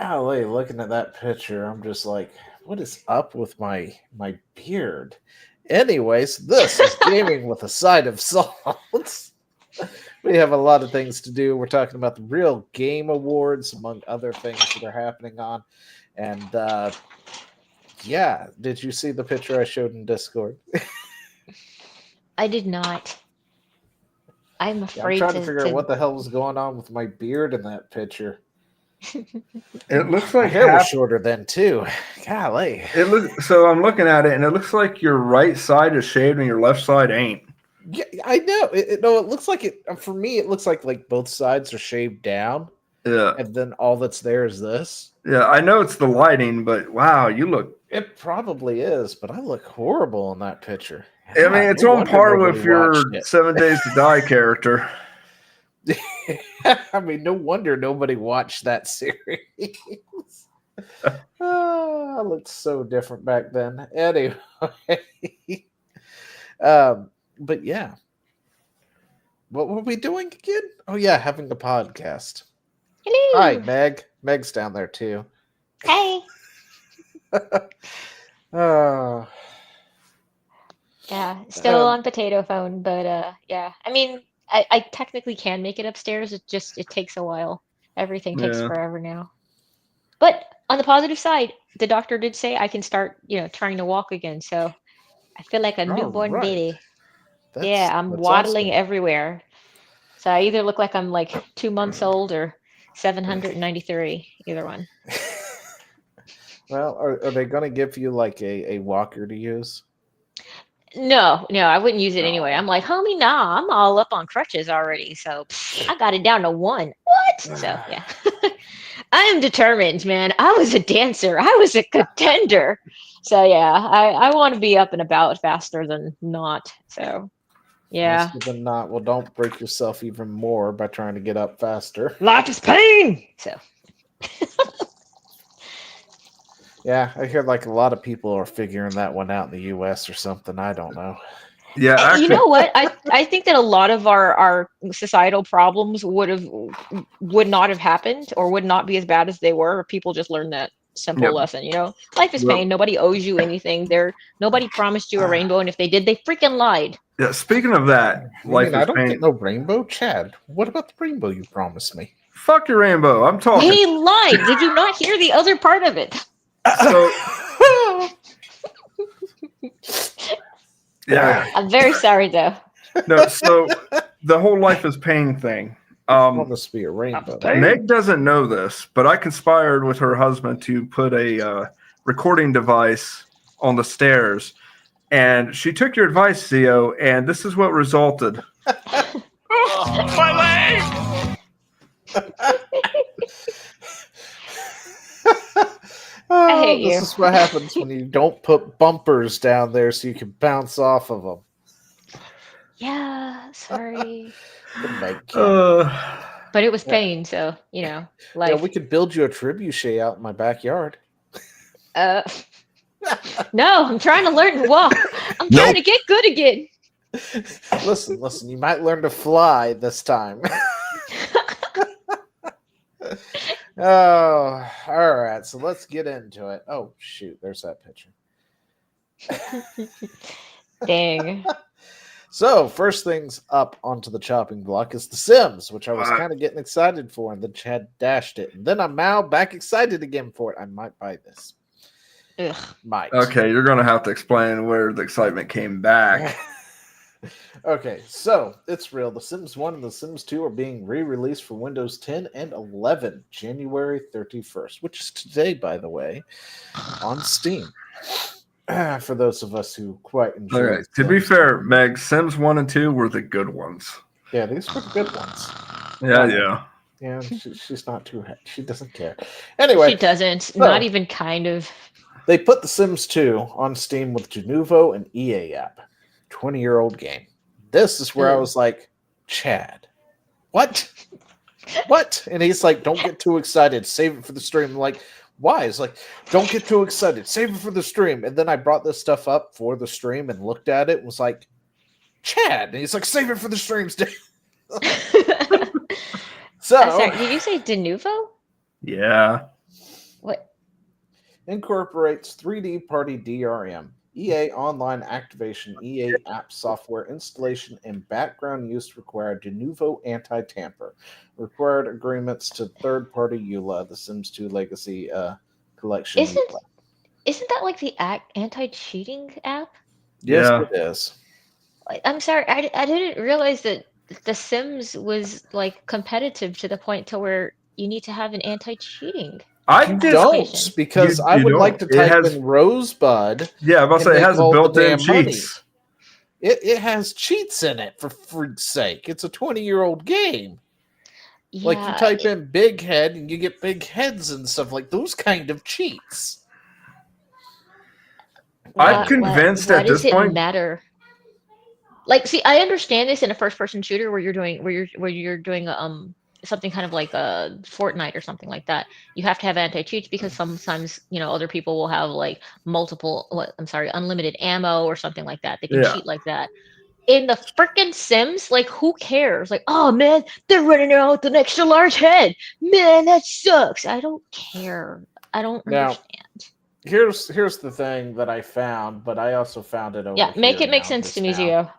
Golly, looking at that picture, I'm just like, what is up with my beard? Anyways, this is gaming with a side of salt. We have a lot of things to do. We're talking about the Real Game Awards, among other things that are happening on. And yeah, did you see the picture I showed in Discord? I did not. I'm Yeah, I'm afraid trying to to. figure out what the hell was going on with my beard in that picture. It looks My like hair was half. shorter then too. Golly. So I'm looking at it, and it looks like your right side is shaved and your left side ain't. Yeah, I know. No, it looks like it for me. It looks like both sides are shaved down, Yeah, and then all that's there is this. yeah. I know it's the lighting, but wow, you look. It probably is, but I look horrible in that picture. I mean, God, it's no on wonder par nobody with watched your it. 7 Days to Die character. I mean, no wonder nobody watched that series. Oh, I looked so different back then. Anyway, but yeah, what were we doing again? Oh yeah, having a podcast. Hi, Hello. Meg. Meg's down there too. Hey. Oh, Yeah, still um, on potato phone, but yeah. I mean, I technically can make it upstairs. It takes a while. Everything takes Yeah, forever now. But on the positive side, the doctor did say I can start, trying to walk again. So I feel like a all newborn right. baby. Yeah, I'm That's waddling awesome. everywhere. So I either look like I'm like 2 months old or 793, either one. Well, are they going to give you like a walker to use? No, no, I wouldn't use it anyway. No. I'm like, homie, nah, I'm all up on crutches already. So I got it down to one. What? So yeah. I am determined, man. I was a dancer. I was a contender. So yeah, I want to be up and about faster than not. So yeah. Faster than not. Well, don't break yourself even more by trying to get up faster. Life is pain. So Yeah, I hear like a lot of people are figuring that one out in the U.S. or something. I don't know. yeah. You Actually, know what? I think that a lot of our societal problems would not have happened or would not be as bad as they were if people just learned that simple yeah. lesson. Life is Well, pain. Nobody owes you anything. Nobody promised you a rainbow, and if they did, they freaking lied. yeah. Speaking of that, You mean life I is don't get pain. no rainbow, Chad? What about the rainbow you promised me? Fuck your rainbow. I'm talking. He lied. Did you not hear the other part of it? So yeah, I'm very sorry though. no. So the whole life is pain thing. Promised me a rainbow. Meg doesn't know this, but I conspired with her husband to put a recording device on the stairs, and she took your advice, Theo, and this is what resulted. My leg! I hate This you. is what happens when you don't put bumpers down there so you can bounce off of them. Yeah, sorry. The Meg cannon. But it was Yeah. pain, so Yeah, life. we could build you a trebuchet out in my backyard. Uh, no, I'm trying to learn to walk. I'm trying to get good again. Listen, you might learn to fly this time. Oh, all right. So let's get into it. Oh, shoot. There's that picture. Dang. So, first things up onto the chopping block is The Sims, which I was Wow. kind of getting excited for, and then Chad dashed it. And then I'm now back excited again for it. I might buy this. Ugh. Might. Okay, you're gonna have to explain where the excitement came back. Okay, so it's real. The Sims 1 and The Sims 2 are being re-released for Windows 10 and 11, January 31st, which is today, by the way, on Steam. For those of us who quite enjoy All right. To be Sims. fair, Meg, Sims 1 and 2 were the good ones. Yeah, these were the good ones. Yeah. Yeah, she's not too... She doesn't care. Anyway, She doesn't. Not even kind of. they put The Sims 2 on Steam with Genuvo and EA app. 20-year-old game. This is where I was like, Chad, what? What? And he's like, don't get too excited. Save it for the stream. I'm like, why? It's like, don't get too excited. Save it for the stream. And then I brought this stuff up for the stream and looked at it and was like, Chad. And he's like, save it for the streams. I'm So, sorry, did you say de novo? Yeah. Incorporates 3D Party DRM, EA Online Activation, EA App Software Installation, and background use required de novo anti-tamper. Required agreements to third-party EULA, The Sims 2 Legacy Collection Isn't EULA. isn't that like the anti-cheating app? Yes, Yeah. it is. I'm sorry, I didn't realize that The Sims was like competitive to the point to where you need to have an anti-cheating I You did. don't, because I would like to type in Rosebud Yeah, I'm about to and say it make has all the built-in damn money. cheats. It has cheats in it, for freak's sake. It's a 20-year-old game. Like, you Yeah, type in big head and you get big heads and stuff, like those kind of cheats. I'm convinced why at does this it point. matter? Like, see, I understand this in a first-person shooter where you're doing something kind of like a Fortnite or something like that. You have to have anti-cheats because sometimes other people will have like unlimited ammo or something like that. They can Yeah. cheat like that. In the freaking Sims, like, who cares? Like, oh man, they're running around with an extra large head. Man, that sucks. I don't care. I don't Now, understand. Here's the thing that I found, but I also found it over Yeah, make here it make now, sense to just me, now. Zio.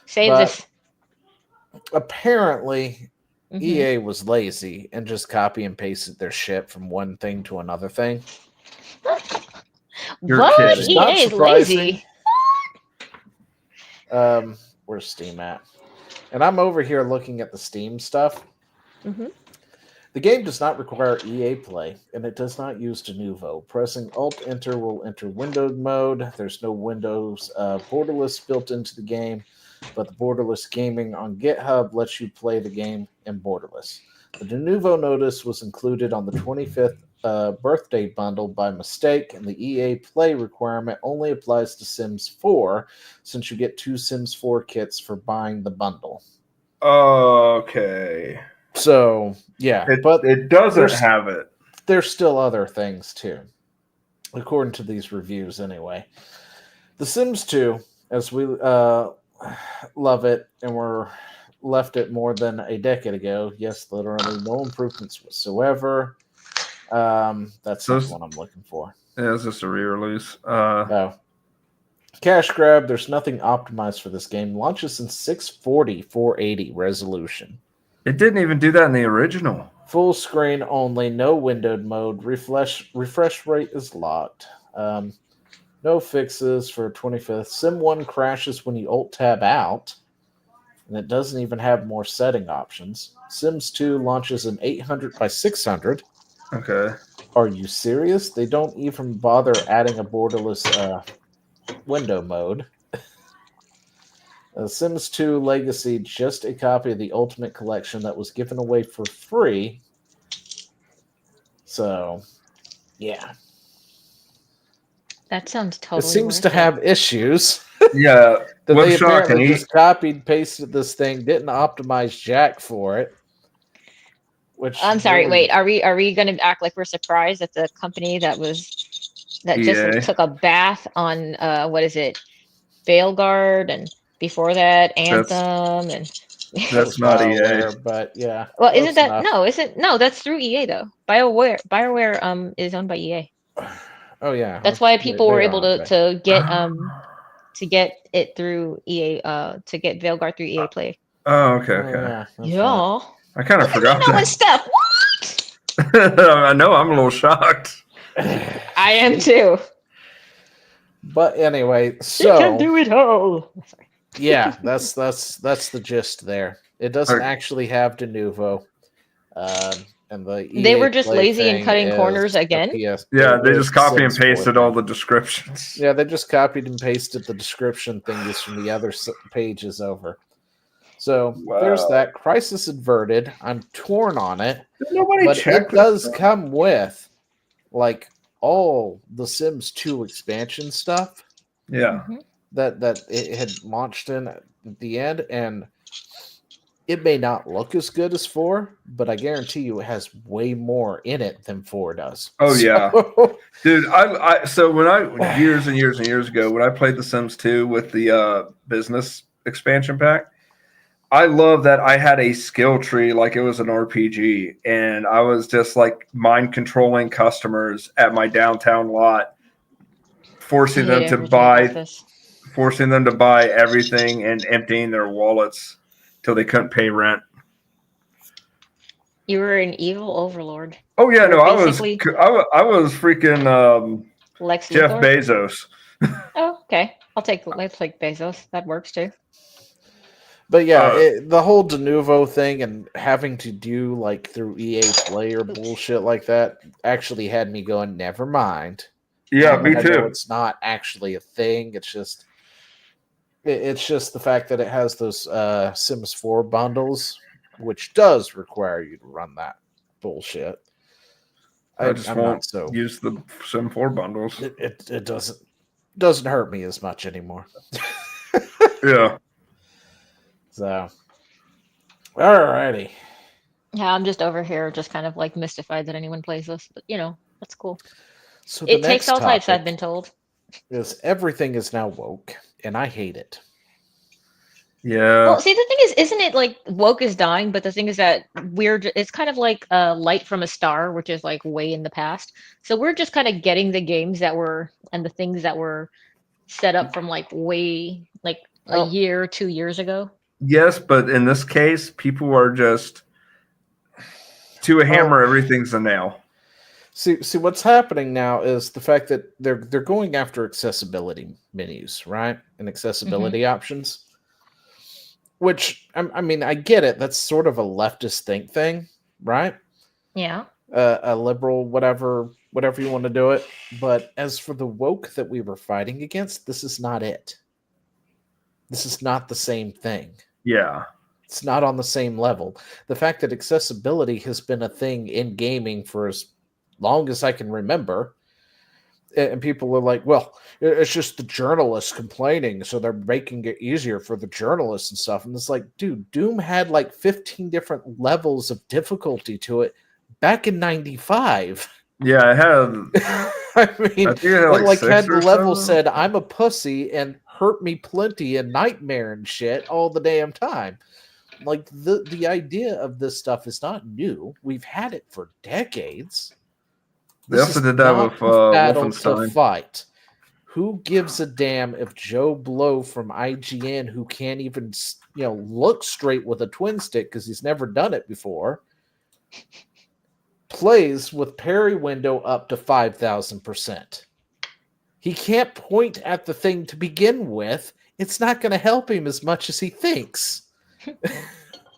Save But this. apparently, Mhm. EA was lazy and just copy and pasted their shit from one thing to another thing. You're What? kidding. EA Not is surprising. lazy. Where's Steam at? And I'm over here looking at the Steam stuff. Mhm. The game does not require EA Play, and it does not use de novo. Pressing Alt-Enter will enter windowed mode. There's no Windows borderless built into the game, but the borderless gaming on GitHub lets you play the game in borderless. The de novo notice was included on the 25th birthday bundle by mistake, and the EA Play requirement only applies to Sims 4, since you get 2 Sims 4 kits for buying the bundle. Okay. So, yeah. But it doesn't have it. there's still other things, too. According to these reviews, anyway. The Sims 2, as we love it, and we're left it more than a decade ago. Yes, literally no improvements whatsoever. That's not the one I'm looking for. Yeah, it's just a re-release. No. Cash grab, there's nothing optimized for this game. Launches in 640 480 resolution. It didn't even do that in the original. Full screen only, no windowed mode. Refresh rate is locked. No fixes for 25th. Sim 1 crashes when you Alt-Tab out, and it doesn't even have more setting options. Sims 2 launches in 800 by 600. Okay. Are you serious? They don't even bother adding a borderless window mode. Sims 2 Legacy, just a copy of the Ultimate Collection that was given away for free. So, yeah. That sounds totally. It seems to have issues. Yeah. That they apparently just copied, pasted this thing, didn't optimize jack for it. Which I'm sorry. Wait, are we going to act like we're surprised that the company that just took a bath on what is it, Veilguard, and before that Anthem, that's not BioWare, EA, but yeah. Well, isn't that no? That's through EA though. BioWare is owned by EA. Oh yeah. That's why people were able to get it through EA to get Veilguard through EA Play. Oh, okay. Yeah. I kind of forgot that. Stuff. What? I know. I'm a little shocked. I am too. But anyway, so you can do it all. Sorry. Yeah, that's the gist there. It doesn't actually have de novo, and the EA they were just Play lazy and cutting corners again. Yeah, they just copy and pasted all the descriptions. Yeah, they just copied and pasted the description thingies from the other pages over. So there's that. Crisis averted. I'm torn on it, but it does come with like all the Sims 2 expansion stuff. Yeah. That it had launched in at the end, and it may not look as good as 4, but I guarantee you it has way more in it than 4 does. Oh yeah, dude. So when I years and years and years ago when I played The Sims 2 with the business expansion pack, I love that I had a skill tree like it was an RPG, and I was just like mind controlling customers at my downtown lot, I forcing hate them to everything about buy, this. forcing them to buy everything and emptying their wallets till they couldn't pay rent. You were an evil overlord. Oh yeah, You were no, basically I was freaking Lex Jeff Luthor. Bezos. Oh, okay. Let's take Bezos. That works too. But yeah, Uh, the whole de novo thing and having to do like through EA Play or bullshit like that actually had me going, never mind. yeah, Now that me I know too. it's not actually a thing, it's just the fact that it has those Sims 4 bundles, which does require you to run that bullshit. I just I'm not won't so. use the Sim 4 bundles. It doesn't hurt me as much anymore. Yeah. So, alrighty. Yeah, I'm just over here, just kind of like mystified that anyone plays this. But that's cool. So the It takes next all types, I've topic been told. is everything is now woke, and I hate it. Yeah. Well, see, the thing is, isn't it like woke is dying? But the thing is that it's kind of like a light from a star, which is like way in the past. So we're just kind of getting the games that were and the things that were set up from like way like a Oh, year, 2 years ago. Yes, but in this case, people are just to a oh, hammer, everything's a nail. see, what's happening now is the fact that they're going after accessibility menus, right, and Hmm. accessibility options. Which I mean, I get it. That's sort of a leftist think thing, right? Yeah. A liberal, whatever you want to do it. But as for the woke that we were fighting against, this is not it. This is not the same thing. Yeah. It's not on the same level. The fact that accessibility has been a thing in gaming for as long as I can remember, and people are like, well, it's just the journalists complaining, so they're making it easier for the journalists and stuff. And it's like, dude, Doom had like 15 different levels of difficulty to it back in 95. Yeah, I had I I mean, think I had it like like six had the or level seven. said, I'm a pussy and hurt me plenty and nightmare and shit all the damn time. Like the idea of this stuff is not new. We've had it for decades. They This also is did that not with a battle to Wolfenstein. fight. Who gives a damn if Joe Blow from IGN, who can't even look straight with a twin stick because he's never done it before, plays with parry window up to 5,000%? He can't point at the thing to begin with. It's not going to help him as much as he thinks.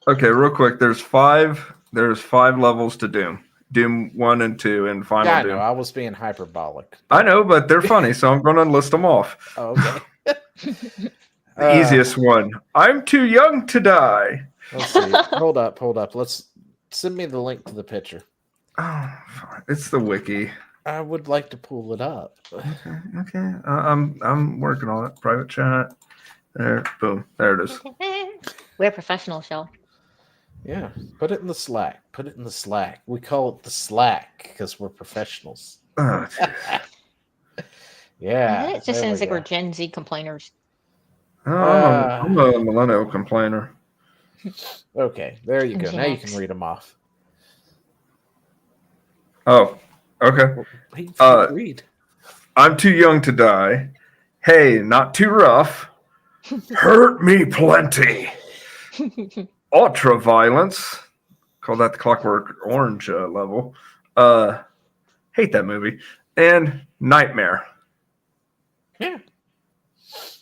Okay, real quick. There's five levels to Doom. Doom 1 and 2 and Final Yeah, I know. Doom. I was being hyperbolic. I know, but they're funny, so I'm going to list them off. Oh, okay. The easiest one. I'm too young to die. Let's see. Hold up. Let's send me the link to the picture. Oh, fine. It's the wiki. I would like to pull it up. Okay. I'm working on it. Private chat. There. Boom. There it is. We're professional, Shell. Yeah, put it in the Slack. Put it in the Slack. We call it the Slack because we're professionals. Oh, Yeah, It just there seems we like we're go. Gen Z complainers. I'm a millennial complainer. Okay, there you go. Gen Now you X. can read them off. Oh, okay. Wait, Uh, read. I'm too young to die. Hey, not too rough. Hurt me plenty. Ultra violence. Call that the Clockwork Orange level. Hate that movie. And Nightmare. Yeah.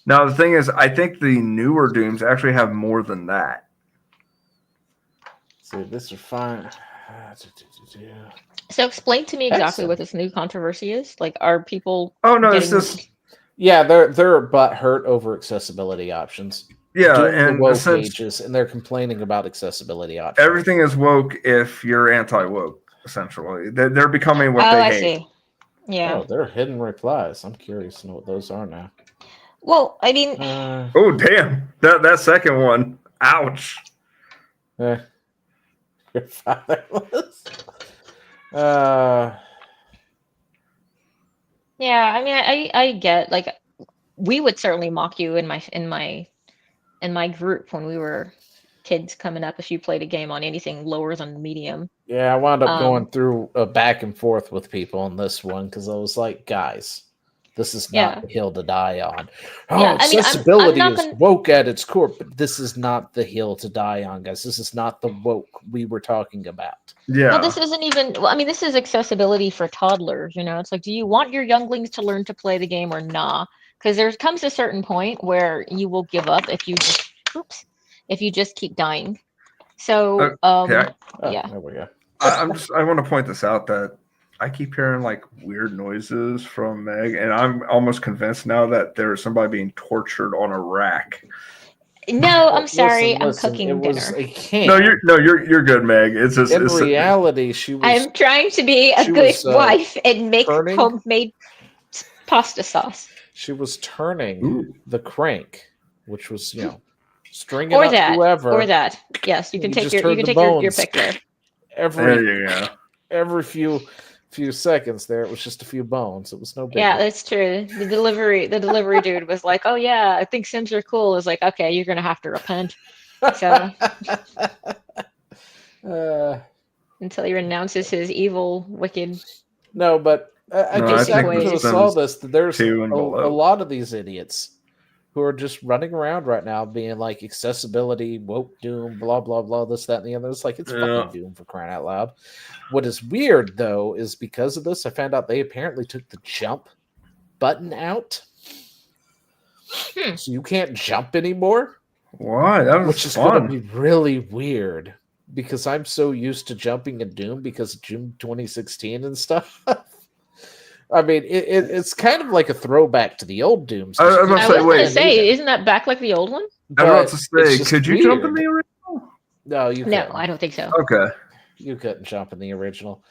Now the thing is, I think the newer Dooms actually have more than that. So this is fine. So explain to me exactly Excellent. what this new controversy is. Like, are people Oh no, it's getting just Yeah, they're butt hurt over accessibility options. yeah, Doing the and woke since ages, and they're complaining about accessibility options. everything is woke if you're anti-woke, essentially. They're becoming what Oh, they I hate. see. Yeah. Oh, they're hidden replies. I'm curious to know what those are now. Well, I mean, Oh damn. That second one. Ouch. Your father was. yeah. I mean, I get like we would certainly mock you in my group when we were kids coming up if you played a game on anything lower than medium. Yeah, I wound up going through a back and forth with people on this one because I was like, guys, this is not the hill to die on. Oh, Yeah, I mean, accessibility I'm not is woke at its core, but this is not the hill to die on, guys. This is not the woke we were talking about. Yeah. Well, this isn't even. Well, I mean, this is accessibility for toddlers. You know, it's like, do you want your younglings to learn to play the game or nah? Because there comes a certain point where you will give up if you just, if you just keep dying. So, Okay. yeah. There we go. I want to point this out that I keep hearing like weird noises from Meg, and I'm almost convinced now that there's somebody being tortured on a rack. No, I'm sorry. Listen, I'm cooking it dinner. was a can. No, you're good, Meg. It's just in reality, she was. I'm trying to be a good wife and make homemade pasta sauce. She was turning the crank, which was stringing or up that, whoever. Or that. Yes, you can take your pick there. There you go. Every few seconds there, it was just a few bones. It was no big. Yeah, that's true. The delivery dude was like, "Oh yeah, I think Sims are cool." It's like, okay, you're gonna have to repent. So until he renounces his evil, wicked. No, but I guess after I saw this, there's a lot of these idiots who are just running around right now being like accessibility, woke Doom, blah, blah, blah, this, that, and the other. It's like, it's fucking Doom for crying out loud. What is weird, though, is because of this, I found out they apparently took the jump button out. So you can't jump anymore. Why? That was Which is going to be really weird because I'm so used to jumping in Doom because of Doom 2016 and stuff. I mean, it's kind of like a throwback to the old Dooms. I was going to say, isn't that back like the old one? I was about to say, could you jump in the original? No, you couldn't. No, I don't think so. Okay. You couldn't jump in the original.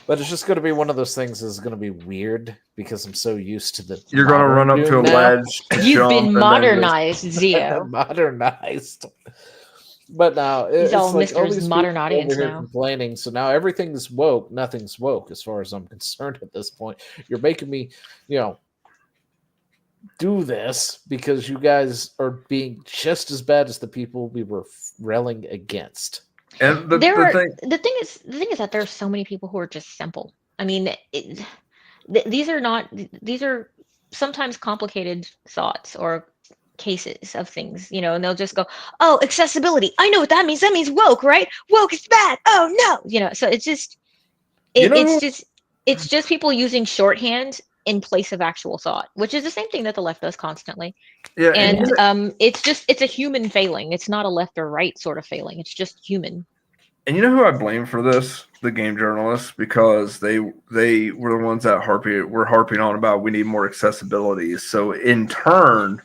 But it's just going to be one of those things that's going to be weird because I'm so used to the. You're going to run up to a ledge. You've been modernized, Zio. Modernized. But now it's all like all Mr. these modern people audience over here now. complaining. So now everything's woke. Nothing's woke as far as I'm concerned at this point. You're making me, do this because you guys are being just as bad as the people we were railing against. And the thing is that there are so many people who are just simple. I mean, these are sometimes complicated thoughts or cases of things, and they'll just go, "Oh, accessibility. I know what that means. That means woke, right? Woke is bad. Oh no." So it's just it's just people using shorthand in place of actual thought, which is the same thing that the left does constantly. Yeah, and it's a human failing. It's not a left or right sort of failing. It's just human. And you know who I blame for this? The game journalists, because they were the ones that were harping on about we need more accessibility. So in turn,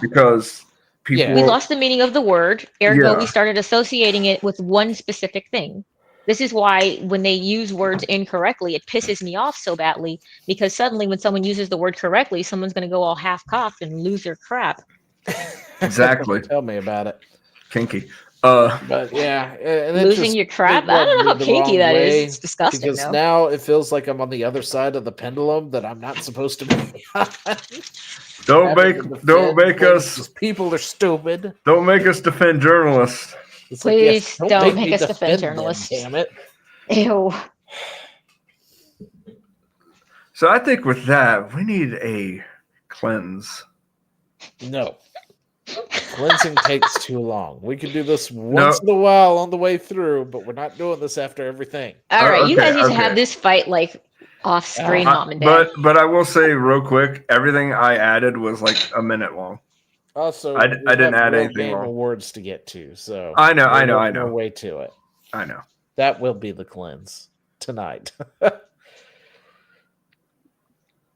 because people we lost the meaning of the word, ergo we started associating it with one specific thing. This is why when they use words incorrectly, it pisses me off so badly, because suddenly when someone uses the word correctly, someone's going to go all half-cocked and lose their crap. Exactly. Tell me about it. Kinky. But yeah, and losing your crap. I don't know how kinky that is. It's disgusting. Because now it feels like I'm on the other side of the pendulum that I'm not supposed to be. Don't make us. People are stupid. Don't make us defend journalists. Please don't make us defend journalists. Damn it. Ew. So I think with that, we need a cleanse. No. Cleansing takes too long. We can do this once in a while on the way through, but we're not doing this after everything. All right, you guys need to have this fight like off screen, mom and dad. But I will say real quick, everything I added was like a minute long. Also, I didn't add anything Game long. Awards to get to, so I know. No way to it. I know. That will be the cleanse tonight.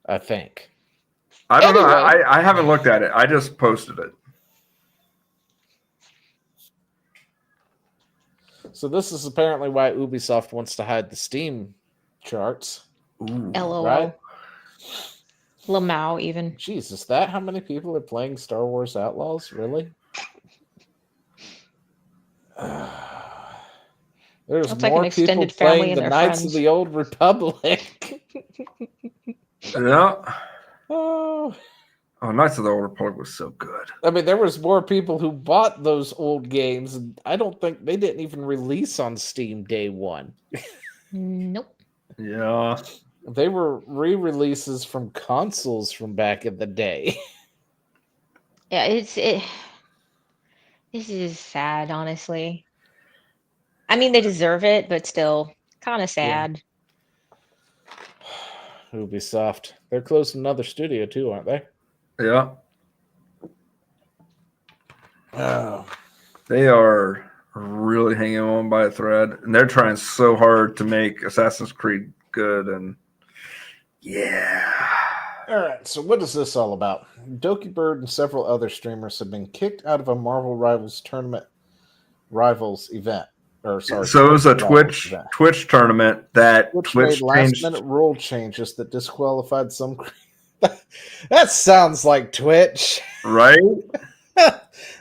I think. I don't know. I haven't looked at it. I just posted it. So this is apparently why Ubisoft wants to hide the Steam charts. Ooh, LOL. Right? Lamau even. Jeez, is that how many people are playing Star Wars Outlaws? Really? There's Looks more like an people extended family playing and the their Knights friends. of the Old Republic. Yeah. Oh. Oh, Knights of the Old Republic was so good. I mean, there was more people who bought those old games, and I don't think they didn't even release on Steam day one. Nope. Yeah. They were re-releases from consoles from back in the day. Yeah, this is sad, honestly. I mean, they deserve it, but still, kind of sad. Ubisoft. They're closing another studio too, aren't they? Yeah. Oh. They are really hanging on by a thread, and they're trying so hard to make Assassin's Creed good. And yeah. All right, so what is this all about? Doki Bird and several other streamers have been kicked out of a Marvel Rivals event. So it was a Twitch tournament that Twitch made changed. last-minute rule changes that disqualified some. That sounds like Twitch, right?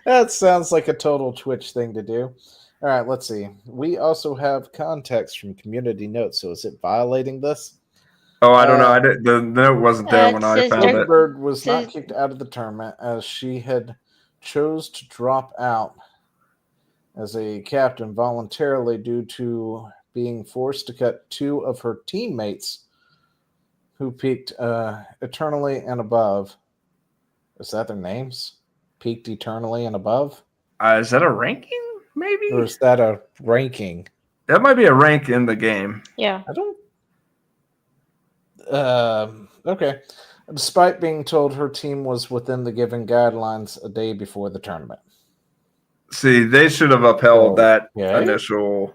That sounds like a total Twitch thing to do. All right, let's see. We also have context from community notes. So is it violating this? Oh, I don't know. The note wasn't there when I found it. Bird was not kicked out of the tournament as she had chose to drop out as a captain voluntarily due to being forced to cut two of her teammates who peaked eternally and above. Is that their names? Peaked eternally and above? Is that a ranking, maybe? Or is that a ranking? That might be a rank in the game. Yeah. I don't... okay. Despite being told her team was within the given guidelines a day before the tournament. See, they should have upheld that initial.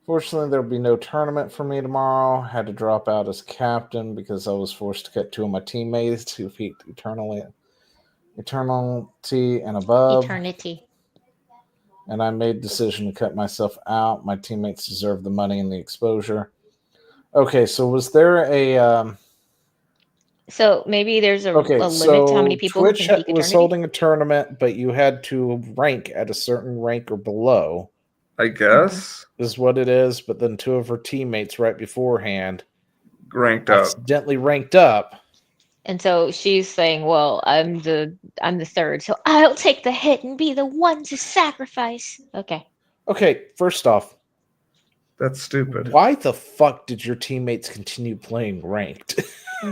Fortunately, there will be no tournament for me tomorrow. Had to drop out as captain because I was forced to cut two of my teammates who peaked eternity and above. Eternity. And I made the decision to cut myself out. My teammates deserve the money and the exposure. Okay, so was there a... So maybe there's a limit to how many people Twitch can peak eternity? was holding a tournament, but you had to rank at a certain rank or below. I guess. Is what it is, but then two of her teammates right beforehand accidentally ranked up. And so she's saying, well, I'm the third, so I'll take the hit and be the one to sacrifice. Okay, first off, that's stupid. Why the fuck did your teammates continue playing ranked?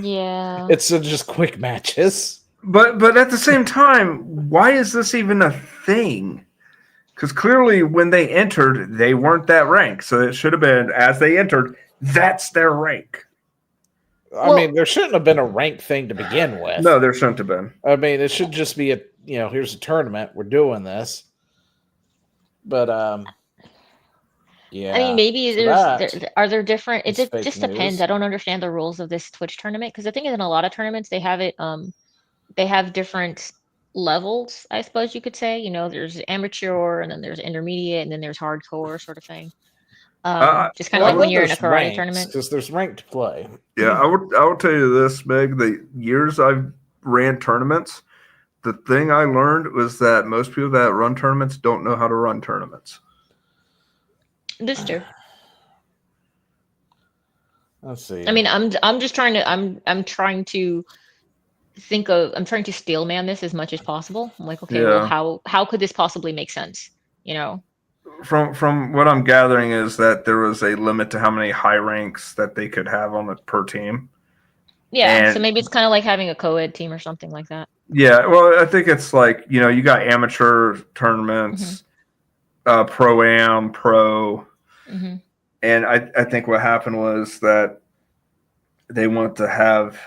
Yeah. It's just quick matches. But at the same time, why is this even a thing? Because clearly when they entered, they weren't that rank. So it should have been, as they entered, that's their rank. I mean, there shouldn't have been a rank thing to begin with. No, there shouldn't have been. I mean, it should just be here's a tournament. We're doing this. But, yeah. I mean, maybe are there different... It just depends. I don't understand the rules of this Twitch tournament. Because I think in a lot of tournaments, they have it... they have different levels, I suppose you could say. There's amateur, and then there's intermediate, and then there's hardcore sort of thing. Just kind of like when you're in a karate tournament. Because there's ranked play. Yeah, I would tell you this, Meg. The years I've ran tournaments, the thing I learned was that most people that run tournaments don't know how to run tournaments. This too. Let's see. I mean, I'm just trying to I'm trying to steel man this as much as possible. I'm like, okay, well, how could this possibly make sense? From what I'm gathering is that there was a limit to how many high ranks that they could have on it per team. Yeah, so maybe it's kind of like having a co-ed team or something like that. Yeah, well, I think it's like, you got amateur tournaments, pro-am, pro. Mm-hmm. And I think what happened was that they want to have,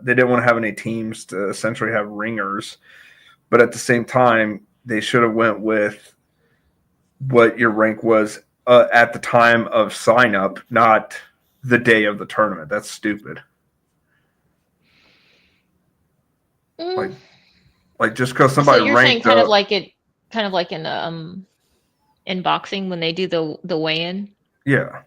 they didn't want to have any teams to essentially have ringers. But at the same time, they should have went with what your rank was at the time of sign up, not the day of the tournament. That's stupid. Like just because somebody so you're ranked saying kind of like in boxing when they do the weigh-in. Yeah,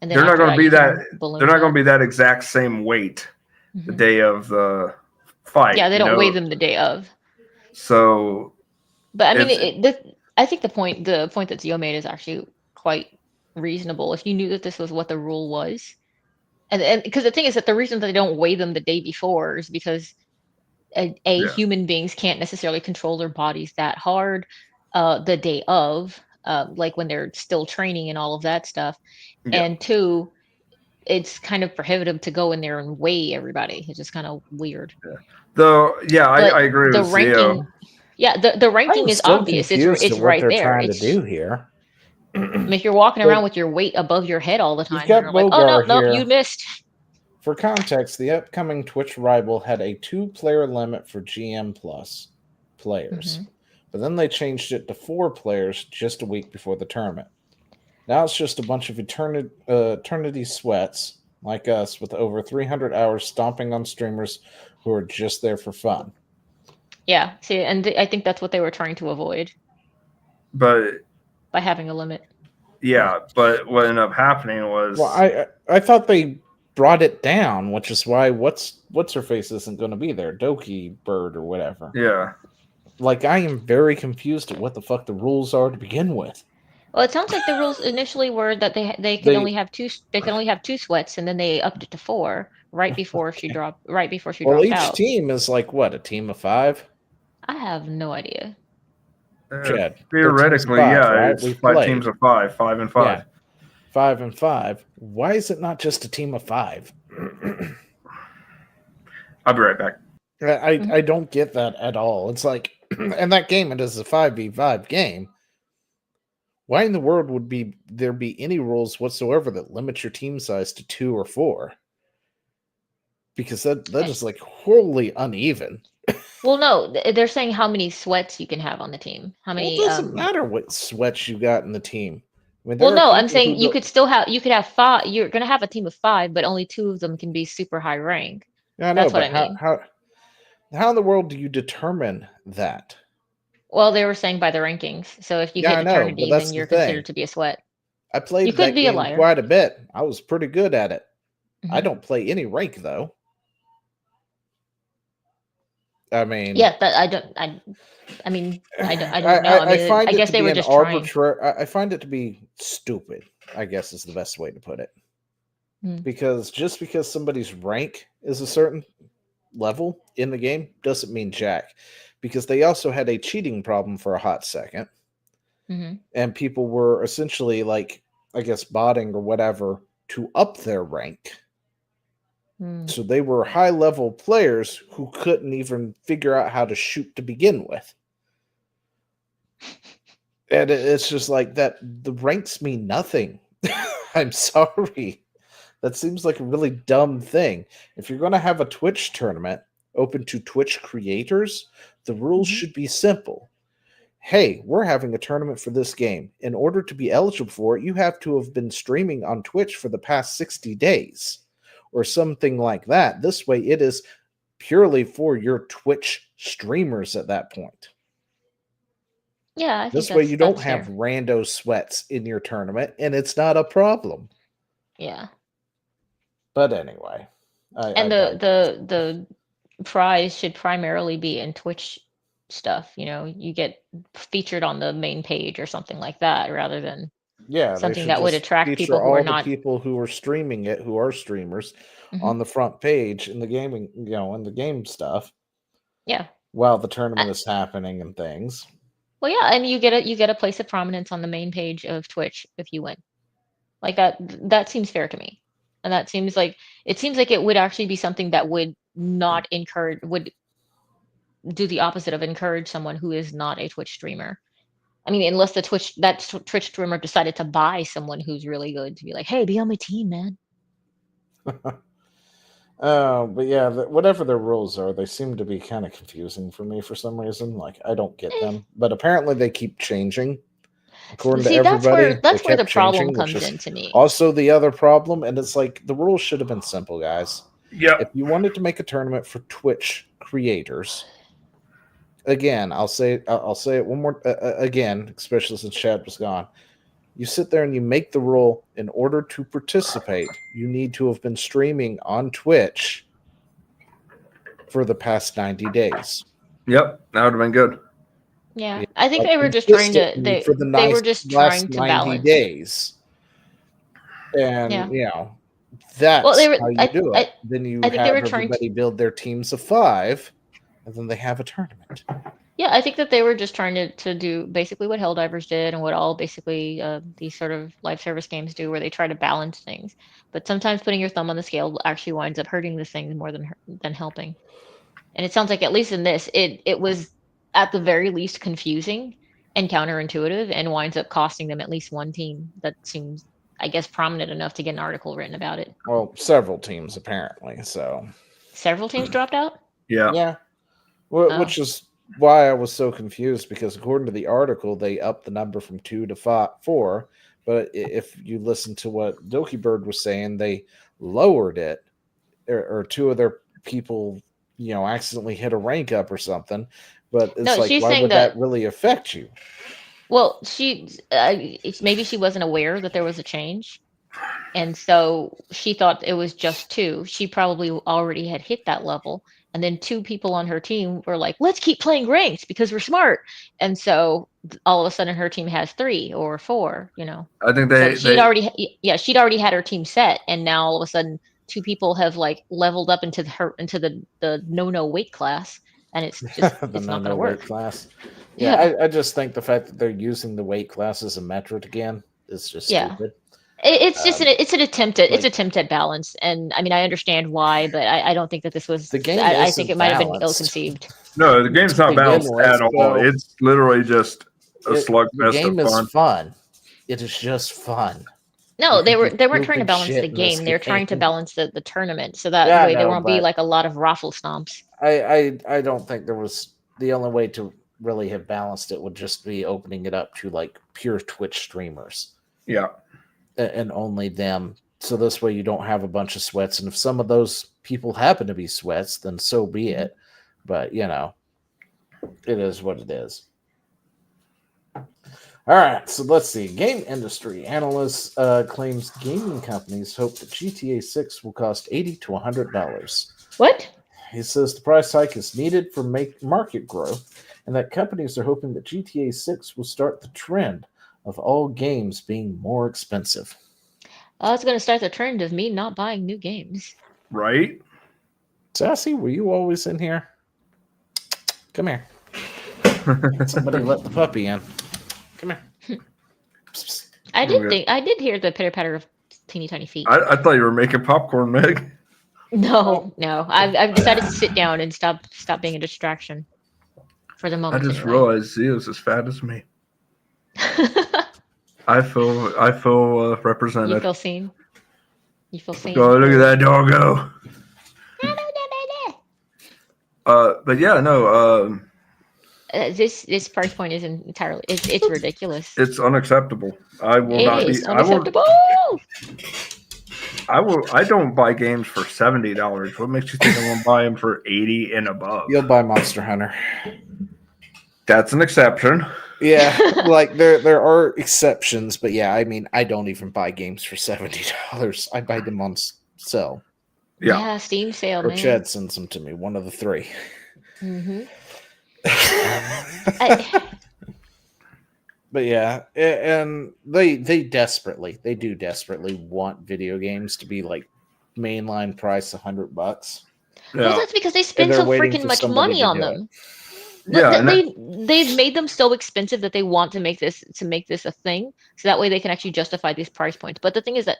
and they're not going to be that. They're not going to be that exact same weight the day of the fight. Yeah, they don't weigh them the day of. So, but I mean, I think the point that Zio made is actually quite reasonable. If you knew that this was what the rule was, And because the thing is that the reason that they don't weigh them the day before is because Yeah. human beings can't necessarily control their bodies that hard the day of, like when they're still training and all of that stuff. Yeah. And two, it's kind of prohibitive to go in there and weigh everybody. It's just kind of weird. Though, yeah, But I agree the with Zio. ranking, yeah, the ranking I'm is still obvious. confused It's at what right they're there. trying to It's do here. if you're walking around But with your weight above your head all the you've time, and got you're like, oh no, Bogar nope, you here. missed. For context, the upcoming Twitch rival had a 2-player limit for GM plus players, Hmm. but then they changed it to 4 players just a week before the tournament. Now it's just a bunch of eternity sweats like us with over 300 hours stomping on streamers who are just there for fun. Yeah, see, and I think that's what they were trying to avoid But by having a limit. yeah, but what ended up happening was Well, I thought they brought it down, which is why what's her face isn't going to be there, Doki Bird or whatever. yeah. Like, I am very confused at what the fuck the rules are to begin with. Well, it sounds like the rules initially were that they could They only have two sweats, and then they upped it to 4 right before she well, dropped each out. team is like what, a team of 5? I have no idea. Chad, they're teams of Theoretically, 5, yeah, right? it's We 5 teams played. of 5, 5 and 5. Yeah, 5 and 5. Why is it not just a team of 5? I'll be right back. I don't get that at all. It's like, and that game, it is a 5v5 game. Why in the world would there be any rules whatsoever that limit your team size to 2 or 4? Because that is like wholly uneven. Well, no, they're saying how many sweats you can have on the team. How Well, it many? doesn't matter what sweats you got in the team. I mean, Well, there are no, I'm people saying who go. you could have 5. You're gonna have a team of 5, but only 2 of them can be super high rank. Yeah, I know, That's what but I mean. how in the world do you determine that? Well, they were saying by the rankings. So if you Yeah, hit I know, but eternity, that's then the you're thing. considered to be a sweat. I You played could that be a game liar. quite a bit. I was pretty good at it. I Hmm. don't play any rank though. I mean, Yeah, that I mean, I don't know. I I mean, I find it guess to they be were an just trying. arbitrary. I find it to be stupid, I guess is the best way to put it. Mm. Because just because somebody's rank is a certain level in the game doesn't mean jack. Because they also had a cheating problem for a hot second, Hmm. and people were essentially like, I guess, botting or whatever to up their rank. Mm. So they were high level players who couldn't even figure out how to shoot to begin with. And it's just like that. The ranks mean nothing. I'm sorry. That seems like a really dumb thing. If you're going to have a Twitch tournament open to Twitch creators, the rules Hmm. should be simple. Hey, we're having a tournament for this game. In order to be eligible for it, you have to have been streaming on Twitch for the past 60 days or something like that. This way, it is purely for your Twitch streamers at that point. Yeah, I think This way, you don't that's have fair. rando sweats in your tournament, and it's not a problem. Yeah, But anyway, I and digress. the prize should primarily be in Twitch stuff. You know, you get featured on the main page or something like that, rather than Yeah, they something should that would just attract feature people who are all the not. people who are streaming it, who are streamers, Hmm. on the front page in the gaming, in the game stuff Yeah. while the tournament is happening and things. Well, yeah, and you get a place of prominence on the main page of Twitch if you win. Like that seems fair to me. And it seems like it would actually be something that would do the opposite of encourage someone who is not a Twitch streamer. I mean, unless Twitch streamer decided to buy someone who's really good to be like, "Hey, be on my team, man." But yeah, whatever their rules are, they seem to be kind of confusing for me for some reason. Like, I don't get Eh. them. But apparently, they keep changing. According to See, that's everybody, where they that's where the kept problem changing, which comes is in to me. also the other problem. And it's like the rules should have been simple, guys. If Yep. you wanted to make a tournament for Twitch creators, again, I'll say it one more again, especially since Chad was gone. You sit there and you make the rule. In order to participate, you need to have been streaming on Twitch for the past 90 days. Yep. That would have been good. Yeah, I think Like, they were just trying to consistently for the they were just last trying to 90 balance. days. And, Yeah. That's Well, they were. how you do it. Then you I think they have were trying to. everybody build their teams of 5, and then they have a tournament. Yeah, I think that they were just trying to do basically what Helldivers did and what all basically these sort of live service games do, where they try to balance things. But sometimes putting your thumb on the scale actually winds up hurting the thing more than helping. And it sounds like at least in this, it was at the very least confusing and counterintuitive, and winds up costing them at least one team that seems, I guess, prominent enough to get an article written about it. Well, several teams apparently. So Several teams dropped out. Yeah. Which is why I was so confused, because according to the article, they upped the number from 2 to 4. But if you listen to what Doki Bird was saying, they lowered it, or 2 of their people, accidentally hit a rank up or something. But it's No, like, she's why saying would that really affect you? Well, maybe she wasn't aware that there was a change, and so she thought it was just 2. She probably already had hit that level, and then 2 people on her team were like, "Let's keep playing ranked because we're smart." And so all of a sudden, her team has 3 or 4. I think So she'd already had her team set, and now all of a sudden, 2 people have like leveled up into the no weight class, and it's just The it's not going no to work. weight class. Yeah, I just think the fact that they're using the weight class as a metric again is just stupid. It's just it's an attempt at balance, and I mean I understand why, but I don't think that this was The game I think it might have been balanced. ill-conceived. No, the game's not begin balanced with, at all. so It's literally just a The slugfest game of is fun. fun. It is just fun. No, You they can weren't do trying to stupid balance shit the in this game. They're trying to game. balance the tournament, so that Yeah, I way there know, won't be but like a lot of raffle stomps. I don't think there was, the only way to really have balanced it would just be opening it up to like pure Twitch streamers Yeah. and only them. So this way you don't have a bunch of sweats, and if some of those people happen to be sweats, then so be it. But it is what it is. All right, so let's see. Game industry analyst claims gaming companies hope that GTA 6 will cost $80 to $100. What? He says the price hike is needed for market growth, and that companies are hoping that GTA 6 will start the trend of all games being more expensive. It's going to start the trend of me not buying new games. Right? Sassy, were you always in here? Come here. Somebody let the puppy in. Come here. I did hear the pitter patter of teeny tiny feet. I thought you were making popcorn, Meg. No. I've decided to sit down and stop being a distraction for the I moment. just anyway. realized Zio's as fat as me. I feel represented. You feel seen. You feel seen. Oh, look at that doggo. But yeah, no. This price point isn't entirely. It's ridiculous. It's unacceptable. I will not It is be. unacceptable. I don't buy games for $70. What makes you think I'm gonna buy them for 80 and above? You'll buy Monster Hunter. That's an exception. Yeah, like there are exceptions, but yeah, I mean, I don't even buy games for $70. I buy them on sale. Yeah, Steam sale, Or man. Chad sends them to me, one of the 3. Mm-hmm. But yeah, and they do desperately want video games to be like mainline price $100. Well, yeah, that's because they spend they're so waiting freaking for much somebody money to on do them. Yeah, and They've made them so expensive that they want to make this a thing, so that way they can actually justify these price points. But the thing is that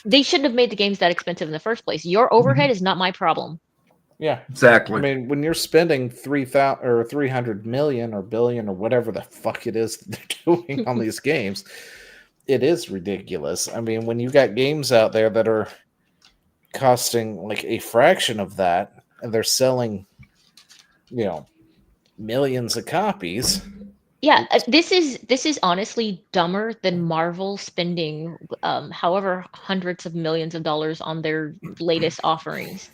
they shouldn't have made the games that expensive in the first place. Your overhead is not my problem. Yeah, exactly. I mean, when you're spending 3,000 or 300 million or billion or whatever the fuck it is that they're doing on these games, it is ridiculous. I mean, when you got games out there that are costing like a fraction of that, and they're selling, millions of copies. Yeah, this is honestly dumber than Marvel spending however hundreds of millions of dollars on their latest offerings,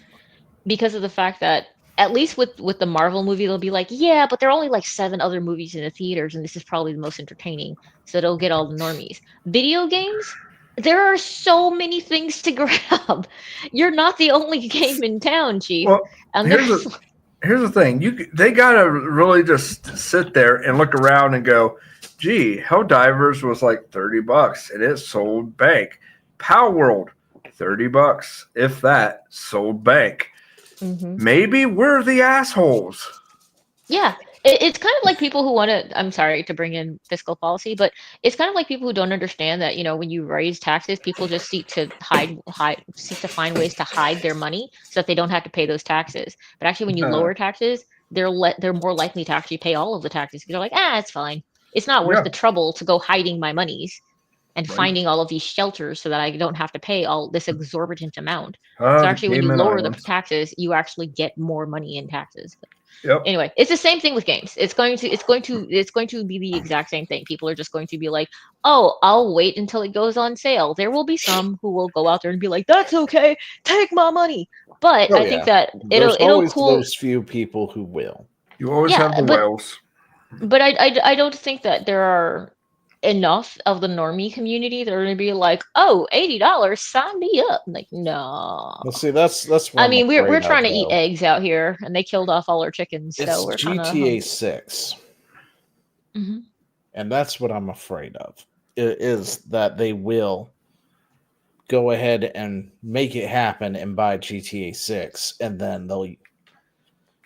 because of the fact that at least with the Marvel movie, they'll be like, yeah, but there are only like 7 other movies in the theaters, and this is probably the most entertaining, so it'll get all the normies. Video games, there are so many things to grab. You're not the only game in town, Chief. Well, And here's the thing. They gotta really just sit there and look around and go, gee, Helldivers was like $30 and it sold bank. Power World, $30, if that, sold bank. Maybe we're the assholes. Yeah, it's kind of like people who want to. I'm sorry to bring in fiscal policy, but it's kind of like people who don't understand that when you raise taxes, people just seek to seek to find ways to hide their money so that they don't have to pay those taxes. But actually, when you lower taxes, they're more likely to actually pay all of the taxes. They're like, it's fine. It's not worth the trouble to go hiding my monies and finding all of these shelters so that I don't have to pay all this exorbitant amount. So actually, when you lower the taxes, you actually get more money in taxes. Anyway, it's the same thing with games. It's going to be the exact same thing. People are just going to be like, "Oh, I'll wait until it goes on sale." There will be some who will go out there and be like, "That's okay, take my money." But I think that There's it'll always cool. those few people who will. You always have the whales. But I don't think that there are enough of the normie community that are going to be like, "Oh, $80, sign me up." Like, no. Well, see, that's what I mean, we're trying to eat eggs out here, and they killed off all our chickens. It's so we're GTA 6, and that's what I'm afraid of. Is that they will go ahead and make it happen and buy GTA 6, and then they'll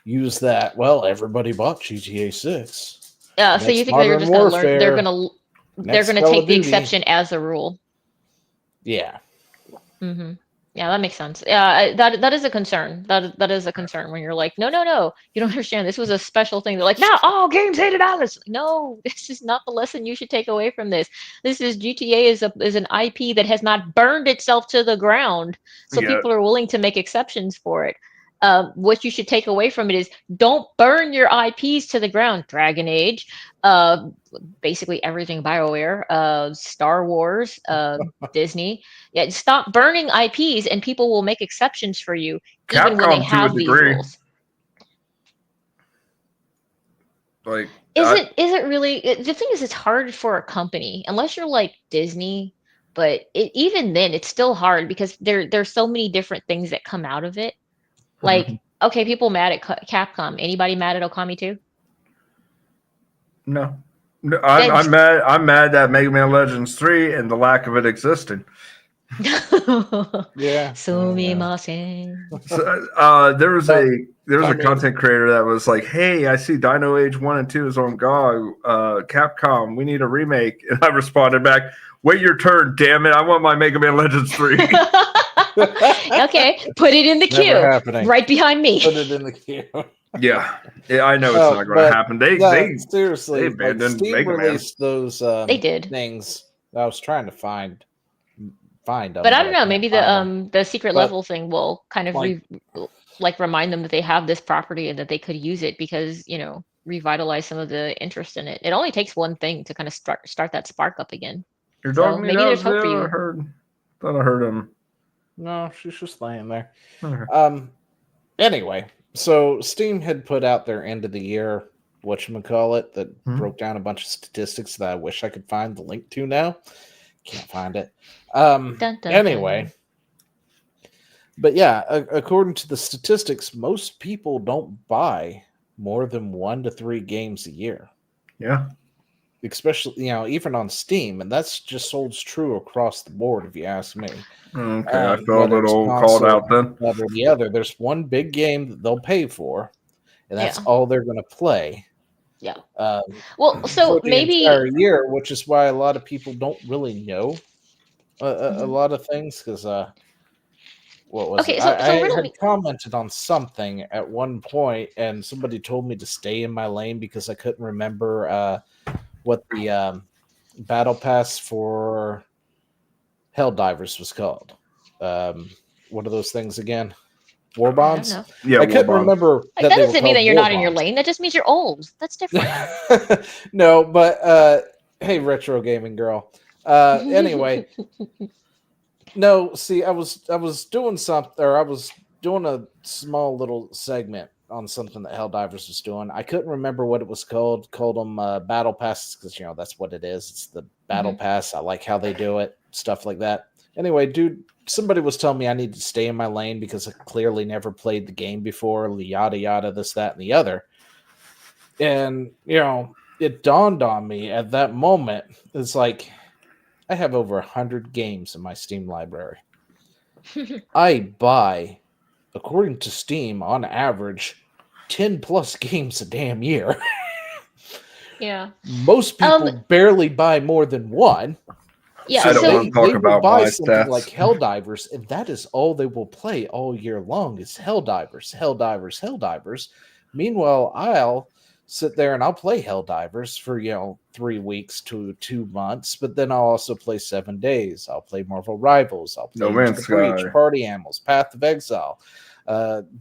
use that. Well, everybody bought GTA 6. Yeah, so you think they're just going to learn? They're going to take the exception as a rule. Yeah. Yeah, that makes sense. Yeah, that is a concern. That is a concern when you're like, no, you don't understand. This was a special thing. They're like, now all games $80. No, this is not the lesson you should take away from this. This is GTA is an IP that has not burned itself to the ground, so people are willing to make exceptions for it. What you should take away from it is don't burn your IPs to the ground. Dragon Age, basically everything Bioware, Star Wars, Disney. Yeah, stop burning IPs, and people will make exceptions for you, even when they have these rules. Like, is it really? The thing is, it's hard for a company unless you're like Disney. But even then, it's still hard because there's so many different things that come out of it. Like, okay, people mad at Capcom. Anybody mad at Okami 2? No, I'm mad. I'm mad at Mega Man Legends 3 and the lack of it existing. Yeah. Sumimasen. So, there was a content creator that was like, "Hey, I see Dino Age 1 and 2 is on GOG. Capcom, we need a remake." And I responded back, "Wait your turn, damn it! I want my Mega Man Legends 3." Okay, put it in the queue, right behind me. Put it in the queue. Yeah, I know it's not going to happen. They seriously, they abandoned Steam Mega released those they did things. I was trying to find them, but I don't know. Maybe the secret level thing will kind of remind them that they have this property and that they could use it because revitalize some of the interest in it. It only takes one thing to kind of start that spark up again. Your dog maybe there's hope for you. Thought I heard him. No, she's just laying there. Okay. Anyway, so Steam had put out their end of the year whatchamacallit that broke down a bunch of statistics that I wish I could find the link to now. Can't find it. Anyway. But yeah, according to the statistics, most people don't buy more than 1 to 3 games a year. Yeah. Especially, even on Steam, and that's just holds true across the board, if you ask me. Okay, I feel a little called out then. Or the other, there's one big game that they'll pay for, and that's all they're going to play. Yeah. Well, so maybe entire year, which is why a lot of people don't really know a lot of things because what was it? I had commented on something at one point, and somebody told me to stay in my lane because I couldn't remember what the battle pass for Helldivers was called. What are those things again? War bonds? Yeah, I couldn't remember. That doesn't mean that you're not in your lane. That just means you're old. That's different. No, but hey, retro gaming girl. Anyway, no. See, I was doing something, or I was doing a small little segment on something that Helldivers was doing. I couldn't remember what it was called. Called them battle passes because that's what it is. It's the battle pass. I like how they do it, stuff like that. Anyway, dude, somebody was telling me I need to stay in my lane because I clearly never played the game before. Yada yada, this, that, and the other. And it dawned on me at that moment. It's like I have over 100 games in my Steam library. I buy, according to Steam, on average, 10 plus games a damn year. Yeah. Most Um. people barely buy more than one. Yeah. I So don't So want to talk they will about buy my something like stats. Helldivers, and that is all they will play all year long is Helldivers, Helldivers, Helldivers. Meanwhile, I'll sit there and I'll play Helldivers for 3 weeks to 2 months, but then I'll also play 7 days. I'll play Marvel Rivals. I'll No play Into Man's the Breach, Sky. Party Animals, Path of Exile,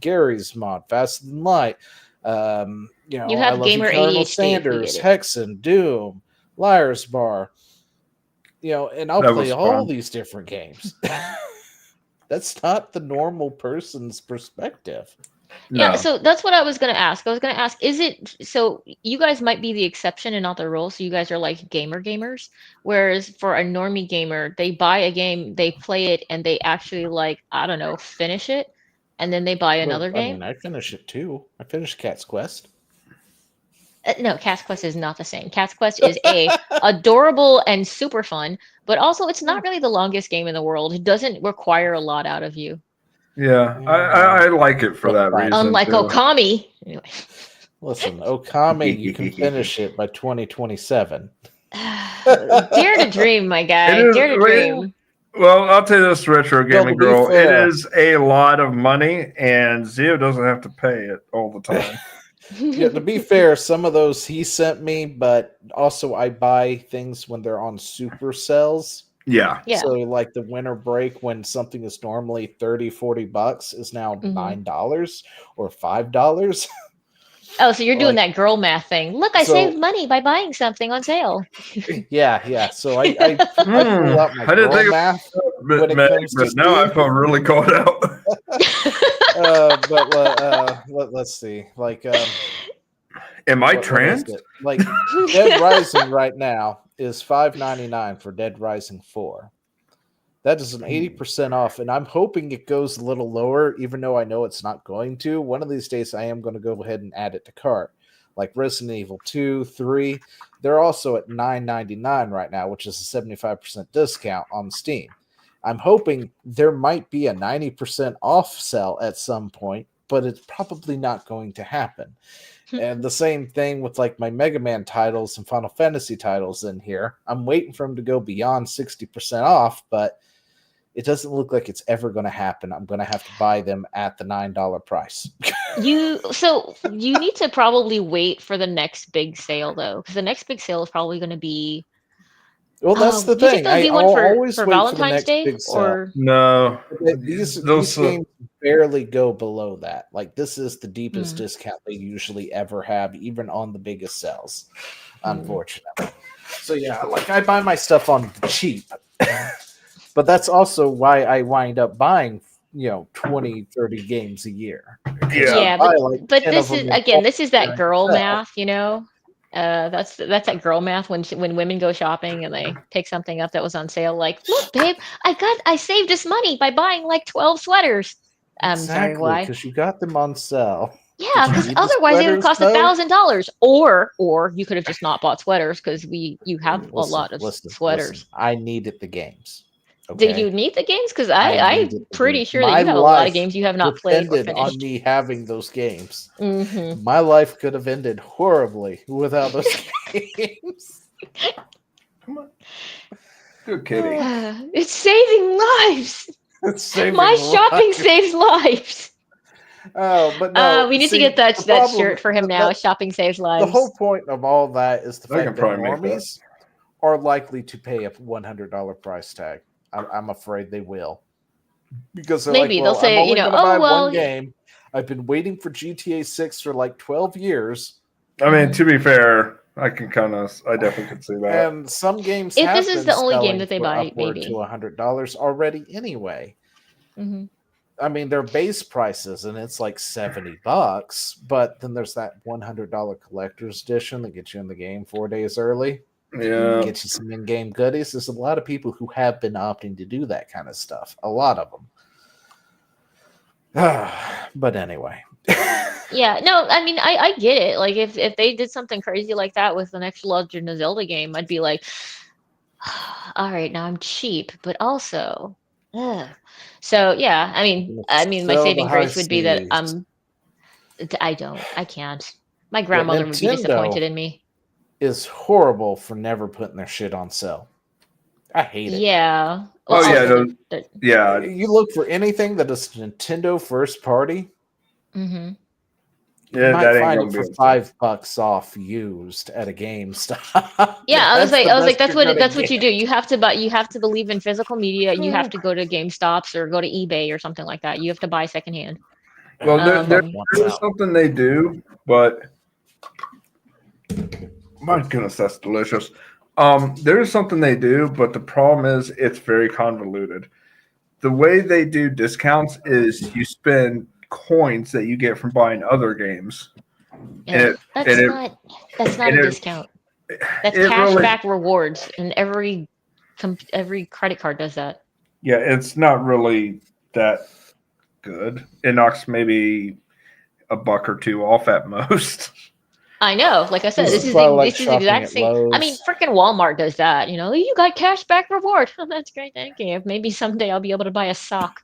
Gary's mod, Faster Than Light. you I have love gamer Eternal ADHD if you get Sanders, it. Hexen, Doom, Liar's Bar. And I'll That play was all fun. these different games. That's not the normal person's perspective. Yeah, No. so that's what I was gonna ask. I was gonna ask, is it so you guys might be the exception and not the rule, so you guys are like gamers, whereas for a normie gamer, they buy a game, they play it, and they actually like, I don't know, finish it, and then they buy Well, another I game? mean, I finish it too. I finished Cat's Quest. No, Cat's Quest is not the same. Cat's Quest is adorable and super fun, but also it's not really the longest game in the world. It doesn't require a lot out of you. Yeah, Yeah, I like it for but that reason Unlike too. Okami. Anyway. listen, Okami, you can finish it by 2027. Dare to dream, my It guy. is. Dare to dream. Well, I'll tell you this, retro Well, to gaming be girl. It fair, is a lot of money, and Zio doesn't have to pay it all the time. to be fair, some of those he sent me, but also I buy things when they're on super sales. Yeah, Yeah. So like the winter break when something is normally 30, $40 is now Mhm. $9 or $5. Oh, so you're doing Like that girl math thing. Look, I saved so money by buying something on sale. yeah. So I pull out my I didn't girl think math of it, when it Meg, comes to but now I Steam. feel really caught out. Let's see. Like Am I what is trans? it? Like Dead Rising right now is $5.99 for Dead Rising 4. That is an 80% off, and I'm hoping it goes a little lower, even though I know it's not going to. One of these days, I am going to go ahead and add it to cart. Like Resident Evil 2, 3, they're also at $9.99 right now, which is a 75% discount on Steam. I'm hoping there might be a 90% off sale at some point, but it's probably not going to happen. And the same thing with like my Mega Man titles and Final Fantasy titles in here. I'm waiting for them to go beyond 60% off, but it doesn't look like it's ever going to happen. I'm going to have to buy them at the $9 price. You need to probably wait for the next big sale though, because the next big sale is probably going to be. Well, that's Oh, the do you think thing. there'll be I'll one for always wait for the Valentine's next Day big sale. or? No, These those. games barely go below that. Like this is the deepest Mm, discount they usually ever have, even on the biggest sales. mm. Unfortunately. So yeah, like I buy my stuff on the cheap. But that's also why I wind up buying 20, 30 games a year. Because I Yeah, Yeah, buy like but 10 of this them is in again, bulk this is that during the girl sale. math, you know. That's that girl math when women go shopping and they pick something up that was on sale. Like, look, babe, I saved us money by buying like 12 sweaters. Sorry, Exactly, why? because you got them on sale. Yeah, Did you because need the otherwise it would sweaters cost though? $1,000, or you could have just not bought sweaters because you have a Listen, lot of listen, listen. sweaters. I needed the games. Do you Okay? need the games? Because I I'm needed the pretty games. sure that My you have a lot of life games you have not played or depended on finished. me having those games. Hmm. My life could have ended horribly without those games. come on, good kitty. It's saving lives. It's saving My shopping lives. saves lives. Oh, but no. We need to See, get that the that problem, shirt for him now. Shopping saves the whole lives. point of all that is the I can fact that probably make that. normies are likely to pay a $100 price tag. I'm afraid they will. Because they're like, Maybe they'll well, I'm say, only going to oh buy one well. game. I've been waiting for GTA 6 for like 12 years. I mean, Mhm. to be fair, I definitely could see that. And some games If this have is been the only game selling that they for buy, upward to maybe. $100 already anyway. Hmm. I mean, they're base prices and it's like $70, but then there's that $100 collector's edition that gets you in the game 4 days early, Yeah, gets you some in game goodies. There's a lot of people who have been opting to do that kind of stuff. A lot of them. But anyway. Yeah, no, I mean, I get it. Like, if they did something crazy like that with the next Legend of Zelda game, I'd be like, all right, now I'm cheap, but also Ugh. So yeah, my Sell the saving high grace would be that seas. I can't. My Well, grandmother would be Nintendo disappointed in me. is horrible for never putting their shit on sale. I hate it. Yeah. Well, Oh yeah, also those, they're yeah. You look for anything that is Nintendo first party, hmm you Yeah, might that ain't find gonna it be for on sale. $5 off used at a GameStop. Yeah, That's the I was like, best you're gonna that's what you do. get. You have to believe in physical media. You have to go to GameStops or go to eBay or something like that. You have to buy secondhand. Well, Fuck Um, wants there's out. something they do, but my goodness, that's delicious. There's something they do, but the problem is it's very convoluted. The way they do discounts is you spend coins that you get from buying other games, and ugh, it and it that's not a and discount. That's it cash really back rewards, and every credit card does that. yeah, it's not really that good. It knocks maybe a buck or two off at most. I know. Like I said, This is why I like this is the shopping exact at same. I mean, Lowe's. freaking Walmart does that. You know, you got cash back reward. Oh, that's great. Thank you. Maybe someday I'll be able to buy a sock.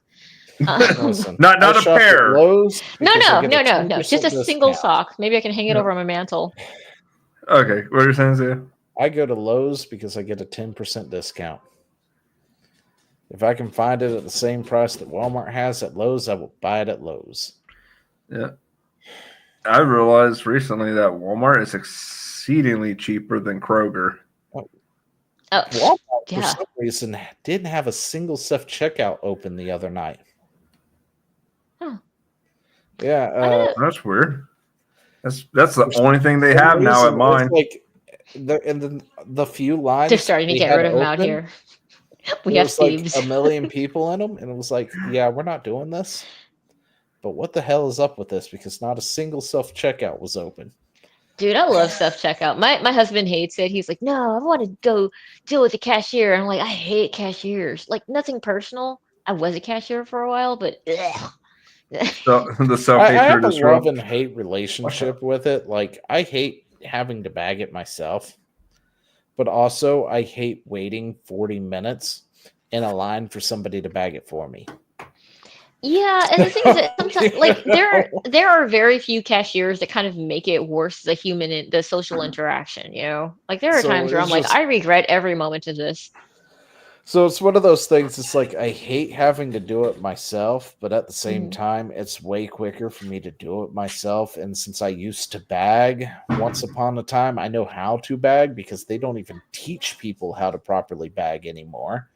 Listen, I Not a shop at pair. Lowe's because I get a No. Just a 10% single discount. sock. Maybe I can hang it Yeah. over my mantle. Okay, what are you saying, Zia? I go to Lowe's because I get a 10% discount. If I can find it at the same price that Walmart has at Lowe's, I will buy it at Lowe's. Yeah. I realized recently that Walmart is exceedingly cheaper than Kroger. Oh, Walmart, for yeah. some reason, didn't have a single self checkout open the other night. Huh. Yeah, I don't know. That's weird. That's the for only thing they some have now at reason, it's mine. like the few They're lines starting to they get had rid of them out open, here. We there have was like thieves. a million people in them, and it was like, yeah, we're not doing this. But what the hell is up with this? Because not a single self checkout was open. Dude, I love self checkout. My husband hates it. He's like, no, I want to go deal with the cashier. I'm like, I hate cashiers. Like nothing personal. I was a cashier for a while, but ugh. So the self I hatred have a is real. love and hate relationship with it. Like, I hate having to bag it myself, but also I hate waiting 40 minutes in a line for somebody to bag it for me. Yeah, and the thing is that sometimes, You like, know? there are very few cashiers that kind of make it worse the the social interaction. You know, like there are So times where I'm like, I regret every moment of this. it's one of those things. It's like I hate having to do it myself, but at the same Mhm. time, it's way quicker for me to do it myself. And since I used to bag once upon a time, I know how to bag because they don't even teach people how to properly bag anymore.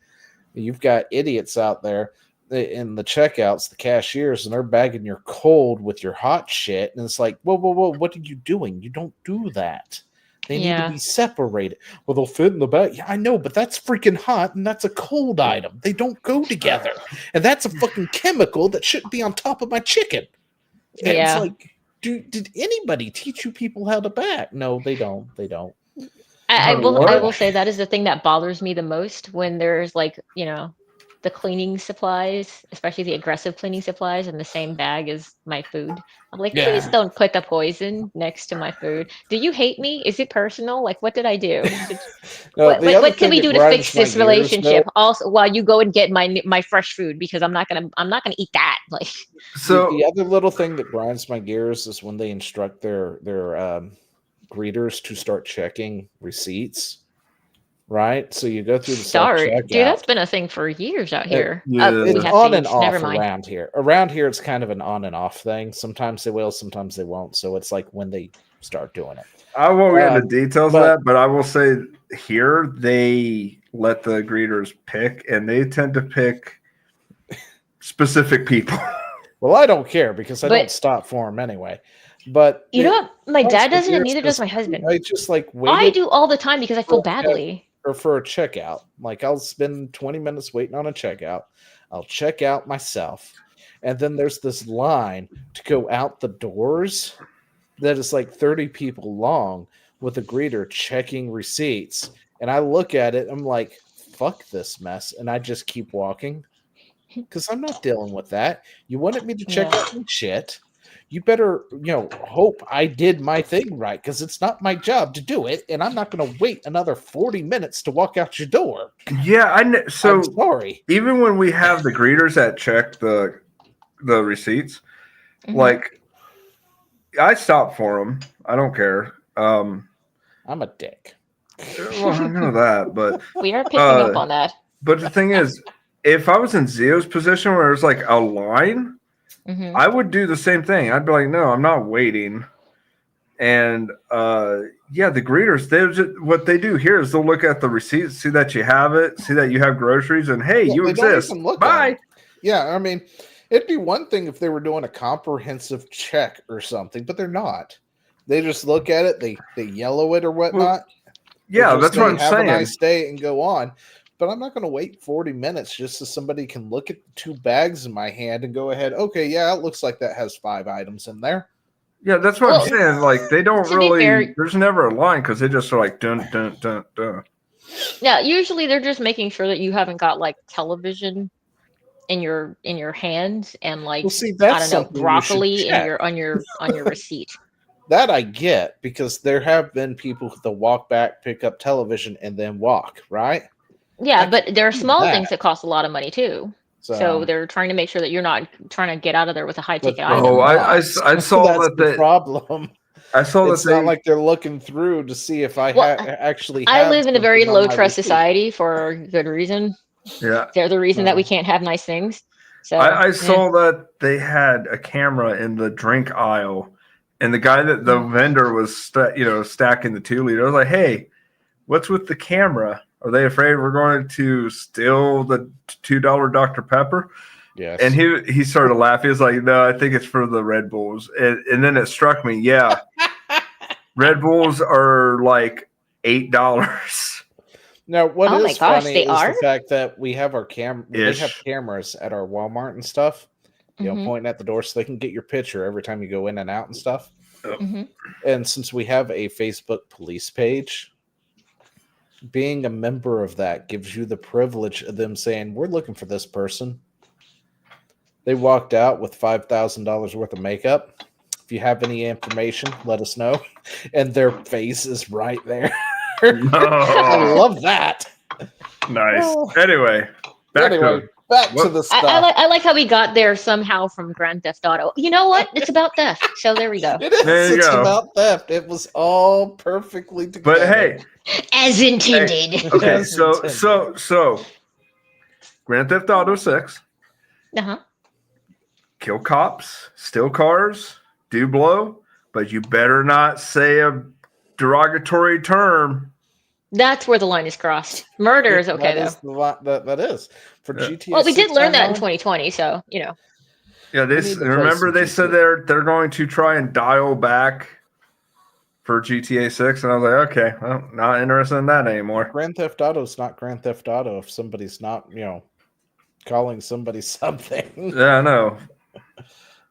You've got idiots out there in the checkouts, the cashiers, and they're bagging your cold with your hot shit. And it's like, whoa, what are you doing? You don't do that. They need to Yeah, be separated. Well, they'll fit in the bag. Yeah, I know, but that's freaking hot and that's a cold item. They don't go together. And that's a fucking chemical that shouldn't be on top of my chicken. And it's yeah. like, did anybody teach you people how to bag? No, they don't. They don't. I What? will say that is the thing that bothers me the most when there's like, you know, the cleaning supplies, especially the aggressive cleaning supplies in the same bag as my food. I'm like, please Yeah. don't put the poison next to my food. Do you hate me? Is it personal? Like, what did I do? No, the other What can thing we that do to fix grinds my this gears, though, relationship? Also, while you go and get my fresh food because I'm not gonna eat that. Like, the So other little thing that grinds my gears is when they instruct their greeters to start checking receipts. Right, so you go through the self dude, checkout. that's been a thing for years out here. We It's yeah. have on and thieves. Never off mind. around here. Around here, it's kind of an on and off thing. Sometimes they will, sometimes they won't. So it's like when they start doing it. I won't get into Um, details of but that, but I will say here they let the greeters pick, and they tend to pick specific people. well, I don't care because I don't But stop for them anyway. But you know it what? My grinds dad my doesn't, and gears neither does 'cause my husband. I just like I waited do all the time because I for feel a check badly. or for a checkout. Like I'll spend 20 minutes waiting on a checkout. I'll check out myself. And then there's this line to go out the doors that is like 30 people long with a greeter checking receipts. And I look at it, I'm like, fuck this mess. And I just keep walking because I'm not dealing with that. You wanted me to check Yeah. out my shit. you better, hope I did my thing right, because it's not my job to do it, and I'm not going to wait another 40 minutes to walk out your door. Yeah, so I'm sorry. Even when we have the greeters that check the receipts, Mhm. like I stop for them. I don't care. I'm a dick. Well, I know that, but We are picking up on that. But the thing is, if I was in Zio's position where there's like a line, Hmm. I would do the same thing. I'd be like, no, I'm not waiting. And yeah, the greeters, what they do here is they'll look at the receipts, see that you have it, see that you have groceries, and hey, you They don't exist. even look at Bye. it. Yeah, I mean, it'd be one thing if they were doing a comprehensive check or something, but they're not. They just look at it, they yellow it or whatnot. Yeah, They'll just that's what say, I'm have saying. a nice day and go on. But I'm not going to wait 40 minutes just so somebody can look at the 2 bags in my hand and go ahead. Okay, yeah, it looks like that has 5 items in there. Yeah, that's what I'm saying. Like they don't to be really. fair- There's never a line because they just are like dun dun dun dun. Yeah, usually they're just making sure that you haven't got like television in your hands and like Well, see, I that's don't know, something you should broccoli in check. your on your receipt. That I get, because there have been people that walk back, pick up television, and then walk, right? Yeah, I but there are do small that. things that cost a lot of money too. So they're trying to make sure that you're not trying to get out of there with a high ticket but item. Oh, I not. saw That's that the problem. I saw It's that they. not like they're looking through to see if I Well, actually. I had live in a very something on low my trust receipt. society for good reason. Yeah, They're the reason that we No. can't have nice things. So I yeah. saw that they had a camera in the drink aisle, and the guy that the vendor was, stacking the 2 liter. I was like, "Hey, what's with the camera? Are they afraid we're going to steal the $2 Dr. Pepper?" Yes. And he started laughing. He was like, "No, I think it's for the Red Bulls." And then it struck me, yeah, Red Bulls are like $8. Now, what Oh my is gosh, funny they is are? the fact that we have our they have Ish. cameras at our Walmart and stuff, Mhm. pointing at the door so they can get your picture every time you go in and out and stuff. Mhm. And since we have a Facebook police page, being a member of that gives you the privilege of them saying, "We're looking for this person. They walked out with $5,000 worth of makeup. If you have any information, let us know." And their face is right there. I No. love that. Nice. Oh. Anyway, back to what- the stuff. I like how we got there somehow from Grand Theft Auto. You know what? It's about theft. So there we go. It is. There you It's go. about theft. It was all perfectly together. But hey, As intended. okay, As so Grand Theft Auto 6, Uh-huh. kill cops, steal cars, do blow, but you better not say a derogatory term. That's where the line is crossed. Murder is okay that is that is for Yeah. GTA. though. Well, we did 6 learn that in Online, 2020, so you know. Yeah, We need to play remember some they said GTA. they're going to try and dial back for GTA 6, and I was like, okay, well, not interested in that anymore. Grand Theft Auto is not Grand Theft Auto if somebody's not, calling somebody something. Yeah, I know.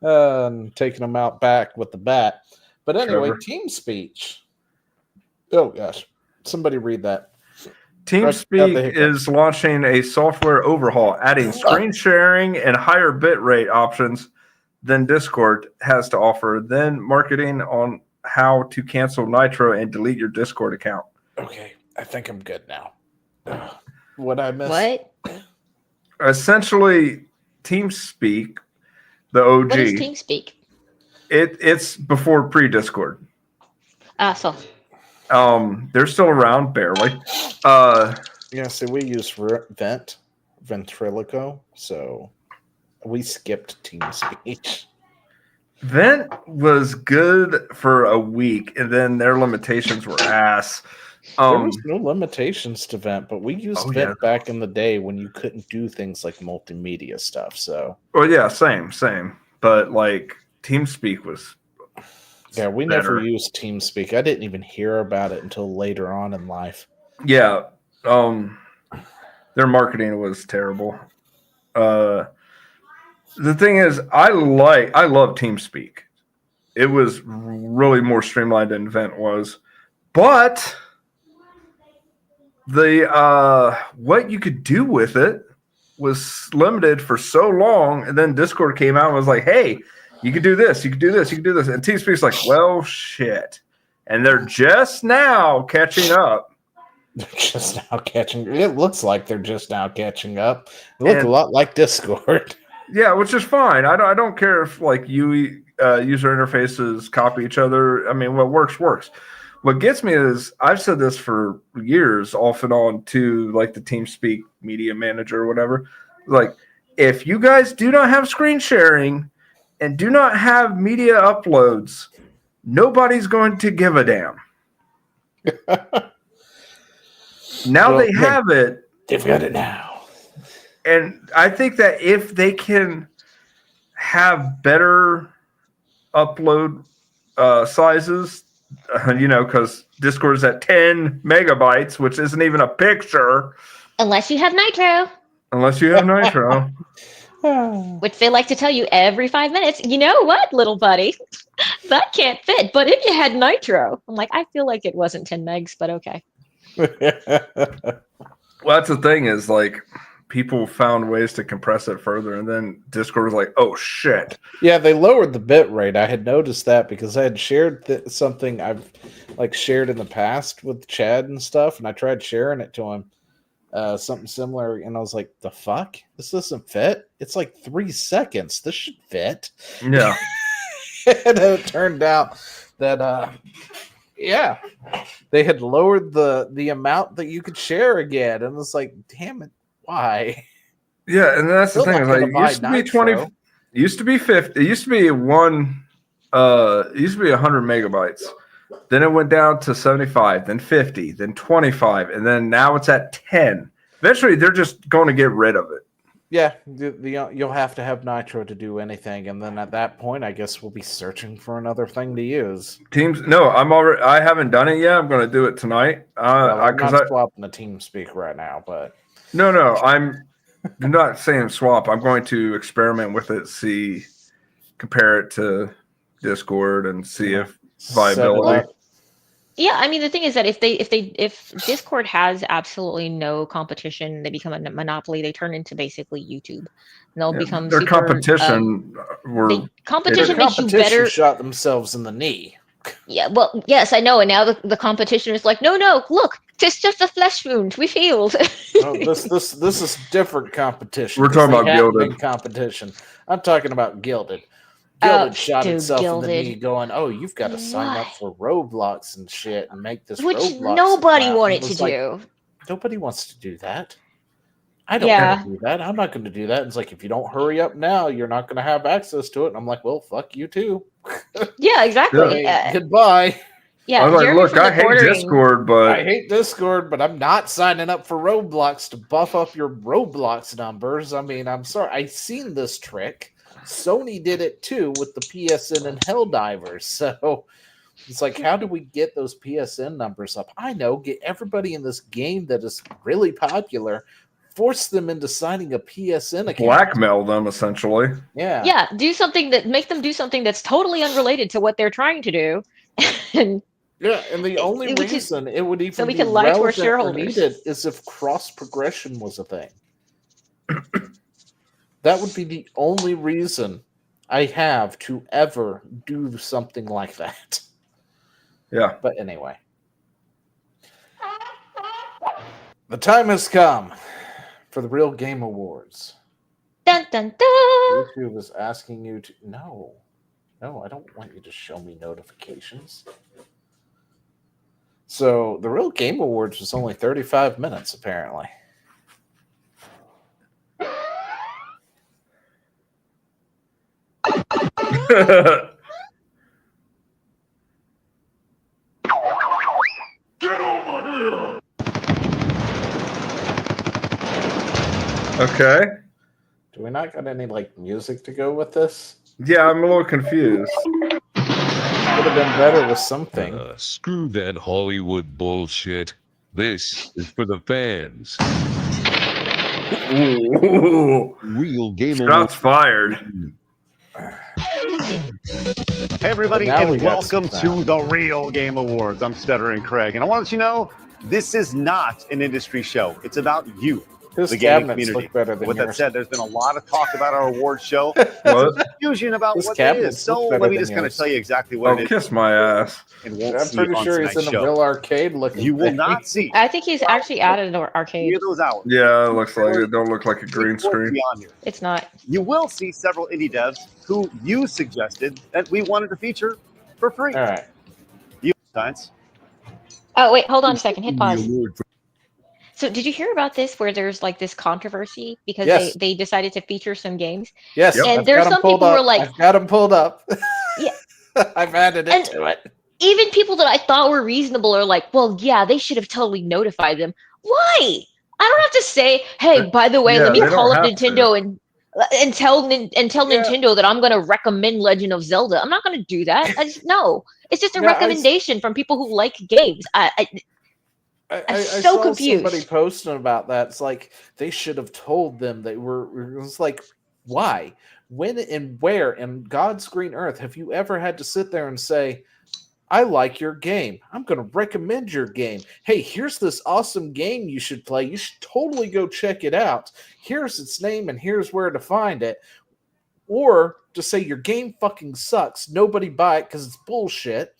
And taking them out back with the bat. But anyway, Trevor. team speech. Oh gosh, somebody read that. TeamSpeak is launching a software overhaul, adding screen sharing and higher bitrate options than Discord has to offer, then marketing on how to cancel Nitro and delete your Discord account. Okay, I think I'm good now. What I missed? What? Essentially, TeamSpeak, the OG, What is TeamSpeak? it's before pre-Discord. So They're still around, barely. Yeah, so we use Ventriloquo, so we skipped TeamSpeak. Vent was good for a week, and then their limitations were ass. There was no limitations to Vent, but we used Vent yeah. back in the day when you couldn't do things like multimedia stuff. So, well, yeah, same. But like TeamSpeak was. Yeah, we better. never used TeamSpeak. I didn't even hear about it until later on in life. Yeah, their marketing was terrible. The thing is, I love TeamSpeak. It was really more streamlined than Vent was, but the what you could do with it was limited for so long, and then Discord came out and was like, "Hey, You could do this. You could do this. You could do this. And TeamSpeak's like, well, shit. And they're just now catching up. They're just now catching. It looks like they're just now catching up. They look a lot like Discord. Yeah, which is fine. I don't care if like user interfaces copy each other. I mean, what works works. What gets me is I've said this for years, off and on, to like the TeamSpeak media manager or whatever. Like, if you guys do not have screen sharing and do not have media uploads, nobody's going to give a damn. Now they have it. They've got it now. And I think that if they can have better upload sizes, because Discord is at 10 megabytes, which isn't even a picture. Unless you have Nitro. Which they like to tell you every 5 minutes. You know what, little buddy? That can't fit. But if you had Nitro. I'm like, I feel like it wasn't 10 megs, but okay. Well, that's the thing is, like, people found ways to compress it further, and then Discord was like, oh, shit. Yeah, they lowered the bit rate. I had noticed that because I had shared something I've shared in the past with Chad and stuff, and I tried sharing it to him. Something similar, and I was like, the fuck? This doesn't fit? It's like 3 seconds. This should fit. Yeah. And it turned out that they had lowered the amount that you could share again, and it's like, damn it, why? Yeah, and that's the thing. Like, it used to be 20, used to be 50, it used to be 100 megabytes. Then it went down to 75, then 50, then 25, and then now it's at 10. Eventually, they're just going to get rid of it. Yeah, you'll have to have Nitro to do anything, and then at that point, I guess we'll be searching for another thing to use. I haven't done it yet. I'm going to do it tonight. I'm not swapping the TeamSpeak right now, but no, I'm not saying swap. I'm going to experiment with it, compare it to Discord, and see if viability. Yeah, I mean, the thing is that if Discord has absolutely no competition, they become a monopoly. They turn into basically YouTube. And they'll become their competition. Competition makes you better. Shot themselves in the knee. Yeah, well, yes, I know, and now the competition is like, no, look, it's just a flesh wound. We failed. This is different competition. We're talking about Gilded competition. I'm talking about Gilded. Gilded shot itself in the knee going, oh, you've got to sign up for Roblox and shit and make this Which Roblox nobody account. wanted to do. Nobody wants to do that. I don't want to do that. I'm not going to do that. It's like, if you don't hurry up now, you're not going to have access to it. And I'm like, well, fuck you too. Yeah, exactly. Goodbye. Yeah, I was like, look, I hate Discord, but I'm not signing up for Roblox to buff up your Roblox numbers. I mean, I'm sorry. I've seen this trick. Sony did it too with the PSN and Helldivers. So it's like, how do we get those PSN numbers up? I know, get everybody in this game that is really popular, force them into signing a PSN account. Blackmail them, essentially. Yeah. Yeah, make them do something that's totally unrelated to what they're trying to do. And the only reason it would even so we be can lie to our relevant or shareholders needed is if cross progression was a thing. That would be the only reason I have to ever do something like that. Yeah. But anyway. The time has come for the Real Game Awards. Dun, dun, dun. YouTube is asking you to... No, I don't want you to show me notifications. So, the Real Game Awards was only 35 minutes, apparently. Get over here! Okay. Do we not got any music to go with this? Yeah, I'm a little confused. Would have been better with something. Screw that Hollywood bullshit. This is for the fans. Ooh. Real gamer. Shots fired. Hey everybody, Now we and got welcome some to the Real Game Awards. I'm Stuttering Craig, and I want to let you know, this is not an industry show. It's about you. His the gaming cabinets community. look better than With that yours. said, there's been a lot of talk about our award show. What? Confusion about His what that is. cabinets So look better let me than just kind of yours. tell you exactly what Oh, it is kiss my ass. and won't I'm see pretty on sure he's tonight's in a show. real arcade looking. You will thing. not see I think he's actually added an any arcade. of those hours. Yeah, it looks like it. Don't look like a green What's going to screen. be on here. It's not. You will see several indie devs who you suggested that we wanted to feature for free. All right. You science. Oh wait, hold on a second. Hit The pause. award for So did you hear about this where there's like this controversy because Yes. they decided to feature some games? Yes, Yep. And I've there's got 'em some pulled people who are up. like, I've got them pulled up. Yeah. I've added And- to it. even people that I thought were reasonable are like, well, yeah, they should have totally notified them. Why? I don't have to say, hey, by the way, Yeah, let me they don't call up have Nintendo and tell Yeah. Nintendo that I'm going to recommend Legend of Zelda. I'm not going to do that. No, it's just a Yeah, recommendation from people who like games. I I'm so so saw confused. somebody posting about that. It's like they should have told them they were. It was like, why, when, and where in God's green earth have you ever had to sit there and say, I like your game. I'm going to recommend your game. Hey, here's this awesome game you should play. You should totally go check it out. Here's its name and here's where to find it. Or to say your game fucking sucks. Nobody buy it because it's bullshit.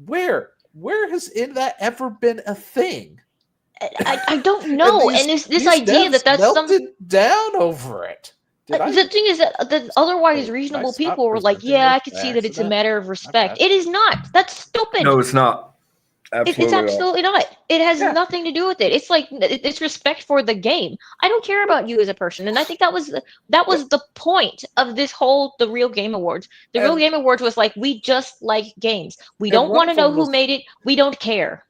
Where has that ever been a thing? I don't know. And this these idea devs that that's some. melted down over it. The thing is that the otherwise Did I reasonable stop people were like, presenting yeah, this I could by see that it's a accident? matter of respect. bad. It is not. That's stupid. No, it's not. It's Absolutely not. absolutely not. It has Yeah. nothing to do with it. It's like it's respect for the game. I don't care about you as a person, and I think that was the point of the Real Game Awards. The Real And- Game Awards was like, we just like games. We And don't one want to of them know who was- made it. We don't care.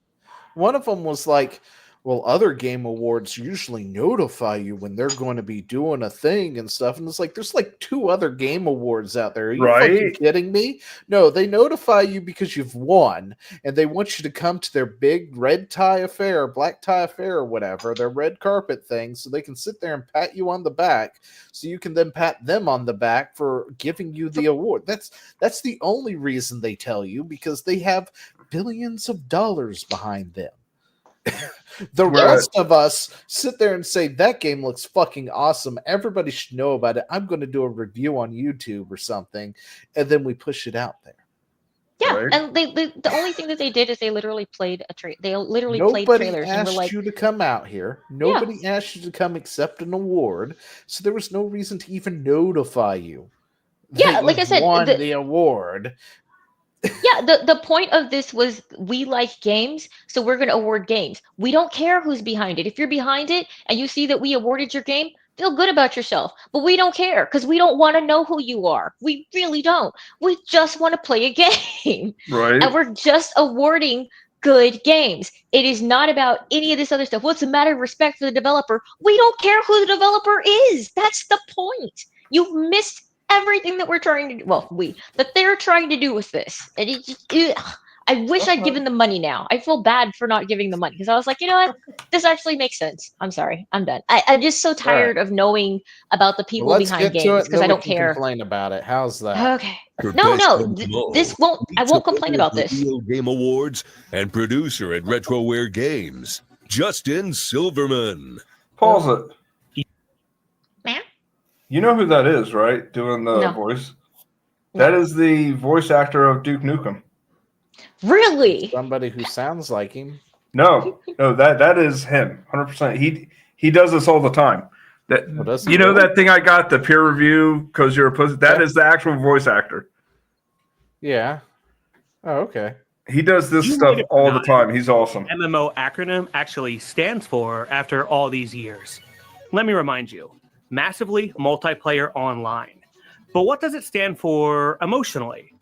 One of them was like, well, other game awards usually notify you when they're going to be doing a thing and stuff. And it's like, there's like 2 other game awards out there. Are you fucking Right. kidding me? No, they notify you because you've won and they want you to come to their big red tie affair, black tie affair, or whatever, their red carpet thing, so they can sit there and pat you on the back so you can then pat them on the back for giving you the award. That's the only reason they tell you, because they have billions of dollars behind them. The Right. rest of us sit there and say that game looks fucking awesome. Everybody should know about it. I'm going to do a review on YouTube or something, and then we push it out there. Yeah, Right. and the only thing that they did is they literally played They literally played Nobody trailers and were asked like, you to come out here. Nobody asked you to come accept an award, so there was no reason to even notify you. Yeah, that like I you've said, won the- the award. yeah, the point of this was we like games, so we're going to award games. We don't care who's behind it. If you're behind it and you see that we awarded your game, feel good about yourself. But we don't care because we don't want to know who you are. We really don't. We just want to play a game. Right. And we're just awarding good games. It is not about any of this other stuff. What's a matter of respect for the developer? We don't care who the developer is. That's the point. You've missed everything that we're trying to do. Well, that they're trying to do with this. And it just, I wish I'd given them money now. I feel bad for not giving them money because I was like, you know what? This actually makes sense. I'm sorry. I'm done. I'm just so tired of knowing about the people Well, let's behind get to games it, because then I we don't can care. complain about it. How's that? Okay. for No, Best no. of Them All. This won't. I won't complain about The this. Real Game Awards and producer at RetroWare Games, Justin Silverman. Pause it. Ma'am? You know who that is, right? Doing the No. voice. No. That is the voice actor of Duke Nukem. Really? Somebody who sounds like him. No, that is him. 100%. He does this all the time. That Well, does he you know really? that thing I got, the peer review because you're a pussy. That Yeah. is the actual voice actor. Yeah. Oh, okay. He does this You stuff made it all the not. time. He's awesome. MMO acronym actually stands for after all these years. Let me remind you, massively multiplayer online. But what does it stand for emotionally?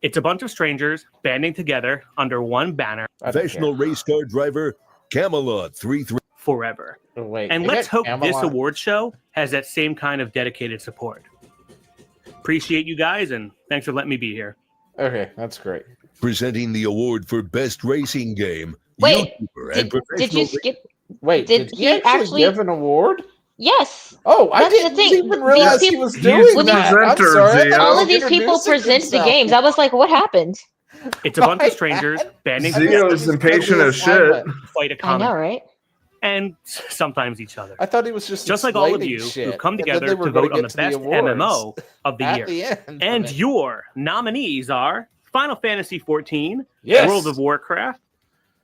It's a bunch of strangers banding together under one banner I don't Professional race car driver, Camelot 33. forever. care. Oh, wait. And they let's got hope this Camelot? award show has that same kind of dedicated support. Appreciate you guys, and thanks for letting me be here. Okay, that's great. Presenting the award for Best Racing Game, Wait, YouTuber and Did you professional skip? Wait, Did did he he actually actually- give an award? Yes. Oh, I That's the didn't thing. even These realize he people- was He's doing the that. I'm presenter, sorry. Zio. All of these people Introducing present the himself. games. I was like, what happened? It's a bunch My of strangers bad. banding I missed together Zio's his impatient as shit. assignment. to fight a I common. know, right? and sometimes each other. I thought he was just like all of explaining you shit, who've come and then together they were to gonna vote on get the to best awards MMO of the at year. the end. And your nominees are Final Fantasy XIV, Yes! World of Warcraft,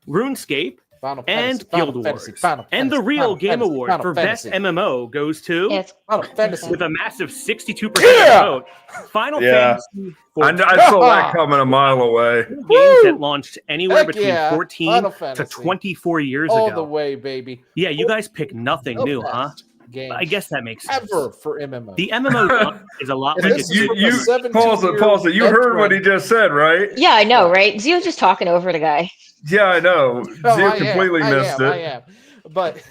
RuneScape, Final and Fantasy, Guild Final Wars. Fantasy, Final And the Fantasy, real Final Game Fantasy, Award Final for Fantasy. Best MMO goes to, Yeah, it's Final Fantasy. with a massive 62% Yeah! vote, Final Yeah. Fantasy I 14. saw that coming a mile away. Games Woo! that launched anywhere Heck between yeah, 14 Final to Fantasy. 24 years All ago. the way, baby. Yeah, you guys pick nothing The new, huh? best game I guess that makes sense. ever for MMO. The MMO genre is a lot And like this a is from a 17-year Pause it. You heard what he just said, right? Yeah, I know, right? Zio's just talking over the guy. Yeah, I know. No, Zio I completely missed it. I am. But,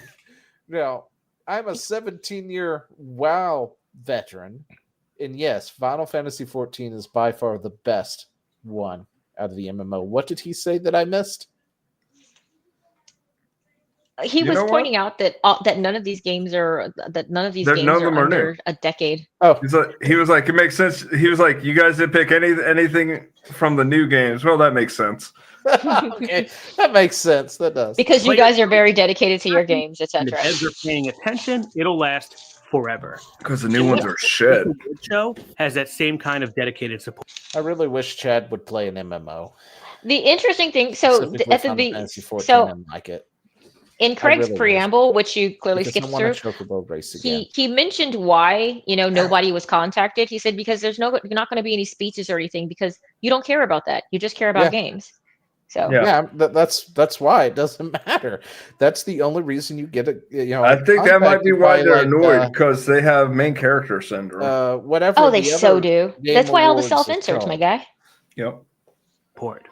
I'm a 17-year WoW veteran. And yes, Final Fantasy XIV is by far the best one out of the MMO. What did he say that I missed? He You was know what? pointing out that none of these games are None of games them are are new. under a decade. Oh, He was like, it makes sense. He was like, you guys didn't pick anything from the new games. Well, that makes sense. okay. That makes sense. That does. Because you guys are very dedicated to your games, and if etc. devs are paying attention, it'll last forever. Because the new ones are shit. The Award show has that same kind of dedicated support. I really wish Chad would play an MMO. The interesting thing, so Specifically at the Final be- Fantasy 14 so and like it. in Craig's really wish. preamble, which you clearly Because I skipped want through, a chocobo race again. he mentioned why nobody was contacted. He said because there's not going to be any speeches or anything because you don't care about that. You just care about games. So Yeah. That's why it doesn't matter. That's the only reason you get it. I think that might be contacted why by, they're like, annoyed because they have main character syndrome. Whatever. oh, they the so other do. Game That's why all the Awards is self inserts, my called. guy. Yep. Support.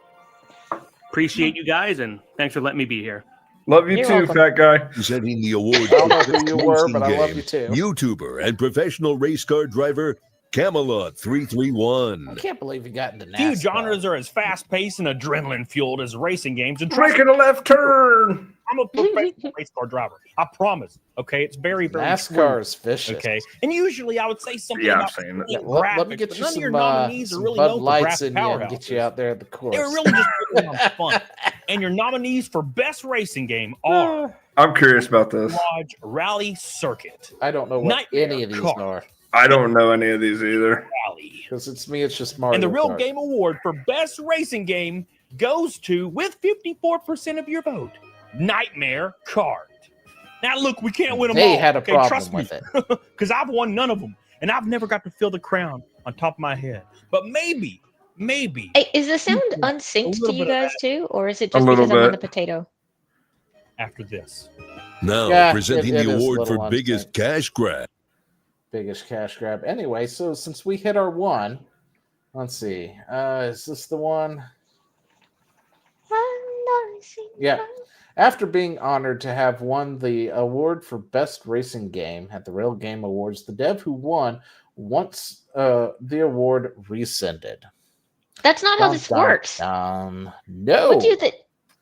Appreciate you guys, and thanks for letting me be here. Love you You're too, welcome. Uh, fat guy. Presenting the award I don't know for who you best were, racing but I love game, you too. YouTuber and professional race car driver Camelot 331. I can't believe you got into NASCAR. Few genres are as fast-paced and adrenaline-fueled as racing games. And trust me, Making a left turn. I'm a professional race car driver. I promise. Okay, it's very, very NASCAR true. is vicious. Okay, and usually I would say something Yeah, I've about seen it. Yeah, graphics, let me get but you none of your some, nominees are some really Bud known for Lights graphic in you and get powerhouses. you out there at the course. They're really just putting on fun. And your nominees for best racing game are I'm curious about this. Lodge Rally Circuit, I don't know what Nightmare any of these Car. are. I don't know any of these either. Rally. Because it's me, it's just Mario And the Real Kart. Game Award for best racing game goes to, with 54% of your vote, Nightmare Kart. Now, look, we can't win them They all. had a okay? problem Trust me, with it. because I've won none of them, and I've never got to feel the crown on top of my head. But maybe, Hey, is the sound A unsynced to little you bit of guys too, or is it A just little because I'm on the bit. potato? after this. Now Yeah, presenting it the is a award little for biggest unsynced. cash grab. Biggest cash grab. Anyway, so since we hit our one, let's see. Is this the one? Yeah. After being honored to have won the award for best racing game at the Real Game Awards, the dev who won wants the award rescinded. That's not how this works. No. What do you think?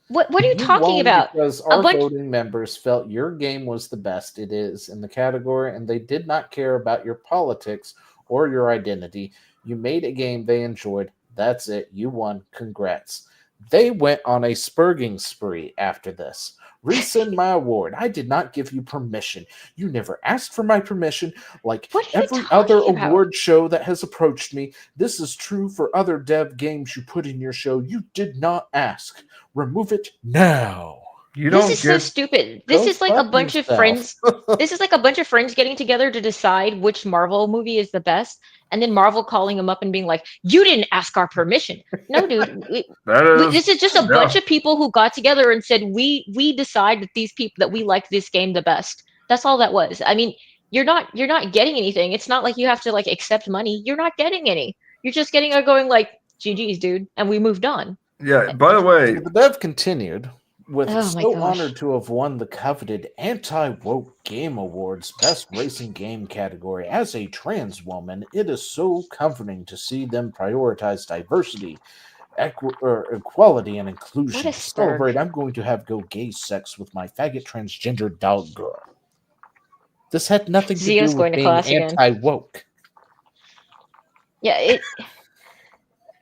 What are you talking won about? Because our voting members felt your game was the best it is in the category, and they did not care about your politics or your identity. You made a game they enjoyed. That's it. You won. Congrats. They went on a spurging spree after this. Rescind my award. I did not give you permission. You never asked for my permission. Like What are you every other talking about? award show that has approached me, this is true for other dev games you put in your show. You did not ask. Remove it now. You don't This is so stupid. This Go is like a fuck bunch yourself. of friends. This is like a bunch of friends getting together to decide which Marvel movie is the best, and then Marvel calling them up and being like, "You didn't ask our permission." No, dude. This is just a bunch of people who got together and said, "We decide that these people that we like this game the best." That's all that was. I mean, you're not getting anything. It's not like you have to like accept money. You're not getting any. You're just getting a going like, "GG's, dude," and we moved on. Yeah, by the way, The dev continued with Oh my so gosh. honored to have won the coveted Anti-Woke Game Awards Best Racing Game category. As a trans woman, it is so comforting to see them prioritize diversity, equality, and inclusion. What a To celebrate, I'm going to have go gay sex with my faggot transgender dog girl. This had nothing to Zio's do going with to being class again. anti-woke. Yeah,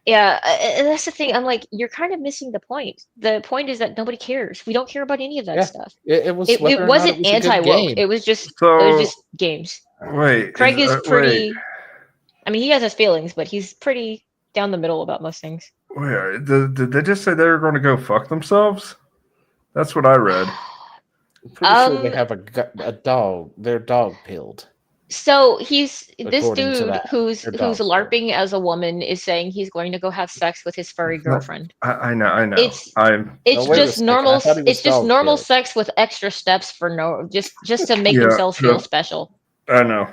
Yeah, and that's the thing. I'm like, you're kind of missing the point. The point is that nobody cares. We don't care about any of that Yeah. stuff. It was It whether or not wasn't it was a good anti-woke. game. It was just So games. wait, Craig is wait, pretty. I mean, he has his feelings, but he's pretty down the middle about most things. wait. Did they just say they were going to go fuck themselves? That's what I read. I'm pretty sure they have a dog. Their dog pilled. So he's this According to dude that, who's their dog's LARPing as a woman is saying he's going to go have sex with his furry girlfriend. I know. It's I'm it's wait a just second. I normal. thought he was It's just dog normal pilled. sex with extra steps for just to make Yeah, themselves feel yeah. special. I know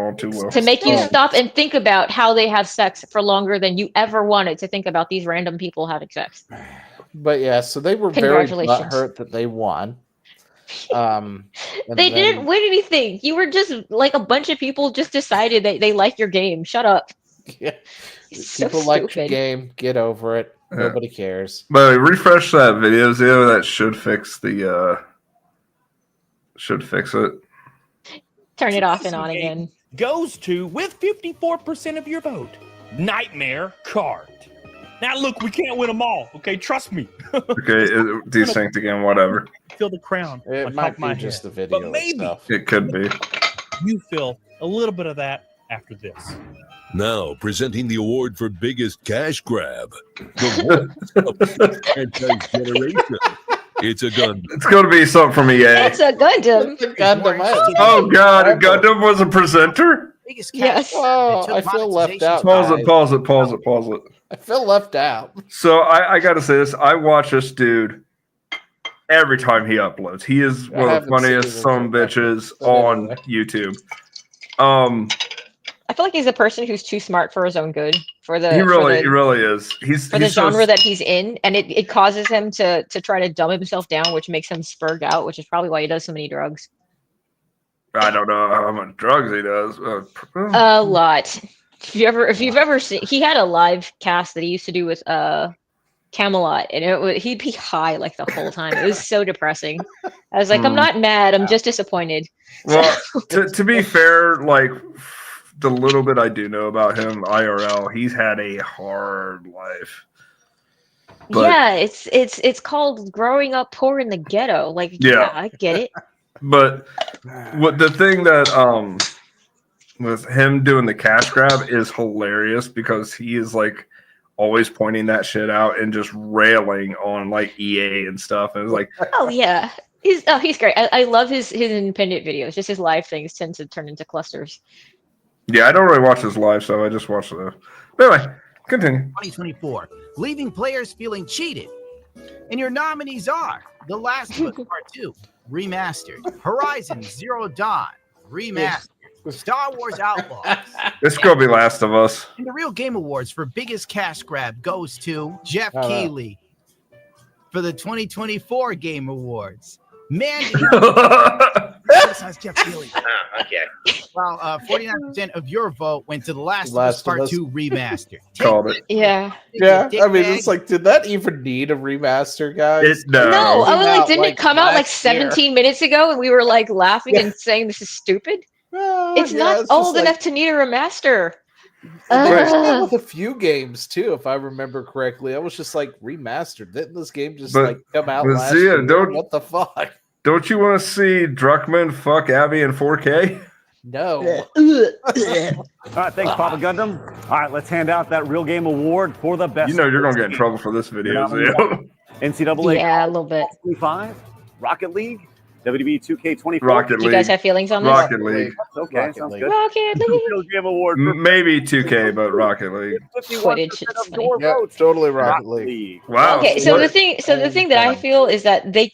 all too well. To make you stop and think about how they have sex for longer than you ever wanted to think about these random people having sex. But yeah, so they were very Congratulations. butthurt that they won. They didn't win anything. You were just like a bunch of people just decided that they like your game. Shut up. Yeah. So People like your stupid. game. Get over it. Nobody cares. But refresh that video, Zio. That should fix the. Should fix it. Turn it off and on again. Goes to, with 54% of your vote, Nightmare Cart. Now, look, we can't win them all. Okay, trust me. Okay, desynced again. Whatever. Feel the crown It on top might of my be just head. the video But maybe itself. It could be. you feel a little bit of that after this. Now presenting the award for biggest cash grab. The voice of the franchise generation. It's a gun. It's going to be something from EA. It's a Gundam. It's a Gundam. Oh God, Gundam was a presenter. Biggest Yes. Oh, I feel left out. Pause it. I feel left out. So I got to say this. I watch this dude every time he uploads. He is one of the haven't funniest seen some him. bitches But on anyway. YouTube. I feel like he's a person who's too smart for his own good. For the He really is. He's for the so genre that he's in, and it causes him to try to dumb himself down, which makes him spurg out, which is probably why he does so many drugs. I don't know how much drugs he does. A lot. If you've ever seen, he had a live cast that he used to do with Camelot, and he'd be high like the whole time. It was so depressing. I was like, I'm not mad, I'm just disappointed. Well, to be fair, like the little bit I do know about him, IRL, he's had a hard life. But- yeah, it's called growing up poor in the ghetto. Like, yeah, I get it. But what the thing that with him doing the cash grab is hilarious because he is like always pointing that shit out and just railing on like EA and stuff. And it's like, Oh yeah, he's great. I love his independent videos. Just his live things tend to turn into clusters. yeah, I don't really watch his live, so I just watch the. But anyway, continue. 2024, leaving players feeling cheated. And your nominees are The Last of Us Part 2, Remastered, Horizon Zero Dawn, Remastered, Star Wars Outlaws. It's gonna be Last of Us. And the Real Game Awards for biggest cash grab goes to Jeff Keighley for the 2024 Game Awards. Mandy. That's Jeff Keighley. Okay. Well, 49% of your vote went to The Last of Last Us of Part Us. 2 Remastered. Called it. Yeah. Yeah, Dick I mean, bag. it's like, did that even need a remaster, guys? No. No, I was Came like, out, didn't like, it come out like last year. 17 minutes ago? And we were like laughing and saying this is stupid. It's not just old like- enough to need a remaster. And they did that Ugh. with a few games too, if I remember correctly. I was just like remastered. Didn't this game just But- like come out but last Zia, year? don't- What the fuck? Don't you want to see Druckmann fuck Abby in 4K? No. All right, thanks, Papa Gundam. All right, let's hand out that Real Game Award for the best. You know you're gonna get in trouble for this video, Zio. NCAA Yeah, a little bit. 25, Rocket League, WWE 2K24. Rocket Do you guys League. have feelings on this? Rocket League. Okay, Rocket sounds League. good. Rocket League. Real Game Award for Maybe 2K, but Rocket League. 51% Footage, it's of your Yeah, votes. totally Rocket League. Wow. Okay, so what- the thing that I feel is that they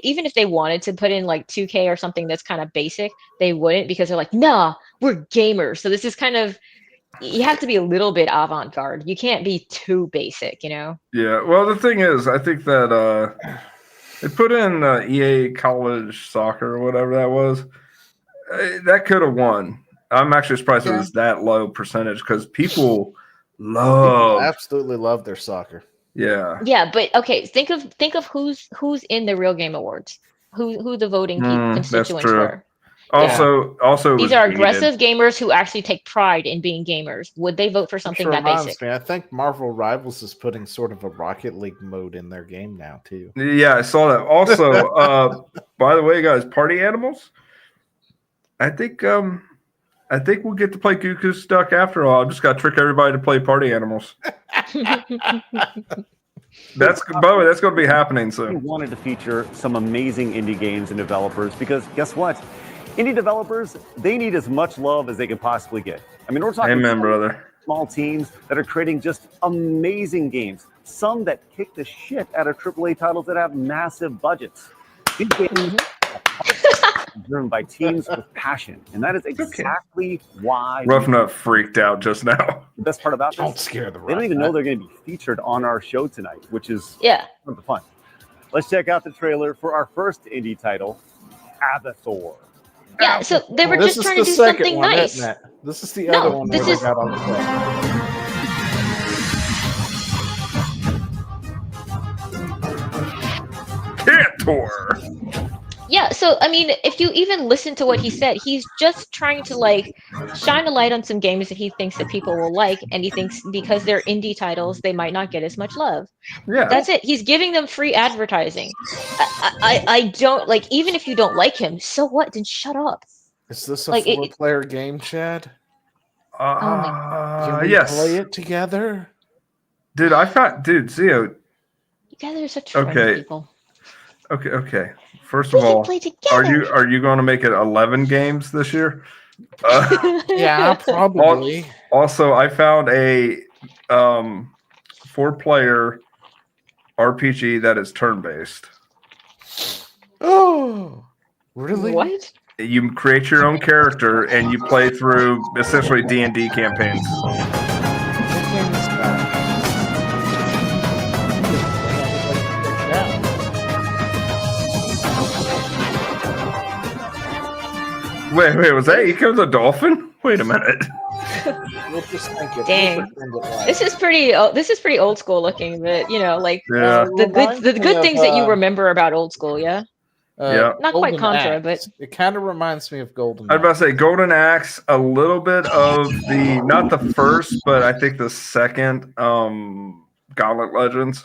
even if they wanted to put in like 2K or something that's kind of basic, they wouldn't because they're like, nah, we're gamers. So this is kind of, you have to be a little bit avant-garde. You can't be too basic, you know? Yeah. Well, the thing is, I think that they put in EA College Soccer or whatever that was. That could have won. I'm actually surprised it was that low percentage because people love. Absolutely love their soccer. Yeah. Yeah, but okay, think of who's in the Real Game Awards. Who the voting that's constituents true. were. Also, these are aggressive gamers who actually take pride in being gamers. Would they vote for something that basic? Me, I think Marvel Rivals is putting sort of a Rocket League mode in their game now too. Yeah, I saw that. Also, by the way, guys, party animals. I think we'll get to play Goose Duck after all. I just got to trick everybody to play party animals. That's by the way, that's going to be happening soon. We wanted to feature some amazing indie games and developers because guess what? Indie developers, they need as much love as they can possibly get. I mean, we're talking Amen, brother. Small teams that are creating just amazing games. Some that kick the shit out of AAA titles that have massive budgets. These games are driven by teams with passion, and that is exactly why Rough Nut freaked out just now. The best part about this, don't scare the they don't even know they're going to be featured on our show tonight, which is fun. Let's check out the trailer for our first indie title, Abathor. Yeah, so they were just trying to do something nice. This is the other one. This is. Got on the Cantor. Yeah, so I mean, if you even listen to what he said, he's just trying to like shine a light on some games that he thinks that people will like, and he thinks because they're indie titles, they might not get as much love. Yeah, that's it. He's giving them free advertising. I don't like, even if you don't like him, so what? Then shut up. Is this a like, 4-player game, Chad? Can we play it together? Dude, Zio. You guys are such friendly people. Okay. First of all, are you going to make it 11 games this year? Yeah, probably. Also, I found a 4-player RPG that is turn-based. Oh, really? What? You create your own character and you play through essentially D&D campaigns. Wait, was that Eco the Dolphin? Wait a minute. Dang, this is pretty old school looking, but you know, like the good things that you remember about old school, yeah. Not Golden quite Contra, Axe. but it kind of reminds me of Golden. I was about to say Golden Axe, a little bit of the not the first, but I think the second Gauntlet Legends,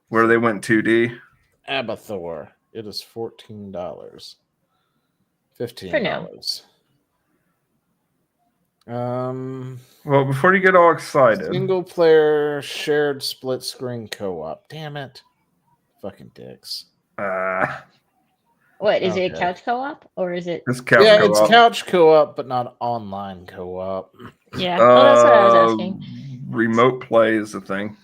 where they went 2D. Abathor. It is $14. $15. Well, before you get all excited, single player shared split screen co-op. Damn it, fucking dicks. What is it? A couch co-op or is it? It's couch co-op. It's couch co-op, but not online co-op. Yeah, that's what I was asking. Remote play is the thing.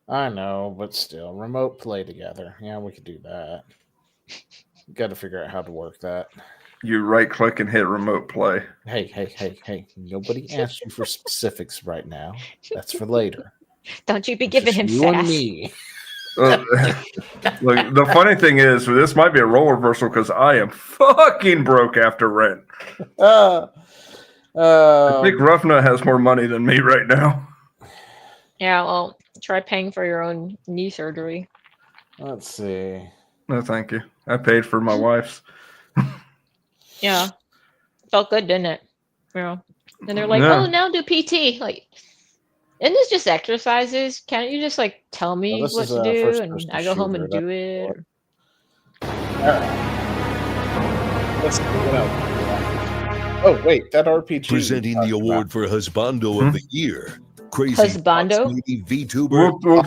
I know, but still, remote play together. Yeah, we could do that. Got to figure out how to work that. You right click and hit remote play. Hey. Nobody asked you for specifics right now. That's for later. Don't you be giving him you sass. And me. Look, the funny thing is, this might be a role reversal because I am fucking broke after rent. I think Roughna has more money than me right now. Yeah, well, try paying for your own knee surgery. Let's see. No, thank you. I paid for my wife's. Yeah. Felt good, didn't it? You know. And they're like, oh, now do PT. Like, isn't this just exercises? Can't you just like tell me what to do and I go home and do it? Let's oh wait, that RPG. Presenting the award for Husbando of the Year. Crazy Husbando? VTuber. We'll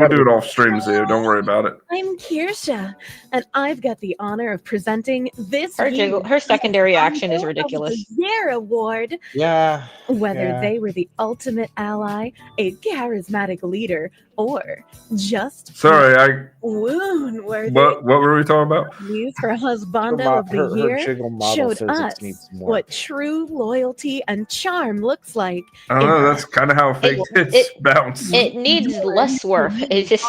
do it off stream, Zio. Don't worry about it. I'm Kirsha, and I've got the honor of presenting this her secondary action is ridiculous. Year award. Yeah. Whether they were the ultimate ally, a charismatic leader, or just wound worthy. What were we talking about? News for Husbando of the Year showed us what true loyalty and charm looks like. I don't know. That's kind of how fake tits bounce. It needs less work. It just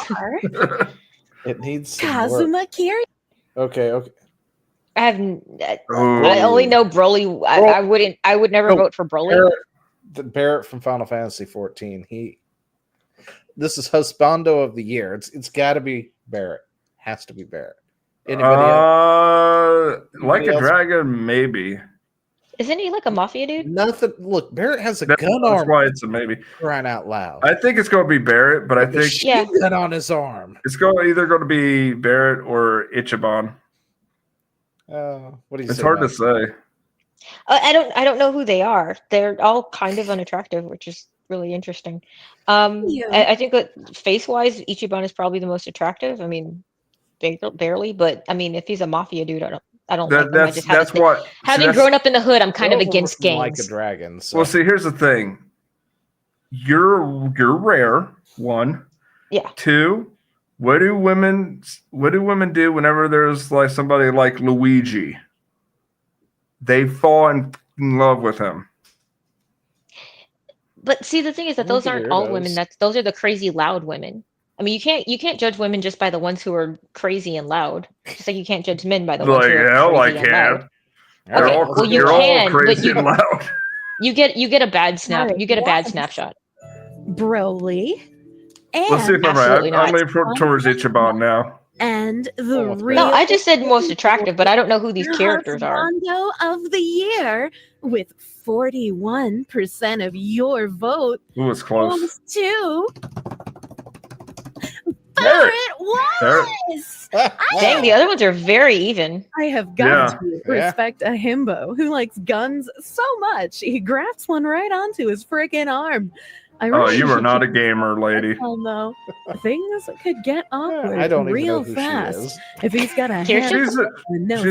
it needs Kazuma Kiri. Okay. I only know Broly. I would never vote for Broly. Barrett from Final Fantasy 14. This is Husbando of the Year. It's got to be Barrett. Has to be Barrett. Anybody else? Like a else? Dragon, maybe. Isn't he like a mafia dude? Nothing. Look, Barrett has a That's gun arm. why it's a maybe. Crying out loud. I think it's going to be Barrett, but I With a think machine gun on his arm. it's either going to be Barrett or Ichiban. What do you It's say? hard Matt? to say. I don't know who they are. They're all kind of unattractive, which is really interesting. I think that face-wise, Ichiban is probably the most attractive. I mean, barely, but I mean, if he's a mafia dude, I don't like him. I just having grown up in the hood, I'm kind of against gangs. Like a dragon. So. Well, see, here's the thing. You're rare. One. Yeah. Two. What do women do whenever there's like somebody like Luigi? They fall in love with him. But see, the thing is that those aren't all women. Those are the crazy loud women. I mean, you can't judge women just by the ones who are crazy and loud. Just like you can't judge men by the ones who are crazy and loud. Okay, you can, but and loud. You get a bad snap. You get a bad snapshot. Broly. And Let's see if I'm right. I'm leaning towards Ichiban now. And the real No, I just said most attractive, but I don't know who these characters are. Husbando of the year with 41% of your vote. Ooh, it's close. Goes to Barrett was. Dang, the other ones are very even. I have got to respect a himbo who likes guns so much he grafts one right onto his freaking arm. You are not a gamer, lady. Oh no, things could get awkward I don't real even know who fast she is. if he's got a She's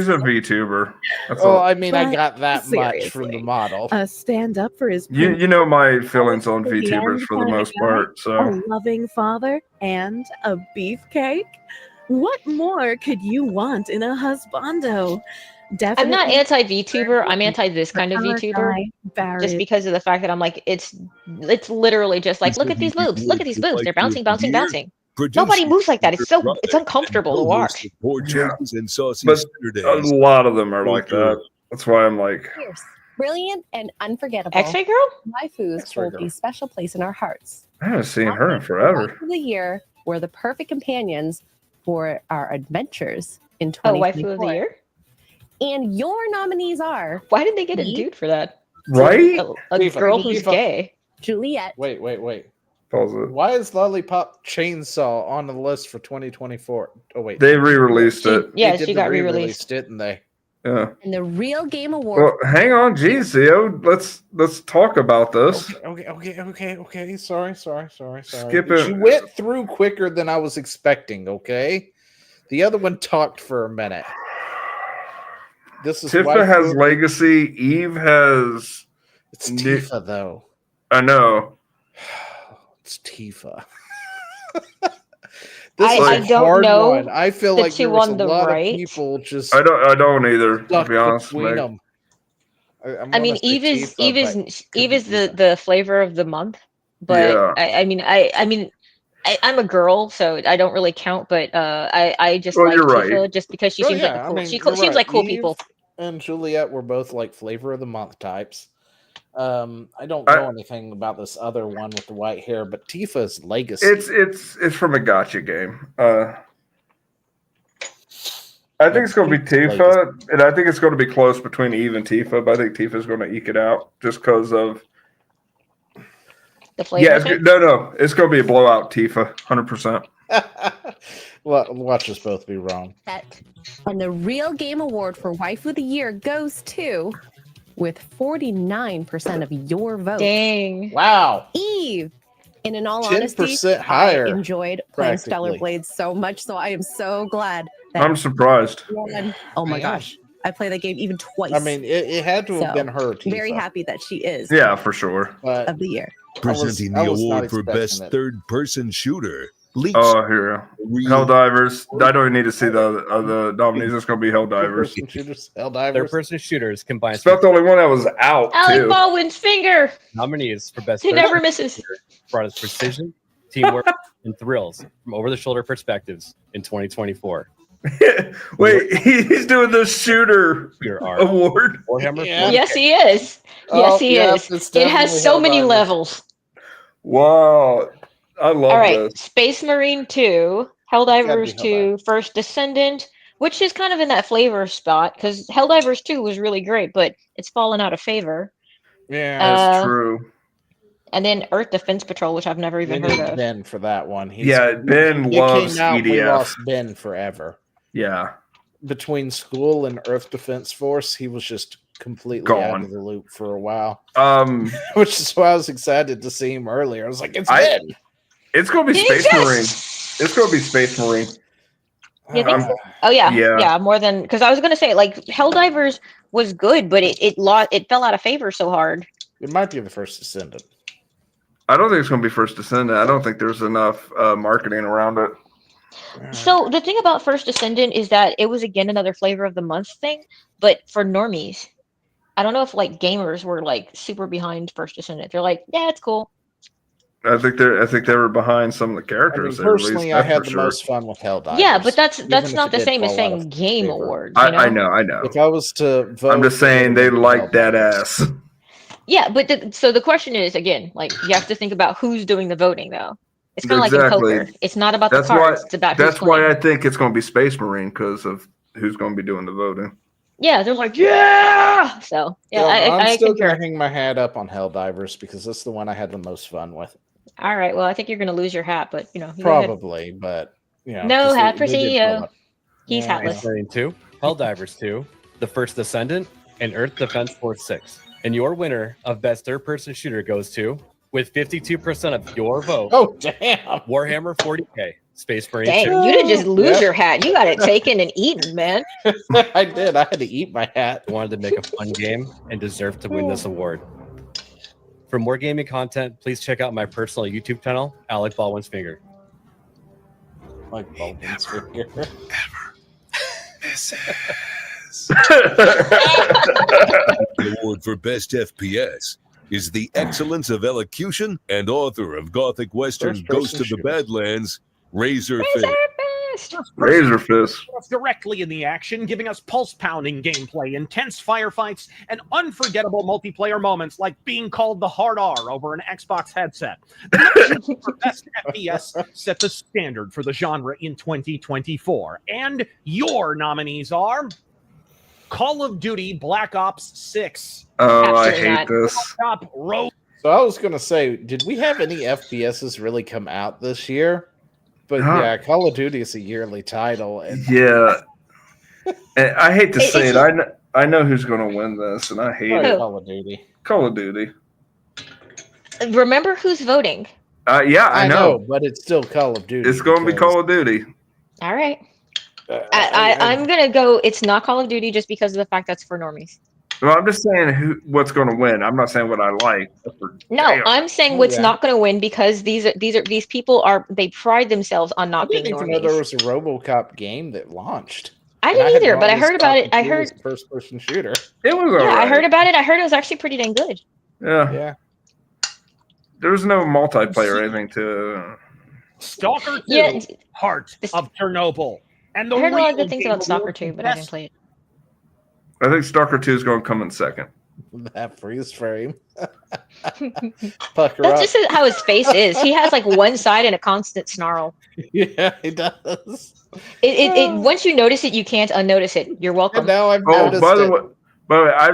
a VTuber. That's all. I mean, I got that much from the model. Stand up for his. You know my feelings on VTubers for the most part. So a loving father and a beefcake. What more could you want in a husbando? Definitely. I'm not anti-VTuber. I'm anti this kind of VTuber. Just because of the fact that I'm like, it's literally just like, look at these boobs. Look at these boobs. They're bouncing, bouncing, bouncing. Nobody moves like that. It's uncomfortable to watch. And but a lot of them are like that. That's why I'm like, brilliant and unforgettable. X-Ray Girl? Waifus hold a special place in our hearts. I haven't seen her in forever. Waifu of the year were the perfect companions for our adventures in Oh, 2024. Waifu of the Year? And your nominees are... Why did they get a dude for that? Right? A girl who's gay. Juliet. Wait. Pause it. Why is Lollipop Chainsaw on the list for 2024? Oh, wait. They re-released it. Yeah, They she got re-released. Didn't they? Yeah. And the Real Game Award. Well, hang on, geez, Theo. Let's talk about this. Okay. Sorry. Skip it. She went through quicker than I was expecting. Okay, the other one talked for a minute. This is Tifa has Legacy. Eve has. It's Tifa though. I know. It's Tifa. I don't know. One. I feel like there was a lot of people just. I don't either. To be honest, I mean, Eve is the flavor of the month, but yeah. I'm a girl, so I don't really count. But I just like Tifa just because she seems like cool. She seems like cool people. And Juliet were both like flavor of the month types. I don't know anything about this other one with the white hair, but Tifa's Legacy. It's from a gotcha game. I think it's going to be Tifa, and I think it's going to be close between Eve and Tifa. But I think Tifa's going to eke it out just because of the flavor. Yeah, it's going to be a blowout. Tifa, 100%. Watch us both be wrong. And the Real Game Award for Waifu of the Year goes to, with 49% of your vote. Dang! Wow. Eve. And in all honesty, 10% higher. I enjoyed playing Stellar Blades so much, so I am so glad. I'm surprised. Oh my gosh. I played that game even twice. I mean, it had to have been her. Tifa. Very happy that she is. Yeah, for sure. Of the year. Presenting the award for best third-person shooter. Oh, here. Helldivers. I don't even need to see the nominees. It's going to be Helldivers. Helldivers. Third-person shooters combined. It's about the only one that was out, Alec too. Baldwin's finger. Nominees for best. He never misses. Brought us precision, teamwork, and thrills from over-the-shoulder perspectives in 2024. Wait, he's doing the shooter award. Warhammer. Yeah. Yes, he is. Yes, he is. It has so many levels. Wow. I love All right, this. Space Marine 2, Helldivers 2, First Descendant, which is kind of in that flavor spot because Helldivers 2 was really great, but it's fallen out of favor. Yeah, That's true. And then Earth Defense Patrol, which I've never even We heard need of. Ben for that one. Ben it loves came out, EDF. We lost Ben forever. Yeah. Between school and Earth Defense Force, he was just completely out Gone. of the loop for a while. Which is why I was excited to see him earlier. I was like, it's Ben. It's going to be Space Marine. It's going to be Space Marine. You think so? Oh yeah, more than because I was gonna say like Helldivers was good, but it fell out of favor so hard. It might be the First Descendant. I don't think it's going to be First Descendant. I don't think there's enough marketing around it. So the thing about First Descendant is that it was again another flavor of the month thing, but for normies. I don't know if like gamers were like super behind First Descendant. They're like, yeah, it's cool. I think they were behind some of the characters. Personally, I had the most fun with Helldivers. Yeah, but that's not the same as saying Game Awards. I know. If I was to vote, I'm just saying they like that ass. Yeah, but so the question is again, like you have to think about who's doing the voting though. It's kind of like in poker. It's not about the cards. It's about that's who's why playing. I think it's going to be Space Marine because of who's going to be doing the voting. Yeah, they're like, yeah. So yeah, I'm still concur. gonna hang my hat up on Helldivers because that's the one I had the most fun with. All right. Well, I think you're going to lose your hat, but you know, probably. But no hat for CEO. He's hatless. Space Marine 2, Helldivers 2, The First Descendant, and Earth Defense Force 6. And your winner of Best Third-Person Shooter goes to, with 52% of your vote. Oh damn! Warhammer 40K. Space Marine. Dang, 2. you didn't just lose your hat. You got it taken and eaten, man. I did. I had to eat my hat. I wanted to make a fun game and deserved to win this award. For more gaming content, please check out my personal YouTube channel, Alec Baldwin's Finger. Like Baldwin's Finger. Ever misses. The award for Best FPS is the excellence of elocution and author of Gothic Western Ghost of the Badlands, Razorfist. Razorfist. Directly in the action, giving us pulse-pounding gameplay, intense firefights, and unforgettable multiplayer moments like being called the hard R over an Xbox headset. For Best FPS set the standard for the genre in 2024. And your nominees are Call of Duty Black Ops 6. Oh, I hate this. So I was going to say, did we have any FPSs really come out this year? But yeah, Call of Duty is a yearly title. And Yeah. And I hate to say it. I know who's going to win this, and I hate it. Call of Duty. Call of Duty. Remember who's voting. Yeah, I know. But it's still Call of Duty. It's going to be Call of Duty. All right. I'm going to go, it's not Call of Duty just because of the fact that's for normies. Well, I'm just saying what's going to win. I'm not saying what I like. No, I'm saying what's not going to win because these people they pride themselves on not being I didn't even normies. know there was a RoboCop game that launched. I didn't either, but I heard about it. I heard first-person shooter. It was Yeah, alright. I heard about it. I heard it was actually pretty dang good. Yeah. There was no multiplayer or anything to. Stalker 2, Yeah. Heart of Chernobyl. And the I heard a lot of real good things Game about Stalker Award 2, for but I didn't Best play it. I think Stalker 2 is going to come in second. That freeze frame. That's just how his face is. He has like one side and a constant snarl. Yeah, he does. It once you notice it, you can't unnotice it. You're welcome. And now I've Oh, noticed by the it. way, I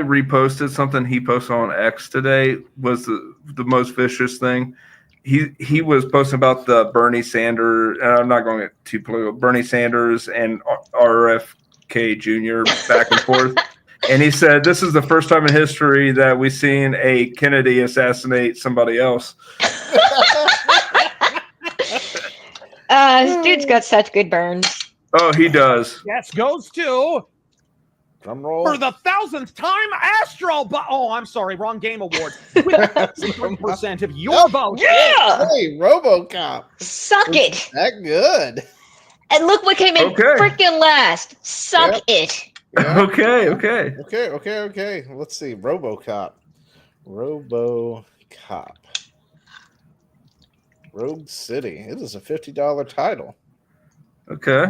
reposted something he posted on X today. Was the most vicious thing. He was posting about the Bernie Sanders. And I'm not going to get too political. Bernie Sanders and RFK Jr. back and forth. And he said, "This is the first time in history that we've seen a Kennedy assassinate somebody else." This dude's got such good burns. Oh, he does. Yes, goes to Drum roll. for the 1,000th time Astro. Oh, I'm sorry, wrong game award. With 63% of your vote. Yeah, Hey, RoboCop. suck it. That good. And look what came in Okay. freaking last. Suck it. Yeah. Okay. Okay. Let's see. RoboCop. Rogue City. It is a $50 title. Okay.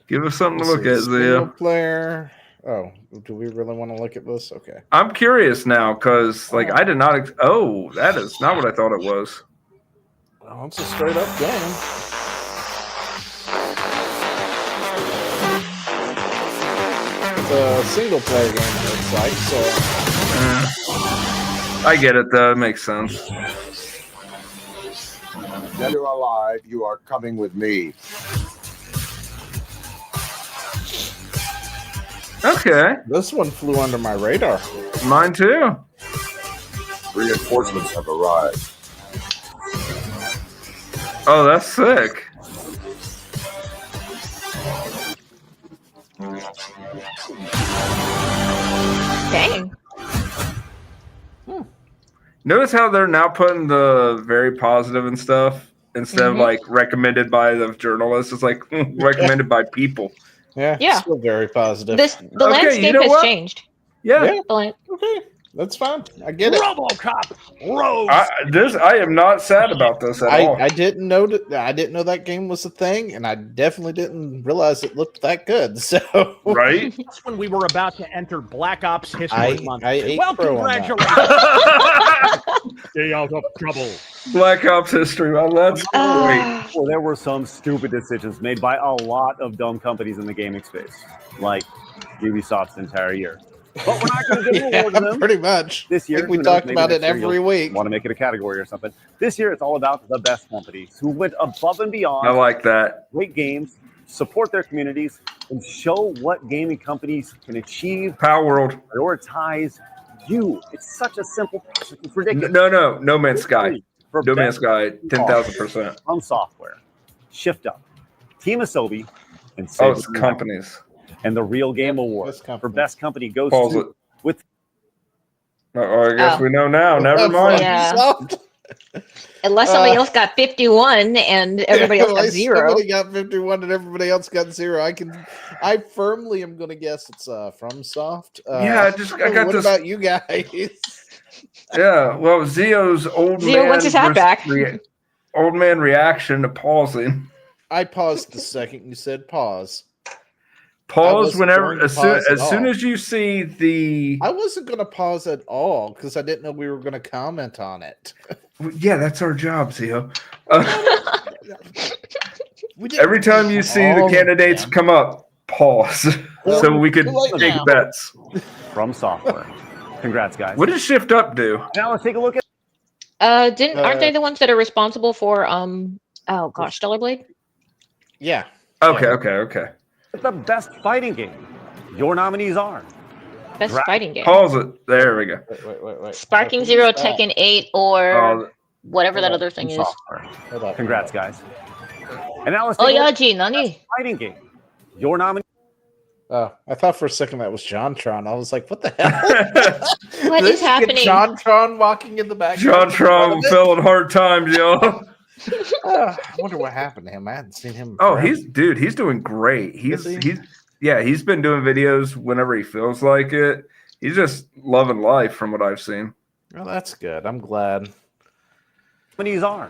Give us something to look at, Single Zia. player. Oh, do we really want to look at this? Okay. I'm curious now because, I did not. That is not what I thought it was. Well, it's a straight up game. it's a single player game, it looks like. So I get it though. It makes sense. Dead or alive, you are coming with me. Okay. This one flew under my radar. Mine too. Reinforcements have arrived. Oh, that's sick. Dang. Notice how they're now putting the very positive and stuff instead of like recommended by the journalists. It's like recommended by people. Yeah. Still very positive. The landscape has changed. Yeah. Okay. That's fine. I get it. RoboCop Rose. I am not sad about this at all. I didn't know that game was a thing, and I definitely didn't realize it looked that good. So right, that's when we were about to enter Black Ops History Month. Well, congratulations! Stay out of trouble. Black Ops History. Well, that's great. Well, there were some stupid decisions made by a lot of dumb companies in the gaming space, like Ubisoft's entire year. But we're not going to give an award to them. Pretty much. This year, I think we talked about it every week. Want to make it a category or something? This year, it's all about the best companies who went above and beyond. I like that. Great games, support their communities, and show what gaming companies can achieve. Power World. Prioritize you. It's such a simple process. It's ridiculous. No Man's Sky. No Man's Sky. 10,000%. From Software, Shift Up, Team Asobi, and it's companies. And the Real Game Award for Best Company goes to with. I guess we know now. Never mind. Yeah. Unless somebody else got 51 and everybody else got 0. Somebody got 51 and everybody else got 0. I firmly am going to guess it's FromSoft. I got what this. about you guys? Yeah, well, Zio's old man. Wants his hat back. Old man reaction to pausing. I paused the second you said pause. Pause whenever, as soon as you see the. I wasn't going to pause at all because I didn't know we were going to comment on it. Yeah, that's our job, Zio. Every time you see the candidates come up, pause so we could take bets. From Software. Congrats, guys. What does Shift Up do? Now let's take a look at. Aren't they the ones that are responsible for Stellar Blade? Yeah. Okay. The best fighting game. Your nominees are Best fighting game. Pause it. There we go. Wait. Sparking Zero, Tekken 8, or whatever that other thing is. Congrats, guys. And now let's take Nani? Fighting game. Your nominee. Oh, I thought for a second that was JonTron. I was like, what the hell? What is happening? JonTron walking in the back. JonTron fell in hard times, yo. I wonder what happened to him. I hadn't seen him. Oh, he's doing great. He's been doing videos whenever he feels like it. He's just loving life from what I've seen. Well, that's good. I'm glad. Nominees are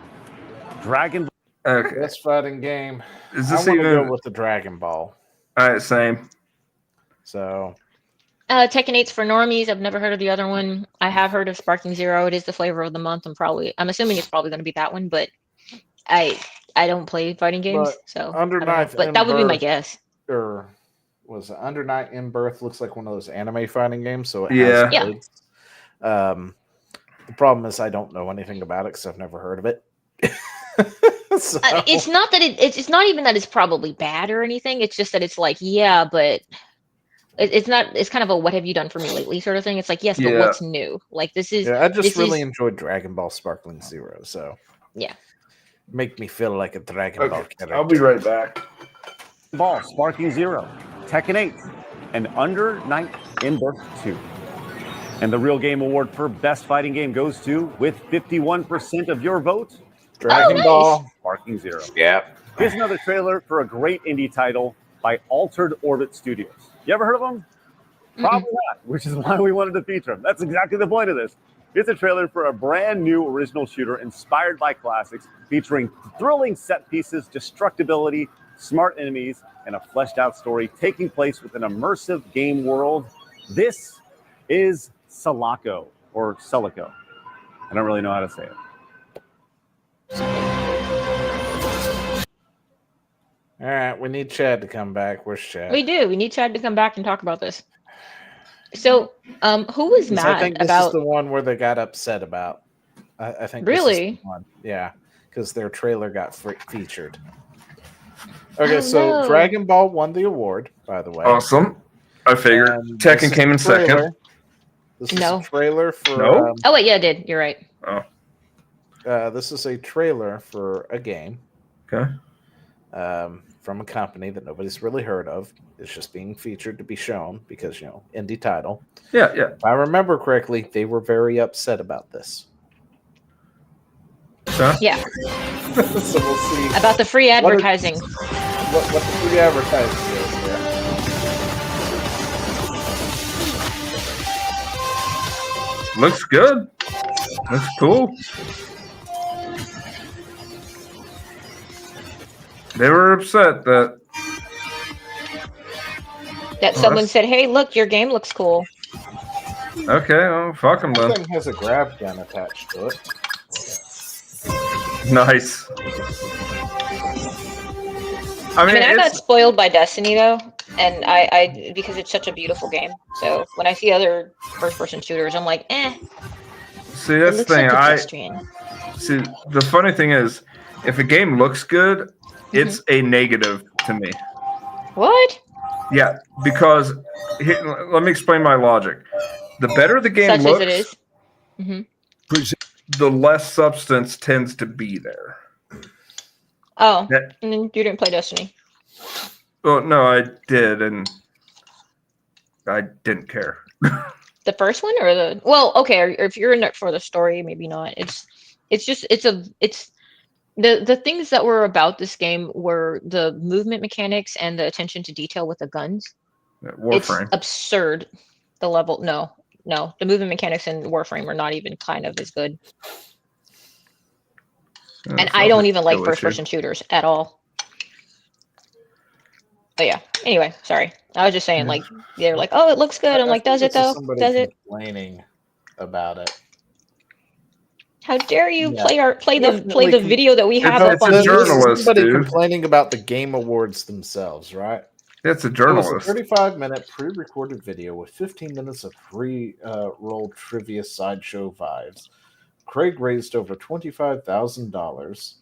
Dragon. Okay. Best fighting game. Is this I want to even go with the Dragon Ball? All right, same. So Tekken 8's for normies. I've never heard of the other one. I have heard of Sparking Zero. It is the flavor of the month. I'm assuming it's probably going to be that one, but I don't play fighting games, so Under Night, but that would be my guess. Or was it Under Night in Birth? Looks like one of those anime fighting games. So it yeah. Has the problem is I don't know anything about it because I've never heard of it. So. It's not that it's not even that it's probably bad or anything. It's just that it's like, yeah, but it's not. It's kind of a "what have you done for me lately" sort of thing. It's like, yes, but what's new? Like this is. Yeah, I just really enjoyed Dragon Ball Sparkling Zero. So yeah, make me feel like a Dragon Ball character. I'll be right back. Ball Sparking Zero, Tekken 8, and Under Night in Birth 2. And the Real Game Award for Best Fighting Game goes to, with 51% of your vote, Dragon Ball Sparking Zero. Yep. Here's another trailer for a great indie title by Altered Orbit Studios. You ever heard of them? Probably not, which is why we wanted to feature them. That's exactly the point of this. It's a trailer for a brand new original shooter inspired by classics, featuring thrilling set pieces, destructibility, smart enemies, and a fleshed out story taking place with an immersive game world. This is Celico, or Celico. I don't really know how to say it. All right, we need Chad to come back. Where's Chad? We do. We need Chad to come back and talk about this. So, who was 'Cause mad I think this about? is the one where they got upset about. I think Really? This is the one. Yeah, because their trailer got featured. Okay, Oh, so no. Dragon Ball won the award, by the way. Awesome. I figured And Tekken this is came in the trailer. second. This is No. a trailer for. No? Oh wait, yeah, I did. You're right. Oh, This is a trailer for a game. okay. From a company that nobody's really heard of. It's just being featured to be shown because, indie title. Yeah, yeah. If I remember correctly, they were very upset about this. Huh? Yeah. So we'll see About the free What are- advertising. what the free advertising is there. Looks good. Looks cool. They were upset that Someone said, "Hey, look, your game looks cool." okay, well, fuck them then. This thing has a grab gun attached to it. Nice. I mean, I got spoiled by Destiny though, and I because it's such a beautiful game. So when I see other first-person shooters, I'm like, eh. See, that's the looks thing. so pedestrian. See, the funny thing is, if a game looks good, it's a negative to me. What? Yeah, because let me explain my logic. The better the game Such looks, as it is. Mm-hmm. the less substance tends to be there. Oh, That- and then you didn't play Destiny. Well, no, I did, and I didn't care. The first one or the okay, or if you're in it for the story, maybe not. It's the things that were about this game were the movement mechanics and the attention to detail with the guns. It's Warframe. absurd. The level no, the movement mechanics in Warframe are not even kind of as good. And I don't even like first person shooters at all. But yeah. Anyway, sorry. I was just saying, like, they're like, "Oh, it looks good." I'm like, "Does it though? Does it?" Complaining about it. How dare you Yeah. play the video that we have up on journalist, Somebody dude. complaining about the Game Awards themselves, right? It's a It was journalist. a 35-minute pre-recorded video with 15 minutes of pre-roll trivia sideshow vibes. Craig raised over $25,000.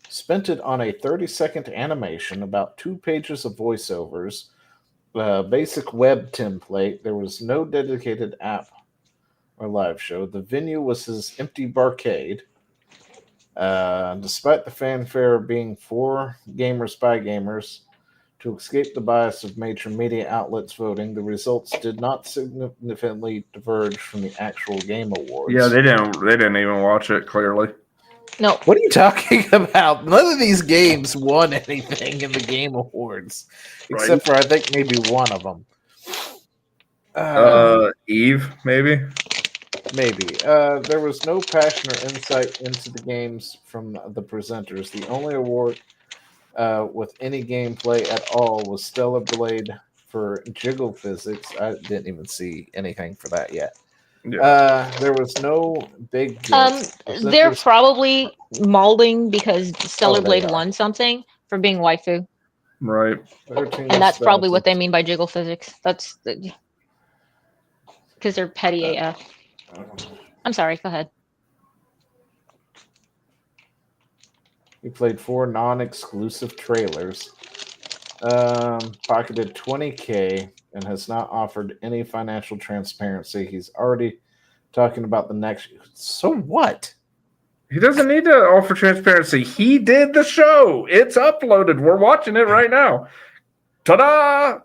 Spent it on a 30-second animation, about 2 pages of voiceovers, basic web template. There was no dedicated app or live show. The venue was his empty barcade. Despite the fanfare being for gamers by gamers, to escape the bias of major media outlets voting, the results did not significantly diverge from the actual Game Awards. Yeah, they didn't even watch it clearly. No. What are you talking about? None of these games won anything in the Game Awards, except for I think maybe one of them. Eve, maybe. Maybe. There was no passion or insight into the games from the presenters. The only award with any gameplay at all was Stellar Blade for Jiggle Physics. I didn't even see anything for that yet. Yeah. There was no big. They're probably molding because Stellar they Blade are. won something for being waifu, Right. and that's probably what they mean by jiggle physics. That's because they're petty AF. I'm sorry. Go ahead. We played 4 non-exclusive trailers. Pocketed $20K and has not offered any financial transparency. He's already talking about the next. So what? He doesn't need to offer transparency. He did the show. It's uploaded. We're watching it right now. Ta-da!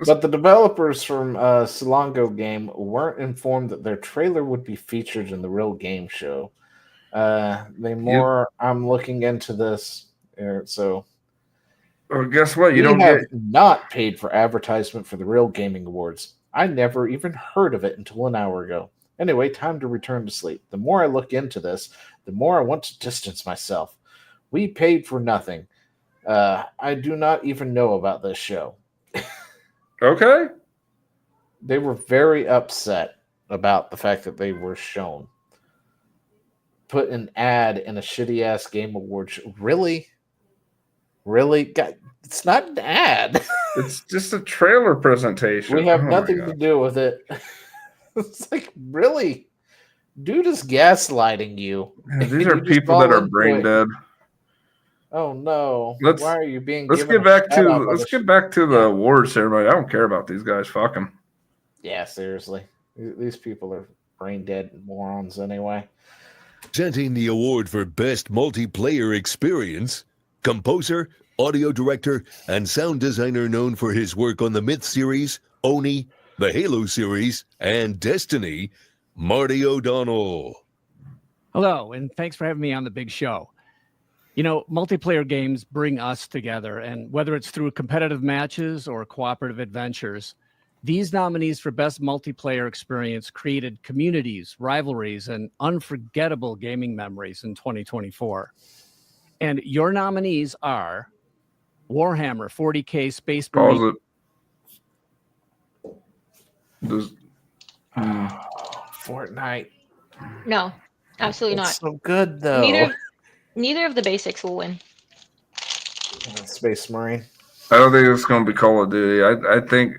But the developers from Silongo Game weren't informed that their trailer would be featured in the real game show. I'm looking into this. So, well, guess what? You we don't have get. not paid for advertisement for the Real Gaming Awards. I never even heard of it until an hour ago. Anyway, time to return to sleep. The more I look into this, the more I want to distance myself. We paid for nothing. I do not even know about this show. Okay. They were very upset about the fact that they were shown. put an ad in a shitty ass Game Awards. Really? Really? God, it's not an ad. It's just a trailer presentation. We have Oh my nothing to God. do with it. It's like, really? Dude is gaslighting you. Yeah, these And are you just people that fall are into brain it. dead. Oh no! Let's Why are you being? let's given get back a shout out to by let's the get back to the award ceremony. I don't care about these guys. Fuck them. Yeah, seriously. These people are brain dead morons anyway. Presenting the award for Best Multiplayer Experience, composer, audio director, and sound designer known for his work on the Myth series, Oni, the Halo series, and Destiny, Marty O'Donnell. Hello, and thanks for having me on the big show. You know, multiplayer games bring us together, and whether it's through competitive matches or cooperative adventures, these nominees for Best Multiplayer Experience created communities, rivalries, and unforgettable gaming memories in 2024. And your nominees are Warhammer 40K Space Marine. Pause it. Does, Fortnite. No, absolutely It's not. so good though. Neither of the basics will win. Space Marine. I don't think it's going to be Call of Duty. I think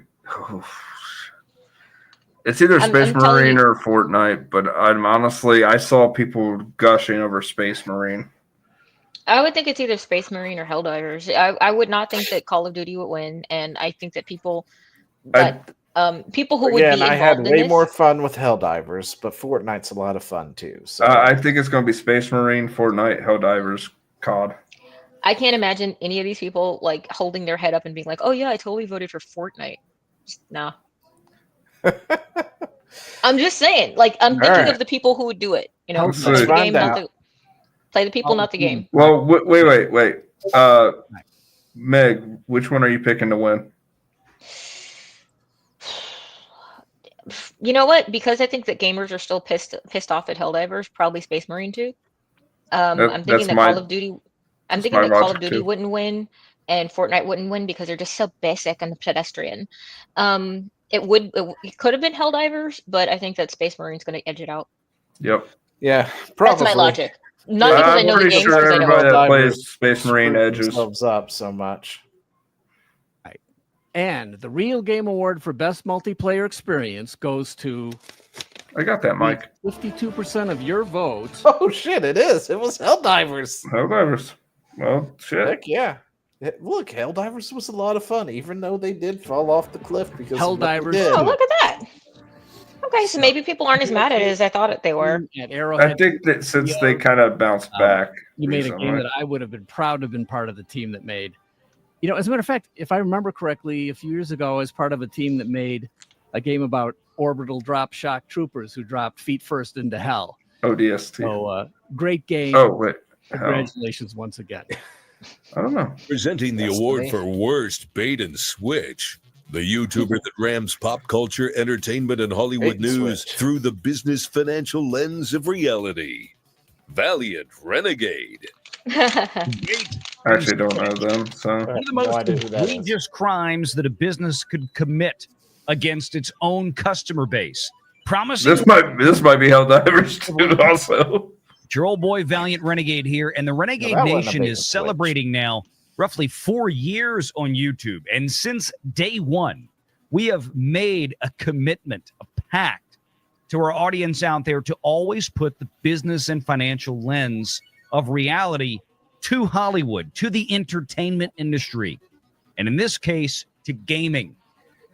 it's either Space I'm telling Marine you- or Fortnite. But I saw people gushing over Space Marine. I would think it's either Space Marine or Helldivers. I would not think that Call of Duty would win, and I think that people people who would Again, be I had involved in way this. more fun with Helldivers, but Fortnite's a lot of fun too. So I think it's going to be Space Marine, Fortnite, Helldivers, COD. I can't imagine any of these people like holding their head up and being like, "Oh yeah, I totally voted for Fortnite." Just, no. I'm just saying. Like, I'm thinking right. of the people who would do it. You know, Let's play see. the game, Find not out. the play the people, not the game. Well, wait. Meg, which one are you picking to win? You know what? Because I think that gamers are still pissed off at Helldivers, probably Space Marine too. I'm thinking that's that my- Call of Duty. I'm that's thinking my that Call of logic, Duty too. wouldn't win, and Fortnite wouldn't win because they're just so basic and pedestrian. It could have been Helldivers, but I think that Space Marine's going to edge it out. Yep. yeah, probably. That's my logic. Not because I I'm know the pretty games, sure because I know everybody that Helldivers plays Space Marine screwed edges. themselves up so much. And the Real Game Award for Best Multiplayer Experience goes to I got that, Mike. 52% of your votes. Oh shit! It is. It was Helldivers. Helldivers. Well, shit. Heck yeah. Look, Helldivers was a lot of fun, even though they did fall off the cliff because of what they Helldivers did. Oh, look at that. Okay, so maybe people aren't as mad at it as I thought they were. At Arrowhead, I think that since they kind of bounced back, you made a game recently. that I would have been proud to have been part of the team that made. You know, as a matter of fact, if I remember correctly, a few years ago, I was part of a team that made a game about orbital drop shock troopers who dropped feet first into hell. ODST. So, great game. Oh, wait. Congratulations once again. I don't know. Presenting the award for Worst Bait and Switch, the YouTuber that rams pop culture, entertainment, and Hollywood Bait and news switch. through the business financial lens of reality. Valiant Renegade. I actually don't know them. So One of the No most idea who that is. egregious crimes that a business could commit against its own customer base. Promising this might be Helldivers too. Also, it's your old boy Valiant Renegade here, and the Renegade that wasn't a Nation bait is and switch. celebrating now roughly 4 years on YouTube. And since day one, we have made a commitment, a pact to our audience out there to always put the business and financial lens of reality to Hollywood, to the entertainment industry, and in this case, to gaming.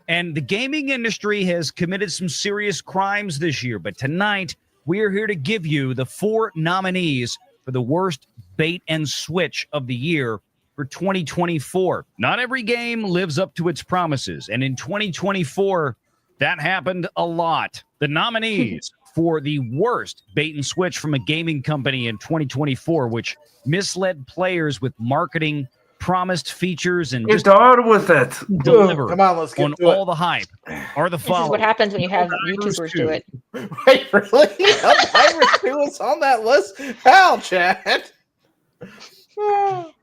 And the gaming industry has committed some serious crimes this year, but tonight we are here to give you the 4 nominees for the worst bait and switch of the year for 2024. Not every game lives up to its promises, and in 2024, that happened a lot. The nominees for the worst bait and switch from a gaming company in 2024, which misled players with marketing, promised features, and get just on with it. deliver Come on, let's get on to it. all the hype are the This is what following. happens when you have YouTubers do it. Wait, really? Helldivers 2 is on that list? How, Chad?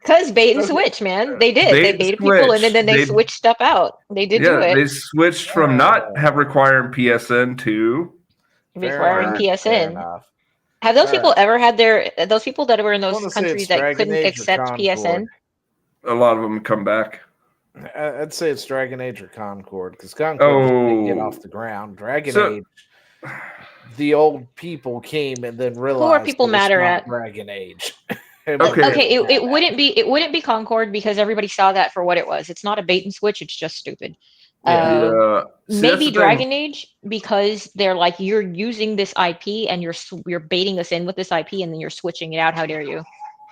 Because bait and switch, man. They did. Bait They and baited people and then they switch. switched stuff out. They did do Yeah, it. they switched from not have requiring PSN to Requiring Fair PSN. enough. Have those All people right. ever had those people that were in I those wanna say countries it's that Dragon couldn't Age or accept Concord. PSN? A lot of them come back. I'd say it's Dragon Age or Concord because Concord just didn't get off the ground. Dragon Age, the old people came and then Who are realized people it was madder not at? Dragon Age. Okay, it wouldn't be Concord because everybody saw that for what it was. It's not a bait and switch. It's just stupid. Yeah. See, that's Maybe the Dragon thing. Age because they're like you're using this IP and you're baiting us in with this IP and then you're switching it out. How dare you?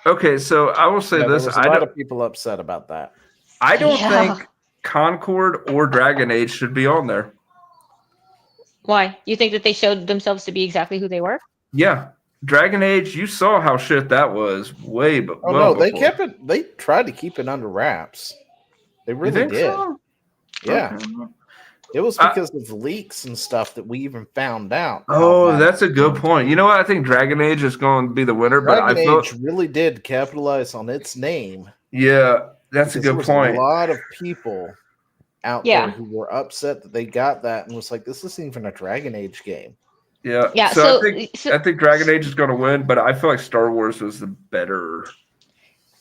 Okay, so I will say Yeah, this: there was a lot of people upset about that. I don't Yeah. think Concord or Dragon Age should be on there. Why? You think that they showed themselves to be exactly who they were? Yeah, Dragon Age. You saw how shit that was way, but Oh well no, they before. kept it. They tried to keep it under wraps. They really think did. so? Yeah, Okay. it was because of leaks and stuff that we even found out. how Oh, bad that's a it good was. point. You know what? I think Dragon Age is going to be the winner, but I Dragon feel Age really did capitalize on its name. yeah, that's a because good there was point. A lot of people out Yeah. there who were upset that they got that and was like, "This isn't even a Dragon Age game." Yeah, Yeah, So, so- I think Dragon Age is going to win, but I feel like Star Wars was the better.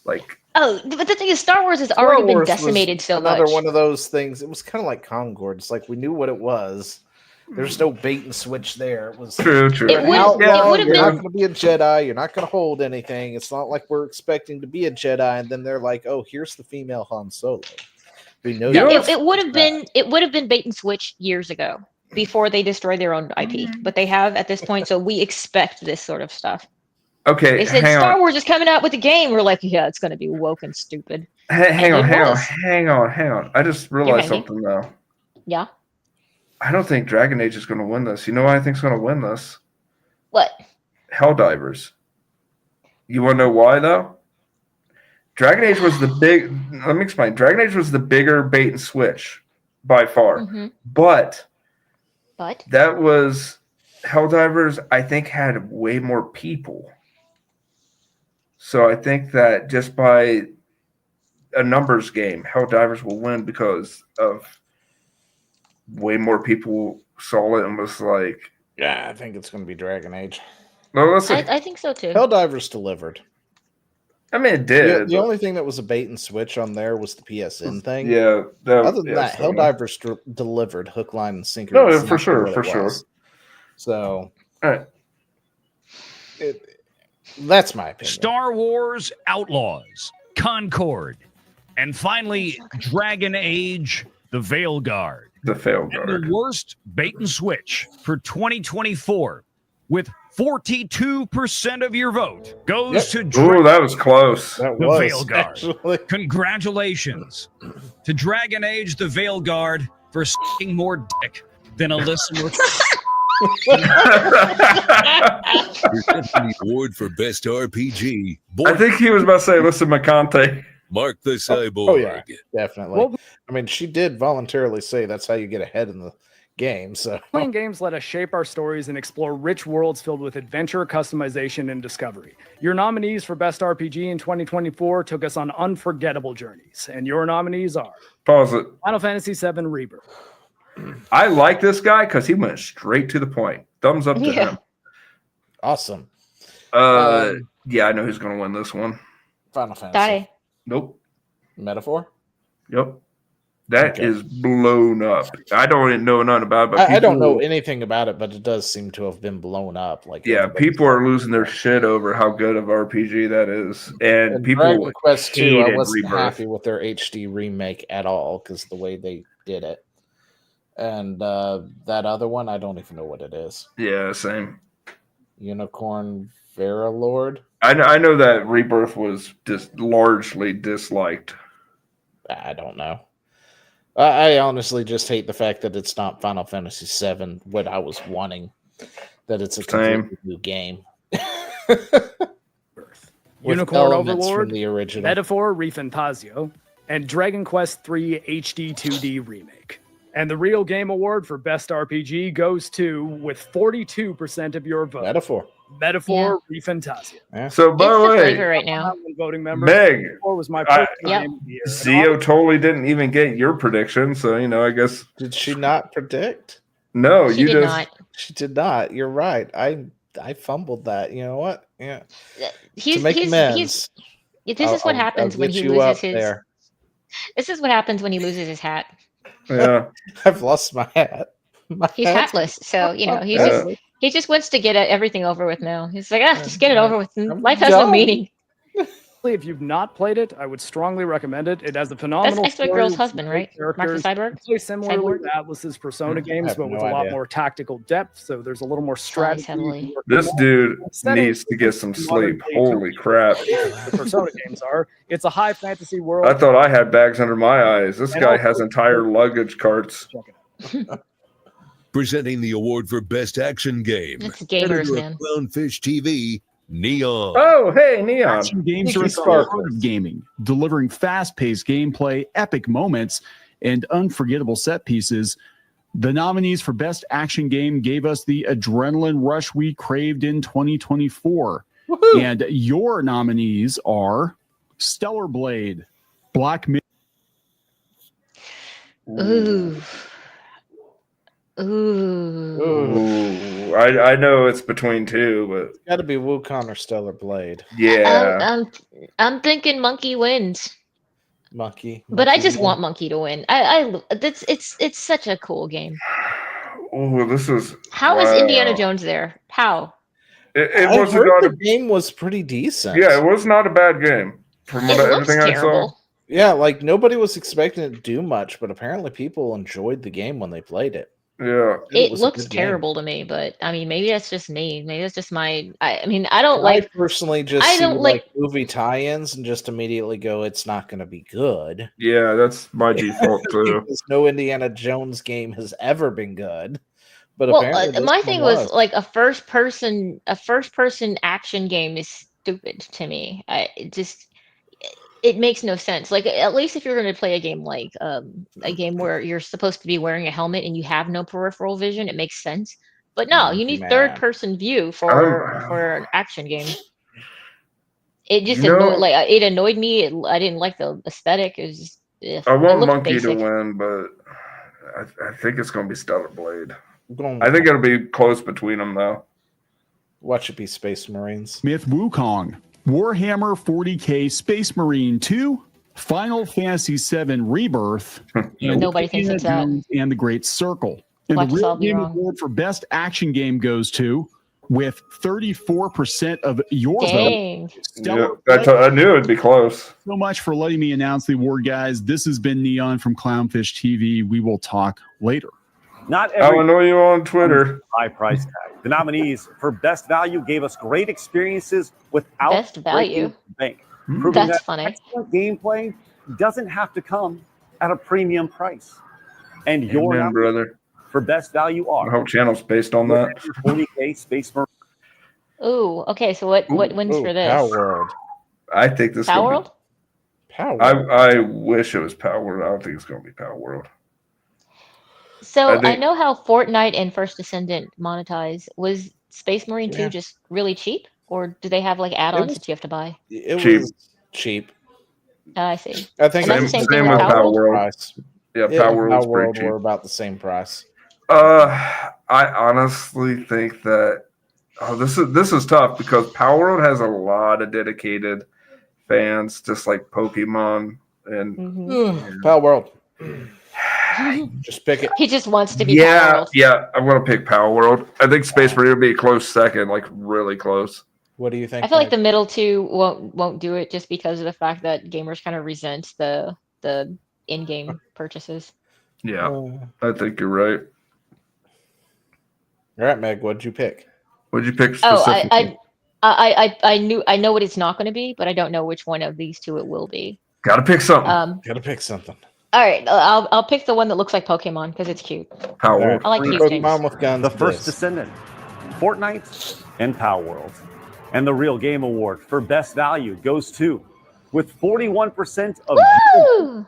Like, Oh, but the thing is, Star Wars has Star already been Wars was decimated so another much. one of those things. It was kind of like Concord. It's like we knew what it was. There's no bait and switch there. It was True. you're It an would- outlaw, it would've you're not been- going to be a Jedi. You're not going to hold anything. It's not like we're expecting to be a Jedi, and then they're like, "Oh, here's the female Han Solo." We know Yeah, you it would have been bait and switch years ago before they destroyed their own IP, but they have at this point, so we expect this sort of stuff. okay, They said hang Star on. Wars is coming out with a game. We're like, yeah, it's going to be woke and stupid. Hang And it on. was. Hang on. I just realized hanging. something though. Yeah. I don't think Dragon Age is going to win this. You know what I think is going to win this? What? Helldivers. You want to know why though? Dragon Age was the big. Let me explain. Dragon Age was the bigger bait and switch by far, Mhm. but But that was Helldivers. I think had way more people. So I think that just by a numbers game, Helldivers will win because of way more people saw it and was like, Yeah, I think it's going to be Dragon Age. "No, listen." I think so too. Helldivers delivered. I mean, it did. The only thing that was a bait and switch on there was the PSN thing. Yeah. Other than yeah, that, so- Helldivers delivered hook, line, and sinker. No, It's for exactly sure, what for it sure. was. So, All right. That's my opinion. Star Wars Outlaws, Concord, and finally Dragon Age, The Veil Guard. The Veil And Guard. the worst bait and switch for 2024 with 42% of your vote goes to Ooh, that was close. That The was Veil Guard. actually. Congratulations to Dragon Age The Veil Guard for sucking more dick than Alyssa Presenting the award for best RPG. I think he was about to say, "Listen, McConte." Mark the Cyborg. Oh yeah, definitely. Well- I mean, she did voluntarily say that's how you get ahead in the game. So Playing games let us shape our stories and explore rich worlds filled with adventure, customization, and discovery. Your nominees for Best RPG in 2024 took us on unforgettable journeys, and your nominees are Pause it. Final Fantasy VII Rebirth, I like this guy because he went straight to the point. Thumbs up to Yeah. him. awesome. Yeah, I know who's going to win this one. Final Fantasy. Die. Nope. Metaphor. Yep. That Okay. is blown up. I don't even know nothing about it, but I don't know people- anything about it, but it does seem to have been blown up. Like Yeah, everybody's people are talking losing their about it. shit over how good of RPG that is, and And people Dragon Quest 2, I hated wasn't Rebirth. happy with their HD remake at all because the way they did it. And that other one, I don't even know what it is. Yeah, same. Unicorn Vera Lord. I know that Rebirth was just largely disliked. I don't know. I honestly just hate the fact that it's not Final Fantasy VII, what I was wanting. That it's a Same. completely new game. With Unicorn elements from Overlord, the original. Metaphor Refantasio, and Dragon Quest III HD 2D Remake. And the Real Game Award for Best RPG goes to, with 42% of your vote, Metaphor. Metaphor Refantasio. So, by the way, right now. Voting member. Meg, Metaphor was my I- personal game of the year. And Zio totally didn't even get your prediction, so I guess Did she not predict? no. She You did just not. She did not. You're right. I I fumbled that. You know what? Yeah. He's to make he's amends, this is what happens when get he you up loses his. there. This is what happens when he loses his hat. Yeah. I've lost my hat. He's hat's- hatless, so Yeah. he just wants to get everything over with now. He's like, just get it over with. Life has done. no meaning. If you've not played it, I would strongly recommend it. It has a phenomenal That's Expert story Girl's with husband, great right? Mark the characters. Cyborg? It's very similarly Cyborg? to Atlas's Persona I games, have but with no a lot idea. more tactical depth. So there's a little more strategy. heavily. This dude Setting needs to get some modern sleep. day Holy crap. The Persona games are. It's a high fantasy world. I thought I had bags under my eyes. This And guy also- has entire luggage carts. Presenting the award for Best Action Game. It's gamers, Editor of man. Clownfish TV, Neon. Oh, hey, Neon. Action games are Thank at you, the heart Sparkles. of gaming, delivering fast-paced gameplay, epic moments, and unforgettable set pieces. The nominees for Best Action Game gave us the adrenaline rush we craved in 2024. Woohoo! And your nominees are Stellar Blade, Black Myth. Ooh. Ooh. Ooh, I know it's between two, Got to be Wukong or Stellar Blade. but yeah. I'm thinking Monkey wins, Monkey. but I Monkey just won. want Monkey to win. It's such a cool game. Oh, this is. How is wow. Indiana Jones there? How? It I wasn't heard not the game was pretty decent. Yeah, it was not a bad game from It what, looks everything I saw. terrible. Yeah, like nobody was expecting it to do much, but apparently people enjoyed the game when they played it. Yeah, It was a looks good game. terrible to me, but I mean, maybe that's just me. Maybe that's just my. I mean, I don't I like. personally just I see don't like- movie tie-ins and just immediately go, it's not going to be good. Yeah, that's my default too. Because no Indiana Jones game has ever been good. But Well, apparently this my one thing was like a first person action game is stupid to me. It makes no sense. Like at least if you're going to play a game like a game where you're supposed to be wearing a helmet and you have no peripheral vision, it makes sense. But no, you need Man. third person view for an action game. It just You know- it annoyed me. I didn't like the aesthetic. It was just, ugh, I it want looked Monkey basic. to win, but I think it's going to be Stellar Blade. Going I think it'll be close between them though. Watch it be Space Marines. Myth Wukong, Warhammer 40K Space Marine 2, Final Fantasy VII Rebirth, and Nobody thinks Indiana it's that. Jones and the Great Circle. And Watch the us Real all be Game wrong. Award for Best Action Game goes to, with 34% of your vote. Dang. Stellar Yeah, Blade. I knew it'd be close. So much for letting me announce the award, guys. This has been Neon from Clownfish TV. We will talk later. Not I'll every know you on Twitter. high price tag. The nominees for Best Value gave us great experiences without Best value? breaking the bank. Proving That's that funny. excellent gameplay doesn't have to come at a premium price. And your Amen, nominees brother. for Best Value The are whole channel's based on that. 40K Space Marine. Ooh, okay. So what wins for this? Power World. I think this. Power gonna World? Power Be, World. I wish it was Power World. I don't think it's going to be Power World. So I I, think- know how Fortnite and First Descendant monetize. Was Space Marine 2 Yeah. just really cheap? Or do they have like add-ons was- that you have to buy? It Cheap. was cheap. I see. I think And that's it the was same Same thing with with Power Power World? World. price. Yeah, Yeah, Power World's Power World pretty cheap. were about the same price. I honestly think that this is tough because Power World has a lot of dedicated fans, just like Pokemon and Mhm. Power World. Just pick it. He just wants to be Power World. yeah. I'm gonna pick Power World. I think Space Marine would be a close second, like really close. What do you think? I feel like Mike? the middle two won't do it just because of the fact that gamers kind of resent the in-game purchases. Yeah, All I think you're right. right, Meg. What'd you pick? What'd you pick Oh, specifically? I know what it's not going to be, but I don't know which one of these two it will be. Gotta pick something. Gotta pick something. All right, I'll pick the one that looks like Pokemon because it's cute. Power World. I like cute things. Pokemon with guns. The First this. Descendant, Fortnite, and Power World. And the Real Game Award for Best Value goes to, with 41% of Woo!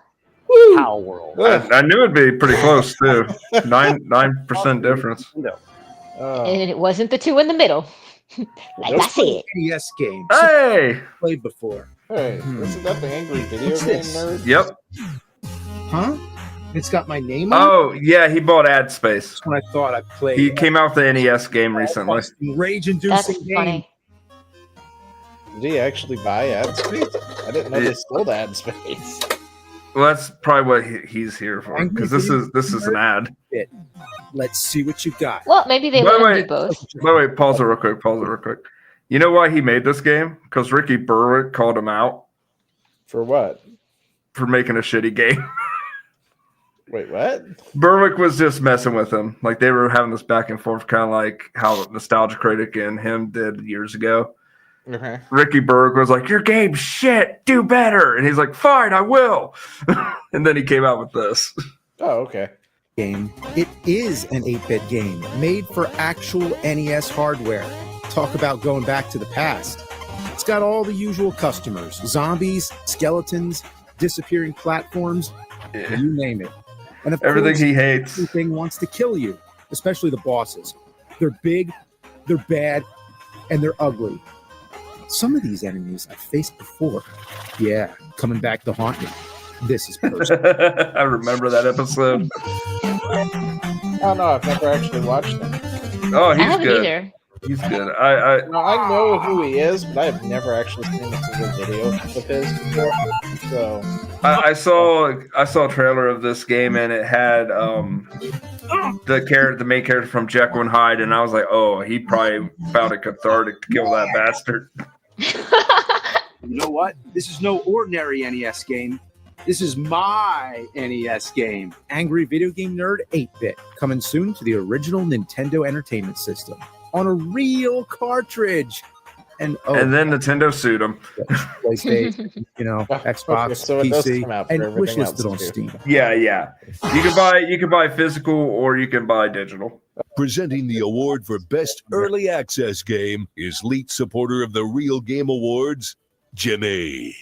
Power World. I knew it'd be pretty close too. 9% difference. And it wasn't the two in the middle. Like I said. NES games. Hey, Played before. Hey, isn't that the angry video What's game this? nerd? yep. Huh? It's got my name on it. Oh yeah, he bought ad space. That's when I thought I played. He came out with the NES game recently. Rage-inducing game. Funny. Did he actually buy ad space? I didn't know they sold ad space. Well, that's probably what he's here for, because this is an ad. Let's see what you got. Well, maybe they let him do both. Wait, pause it real quick. You know why he made this game? Because Ricky Berwick called him out. For what? For making a shitty game. Wait, what? Berwick was just messing with him. Like, they were having this back and forth, kind of like how Nostalgia Critic and him did years ago. Okay. Ricky Berwick was like, "Your game's shit. Do better." And he's like, "Fine, I will." And then he came out with this. Oh, okay. Game. It is an 8-bit game made for actual NES hardware. Talk about going back to the past. It's got all the usual customers: zombies, skeletons, disappearing platforms, you name it. And of Everything course, he hates. everything wants to kill you, especially the bosses. They're big, they're bad, and they're ugly. Some of these enemies I've faced before. Yeah, coming back to haunt me. This is personal. I remember that episode. Oh no, I've never actually watched him. Oh, I he's haven't good. either. He's good. I know who he is, but I have never actually seen a single video of his before. So I saw a trailer of this game, and it had the main character from Jekyll and Hyde, and I was like, oh, he probably found it cathartic to kill that bastard. You know what? This is no ordinary NES game. This is my NES game. Angry Video Game Nerd 8-bit. Coming soon to the original Nintendo Entertainment System. On a real cartridge. And then Nintendo sued him. PlayStation, Xbox, Okay, so it does PC, come out for and everything wishlisted on else, too. Steam. Yeah. You can buy physical or you can buy digital. Presenting the award for Best Early Access Game is lead supporter of the Real Game Awards, Jimmy.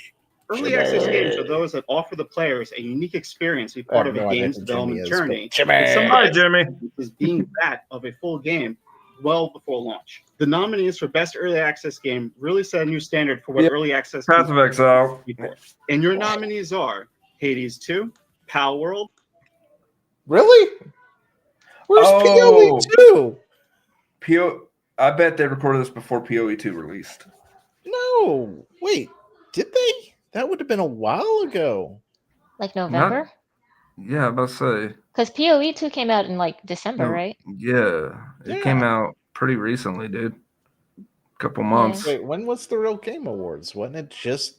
Early access games are those that offer the players a unique experience to be part of a game's development journey. Hi, Jimmy. Is being that of a full game well before launch. The nominees for Best Early Access Game really set a new standard for what early access Path of Exile. And your nominees are Hades 2, Pal World. Really? Where's Oh. PoE2? I bet they recorded this before PoE2 released. No. Wait, did they? That would have been a while ago. Like November? Yeah, I'm about to say. Because PoE 2 came out in like December, right? Yeah, it came out pretty recently, dude. Couple months. Wait, when was the Real Game Awards? Wasn't it just?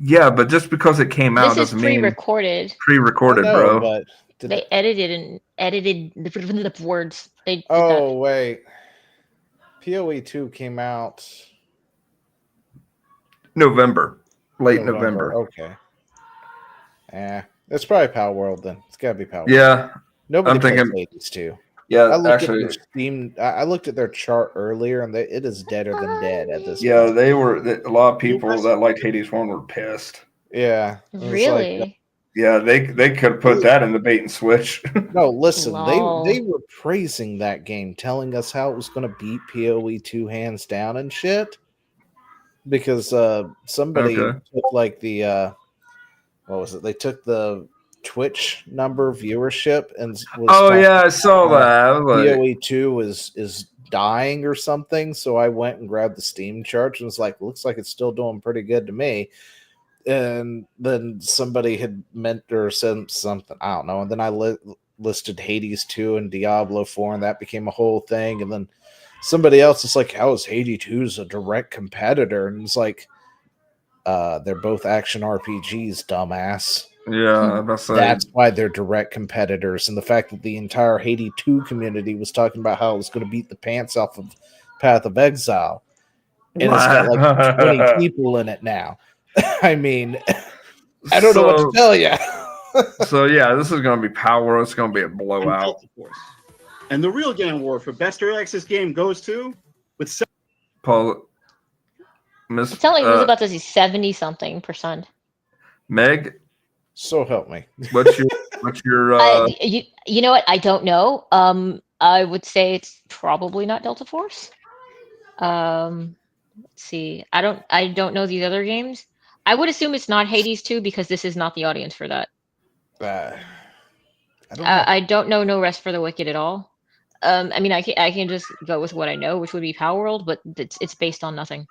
Yeah, but just because it came out This is doesn't mean pre-recorded. Pre-recorded, I bro. know, but They edited the words. They did Oh wait, PoE2 came out late November. Okay. It's probably Pal World then. It's gotta be Pal World. Yeah, Nobody I'm thinking plays Hades 2. Yeah, I looked actually, at their Steam. I looked at their chart earlier, and it is deader than dead at this. yeah, point. they were a lot of people that liked Hades 1 were pissed. Yeah. It was Really? Yeah, they could have put that in the bait and switch. No, listen, Lol. they were praising that game, telling us how it was going to beat PoE2 hands down and shit. Because somebody took like the what was it? They took the Twitch number viewership and I saw that. I was like, PoE2 is dying or something. So I went and grabbed the Steam chart and was like, looks like it's still doing pretty good to me. And then somebody had meant or said something, I don't know. And then I listed Hades 2 and Diablo 4, and that became a whole thing. And then somebody else is like, how is Hades 2 a direct competitor? And it's like, they're both action RPGs, dumbass. Yeah, That's why they're direct competitors. And the fact that the entire Hades 2 community was talking about how it was going to beat the pants off of Path of Exile. And it's got like 20 people in it now. I mean, I don't know what to tell you. So yeah, this is going to be power. It's going to be a blowout. And the Real Game Award for Best Early Access Game goes to Paul. It sounded like it was about to say 70-something%. Meg. So help me. What's your you know what? I don't know. I would say it's probably not Delta Force. Let's see. I don't know these other games. I would assume it's not Hades 2 because this is not the audience for that. I don't know No Rest for the Wicked at all. I mean, I can just go with what I know, which would be Power World, but it's based on nothing.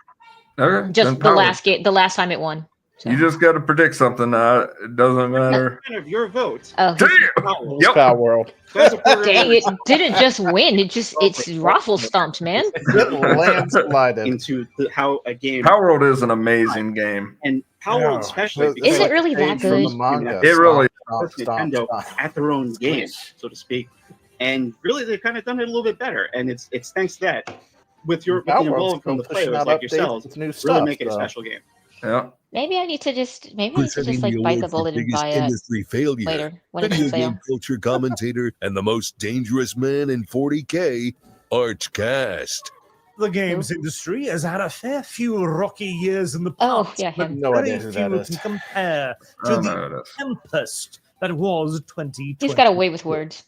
Okay. Just then the Power. the last time it won. You just got to predict something. It doesn't matter. Of your vote. Oh, Yep. Power World. dang! It didn't just win. It's raffle stomped, man. It landslided into how a game. Power World is an amazing game. And Power World especially. Is because it really that good? It really Nintendo at their own game, so to speak. And really, they've kind of done it a little bit better. And it's thanks to that, with the involvement from the players like yourselves, really make it a special game. Yeah. Maybe I need to just like Presenting bite the award for bullet and biggest buy it industry failure. later when it's Video on sale. game culture commentator and the most dangerous man in 40K, Archcast. The games industry has had a fair few rocky years in the past, yeah, but him. No very idea who that few is. can compare I to don't know who it the is. tempest that was 2020. He's got a way with words.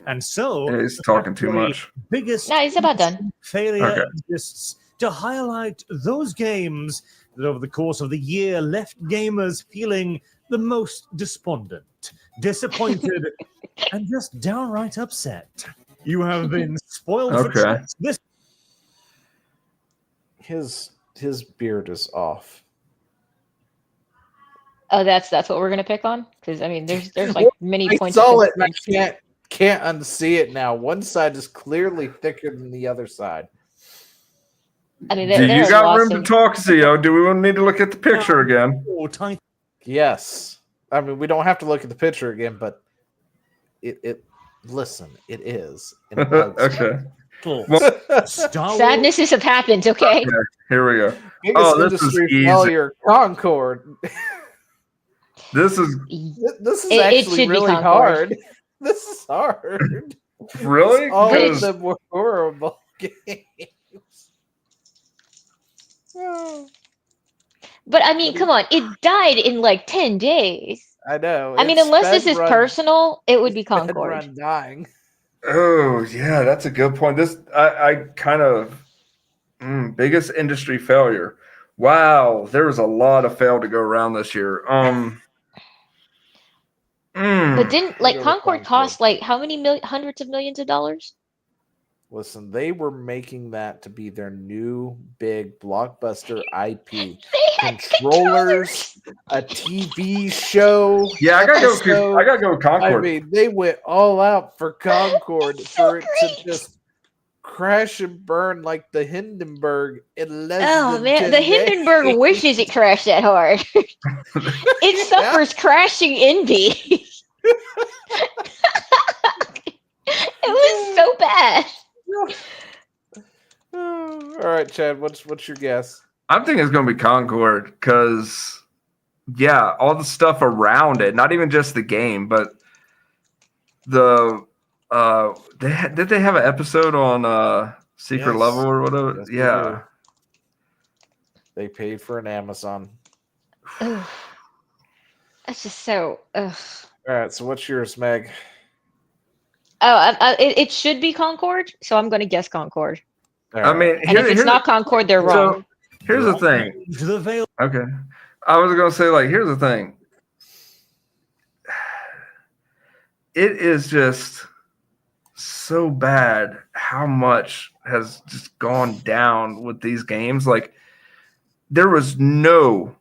And so Yeah, he's talking too the much. biggest No, he's about done. failure Okay. exists to highlight those games that over the course of the year left gamers feeling the most despondent, disappointed, and just downright upset. You have been spoiled for Okay. choice. This His beard is off. Oh, that's what we're gonna pick on. Because I mean, there's like many I points. saw of it and I can't unsee it now. One side is clearly thicker than the other side. I mean, Do there you are got lots room to of- talk, Zio? Do we need to look at the picture again? Yes. I mean, we don't have to look at the picture again, but it listen, it is. And it bugs me. Okay. Sadnesses have happened. Okay. Okay, here we go. Biggest Oh, this is industry easy. failure, Concord. This is This is It actually should be really Concord. hard. This is hard. really All of because them were horrible games. But I mean, come on, it died in like 10 days. I know. I mean, it's unless this sped is run- personal, it would be sped Concord. run dying. oh yeah, that's a good point. This I kind of biggest industry failure. Wow, there was a lot of fail to go around this year. But didn't like Go with Concord Concord. cost like how many hundreds of millions of dollars? Listen, they were making that to be their new big blockbuster IP. Controllers, a TV show. Yeah, I gotta go. episode. I gotta go with Concord. I mean, they went all out for Concord for it to just crash and burn like the Hindenburg in less Oh than man, 10 the days. Hindenburg wishes it crashed that hard. It suffers crashing envy. It was so bad. All right, Chad, what's your guess? I'm thinking it's gonna be Concord because, yeah, all the stuff around it, not even just the game, but the did they have an episode on Secret Yes. Level or whatever? Yes, they yeah. do. They paid for an Amazon. Ugh. That's just so. Ugh. All right, so what's yours, Meg? Oh, it should be Concord, so I'm going to guess Concord. I mean, And if it's not Concord, they're wrong. So here's the thing. Okay, I was gonna say here's the thing. It is just so bad how much has just gone down with these games. Like there was no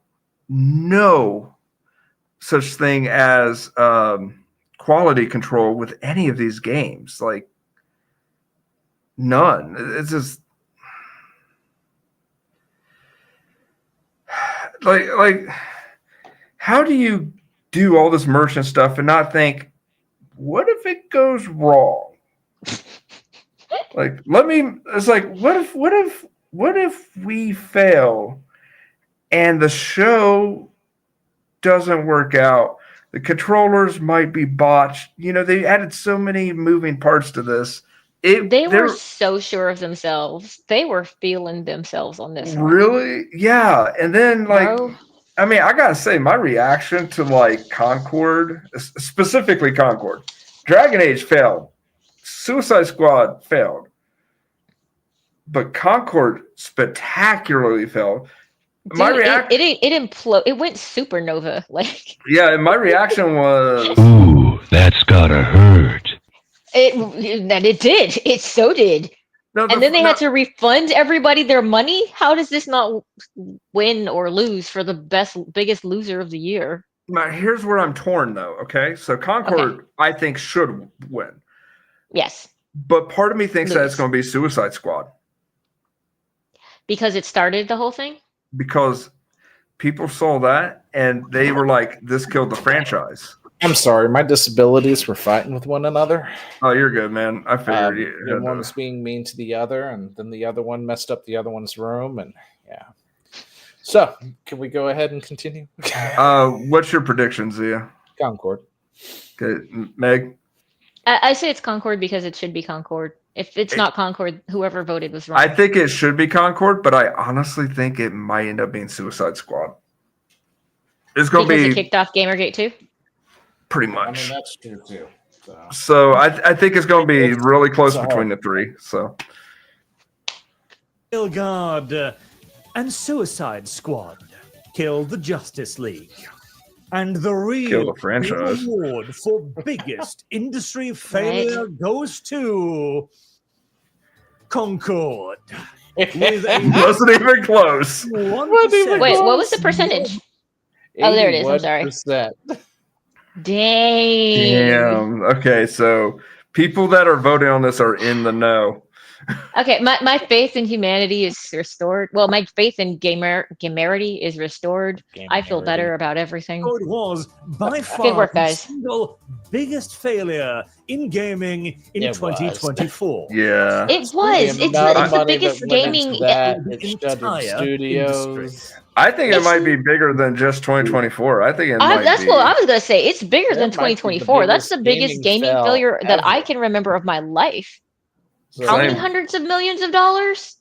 such thing as quality control with any of these games. Like none. It's just like how do you do all this merchant stuff and not think, what if it goes wrong? It's like, what if we fail and the show doesn't work out? The controllers might be botched. They added so many moving parts to this. They were so sure of themselves. They were feeling themselves on this one. Really? Yeah. And then Bro. I mean, I gotta say, my reaction to Concord, specifically Concord, Dragon Age failed, Suicide Squad failed, but Concord spectacularly failed. My Dude, reaction, it imploded. It went supernova. yeah, and my reaction was, Ooh, that's gotta hurt. It did. It so did. And then they had to refund everybody their money. How does this not win or lose for the biggest loser of the year? Now, here's where I'm torn, though. Okay, so Concord, I think, should win. Yes. But part of me thinks that it's going to be Suicide Squad because it started the whole thing. Because people saw that and they were like, "This killed the franchise." I'm sorry, my disabilities were fighting with one another. Oh, you're good, man. I figured one was being mean to the other, and then the other one messed up the other one's room, and yeah. So, can we go ahead and continue? What's your prediction, Zia? Concord. Okay, Meg. I say it's Concord because it should be Concord. If it's not Concord, whoever voted was wrong. I think it should be Concord, but I honestly think it might end up being Suicide Squad. It's going to be it kicked off Gamergate too. Pretty much. I mean, that's true too. So I think it's going to be really close between the three. So, Guard and Suicide Squad killed the Justice League, and the real franchise award for biggest industry failure goes to Concord. Wasn't even close. Wait, what was the percentage? Oh, there it is. I'm sorry. Damn. Okay, so people that are voting on this are in the know. Okay, my faith in humanity is restored. Well, my faith in gamerity is restored. I feel better about everything. It was by far Good work, the guys. single biggest failure in gaming in 2024. Yeah. It was. It's the biggest gaming. Studios. I think it might be bigger than just 2024. I think it might that's be. what I was gonna say. It's bigger than might be the 2024. That's the biggest biggest gaming gaming failure fail that I ever. can remember of my life. How many hundreds of millions of dollars?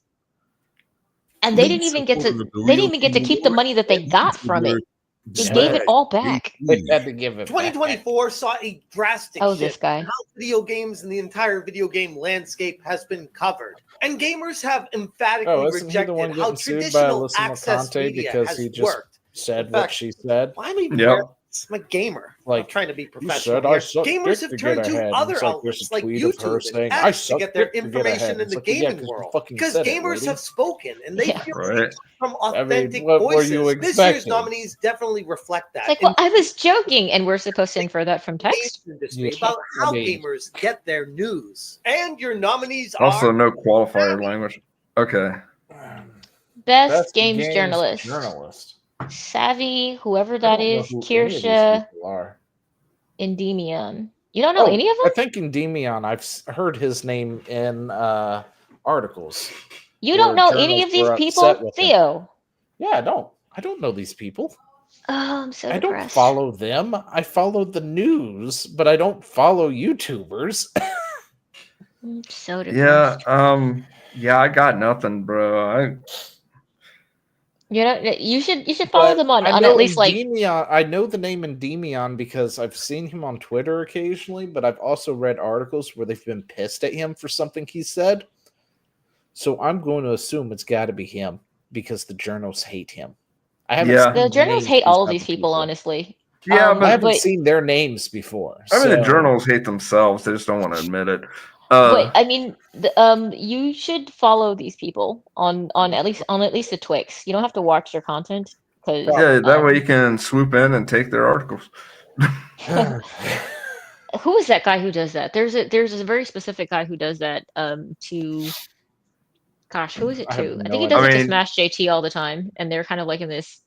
And they didn't even get to. They didn't even get to keep the money that they got from it. They gave it all back. They had to give it. 2024 saw a drastic Oh, this shift guy. in how video games and the entire video game landscape has been covered. And gamers have emphatically Isn't he the one rejected how getting sued by traditional Alyssa access McConte media because has he just worked. said In what fact, she said? Why am I even Yep. wearing this? I'm a gamer. Like, I'm trying to be you professional. said I here. sucked Gamers dick have to turned get to ahead. other It's like, there's outlets a like tweet of her YouTube and saying, "I X to sucked get their dick to get information ahead." in It's the like, well, yeah, gaming 'cause you world. fucking Because said it, gamers lady. have spoken and they feel Right. from I mean, authentic what were voices. you This year's expecting? nominees definitely reflect that. It's like, well, I was joking, and we're supposed to infer that from text. Industry about how gamers get their news. And your nominees Also, are no qualifier language. Okay. Best games journalist. Savvy, whoever that is, Kirsha, Endymion. You don't know any of them? I think Endymion, I've heard his name in articles. You don't know any of these people, Theo? Yeah, I don't know these people. Oh, I'm so I don't depressed. follow them. I follow the news, but I don't follow YouTubers. I'm so Yeah. depressed. Yeah. I got nothing, bro. You should follow them on know at least like. Endymion, I know the name Endymion because I've seen him on Twitter occasionally, but I've also read articles where they've been pissed at him for something he said. So I'm going to assume it's got to be him because the journals hate him. I haven't seen The journals names hate of all of other these people, honestly. Yeah, but I haven't seen their names before. I mean, the so- journals hate themselves. They just don't want to admit it. Wait, I mean, you should follow these people on at least the Twix. You don't have to watch their content because Yeah, that way you can swoop in and take their articles. who is that guy who does that? There's a very specific guy who does that. Gosh, who is it I have to? I no think he does idea. it I to mean- Smash JT all the time, and they're kind of like in this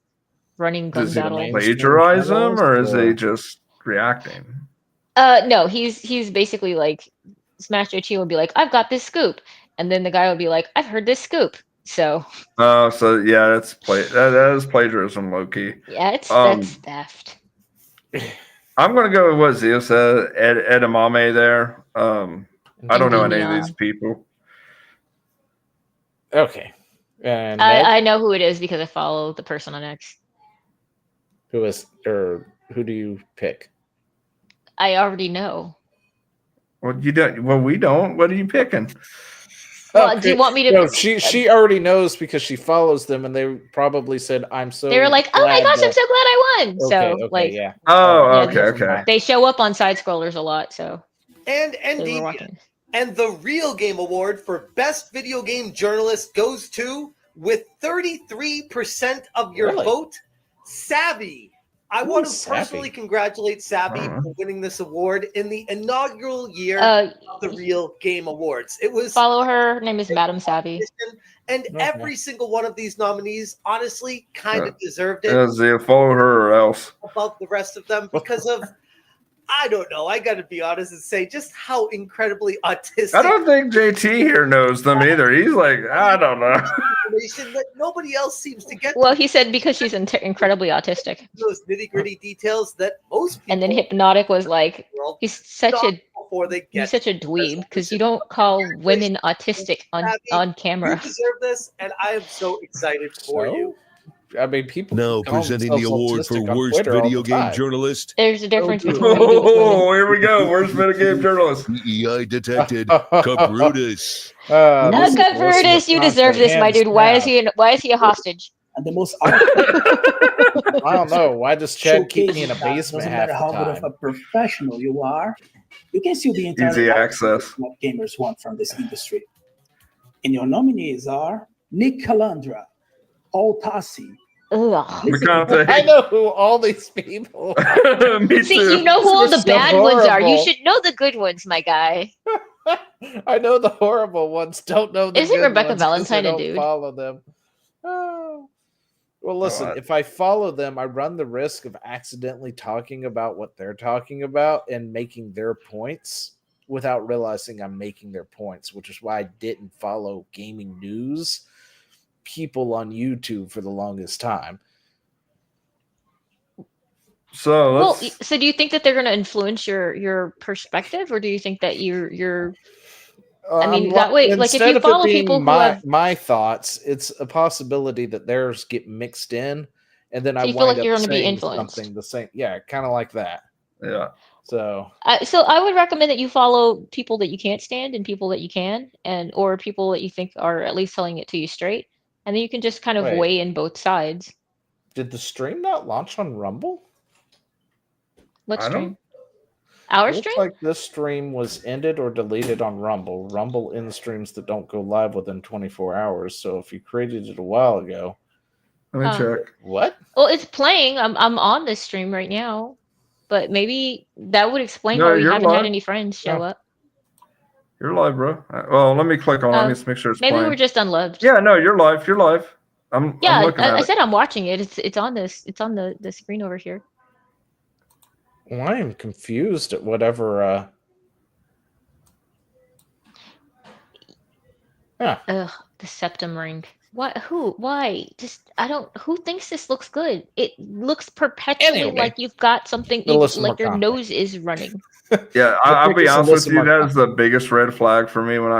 running gun Does he battle. plagiarize them, or is he just reacting? No, he's basically like Smash JT will be like, I've got this scoop, and then the guy will be like, I've heard this scoop. So Oh, so yeah, that is plagiarism, low key. yeah, that's theft. I'm gonna go with what Zio said, edamame there. I don't know any of these people. Okay. And I know who it is because I follow the person on X. who do you pick? I already know. Well, you don't. Well, we don't. What are you picking? Well, do you want me to? No, she already knows because she follows them, and they probably said, "I'm so." They were like, "Oh my glad gosh, I'm that-" so glad I won!" Okay, So okay, like, yeah. Oh, yeah, okay. They show up on side scrollers a lot, so. And They were Deviant. watching. And the real game award for best video game journalist goes to, with 33% of your vote, Savvy. I want to Savvy? personally congratulate Savvy for winning this award in the inaugural year Uh, of the Real Game Awards. It was Follow her. Her name is Madam Savvy. and every single one of these nominees honestly kind of deserved it Yeah, follow her or else. above the rest of them because of, I don't know, I got to be honest and say just how incredibly autistic. I don't think JT here knows them either. He's like, I don't know. Information that nobody else seems to get. Well, he said because she's incredibly autistic. Those nitty gritty details that most people. And then Hypnotic was like, he's such a before they get he's such a dweeb because you don't call women autistic on camera. You deserve this, and I am so excited for you. I mean, people Now call presenting the themselves award for autistic on worst Twitter all video the game time. journalist. There's a difference between what you do with women. Oh, here we go. Worst video game journalist. PEI detected. Caprudis. Cup Brutus, you deserve this, my dude. Why is he a hostage? And the most I don't know. Why does Chad keep me in a basement doesn't half matter the how good of time? a professional you are, you can still be entirely Easy opposite access. of what gamers want from this industry. And your nominees are Nick Calandra, Paul Tassi, McConaughey. I know who all these people are. Me See, too. you know who all the This is bad ones are. You horrible. should know the good ones, my guy. I know the horrible ones. Don't know the Isn't good Rebecca ones 'cause Valentine I a don't dude? follow them. Oh. Well, listen. Alright. If I follow them, I run the risk of accidentally talking about what they're talking about and making their points without realizing I'm making their points, which is why I didn't follow gaming news people on YouTube for the longest time. So Well, let's. so do you think that they're going to influence your perspective, or do you think that you're? I mean, that way, like if instead you of follow it being people who my have, my thoughts, it's a possibility that theirs get mixed in, and then So I you feel wind like you're up gonna be saying influenced. something the same. Yeah, kind of like that. Yeah. So so I would recommend that you follow people that you can't stand and people that you can, and or people that you think are at least telling it to you straight, and then you can just kind of Wait. weigh in both sides. did the stream not launch on Rumble? What I don't- stream? Our Looks stream? like this stream was ended or deleted on Rumble. Rumble ends streams that don't go live within 24 hours. So if you created it a while ago, Let me Huh. check. what? Well, it's playing. I'm on this stream right now, but maybe that would explain No, why we you're haven't had live. any friends show up. You're live, bro. Well, let me click on it. Let me just make sure it's Maybe playing. we're just unloved. Yeah, no, you're live. You're live. I'm Yeah, looking I at it. said I'm watching it. It's on this. It's on the screen over here. Well, I am confused at whatever. Ugh, the septum ring. What? Who? Why? Just I don't. Who thinks this looks good? It looks perpetually Anyway. like you've got something. Melissa Like your Mercante. nose is running. Yeah, I I'll think be it's honest with Alyssa you. That Mark- is the biggest red flag for me when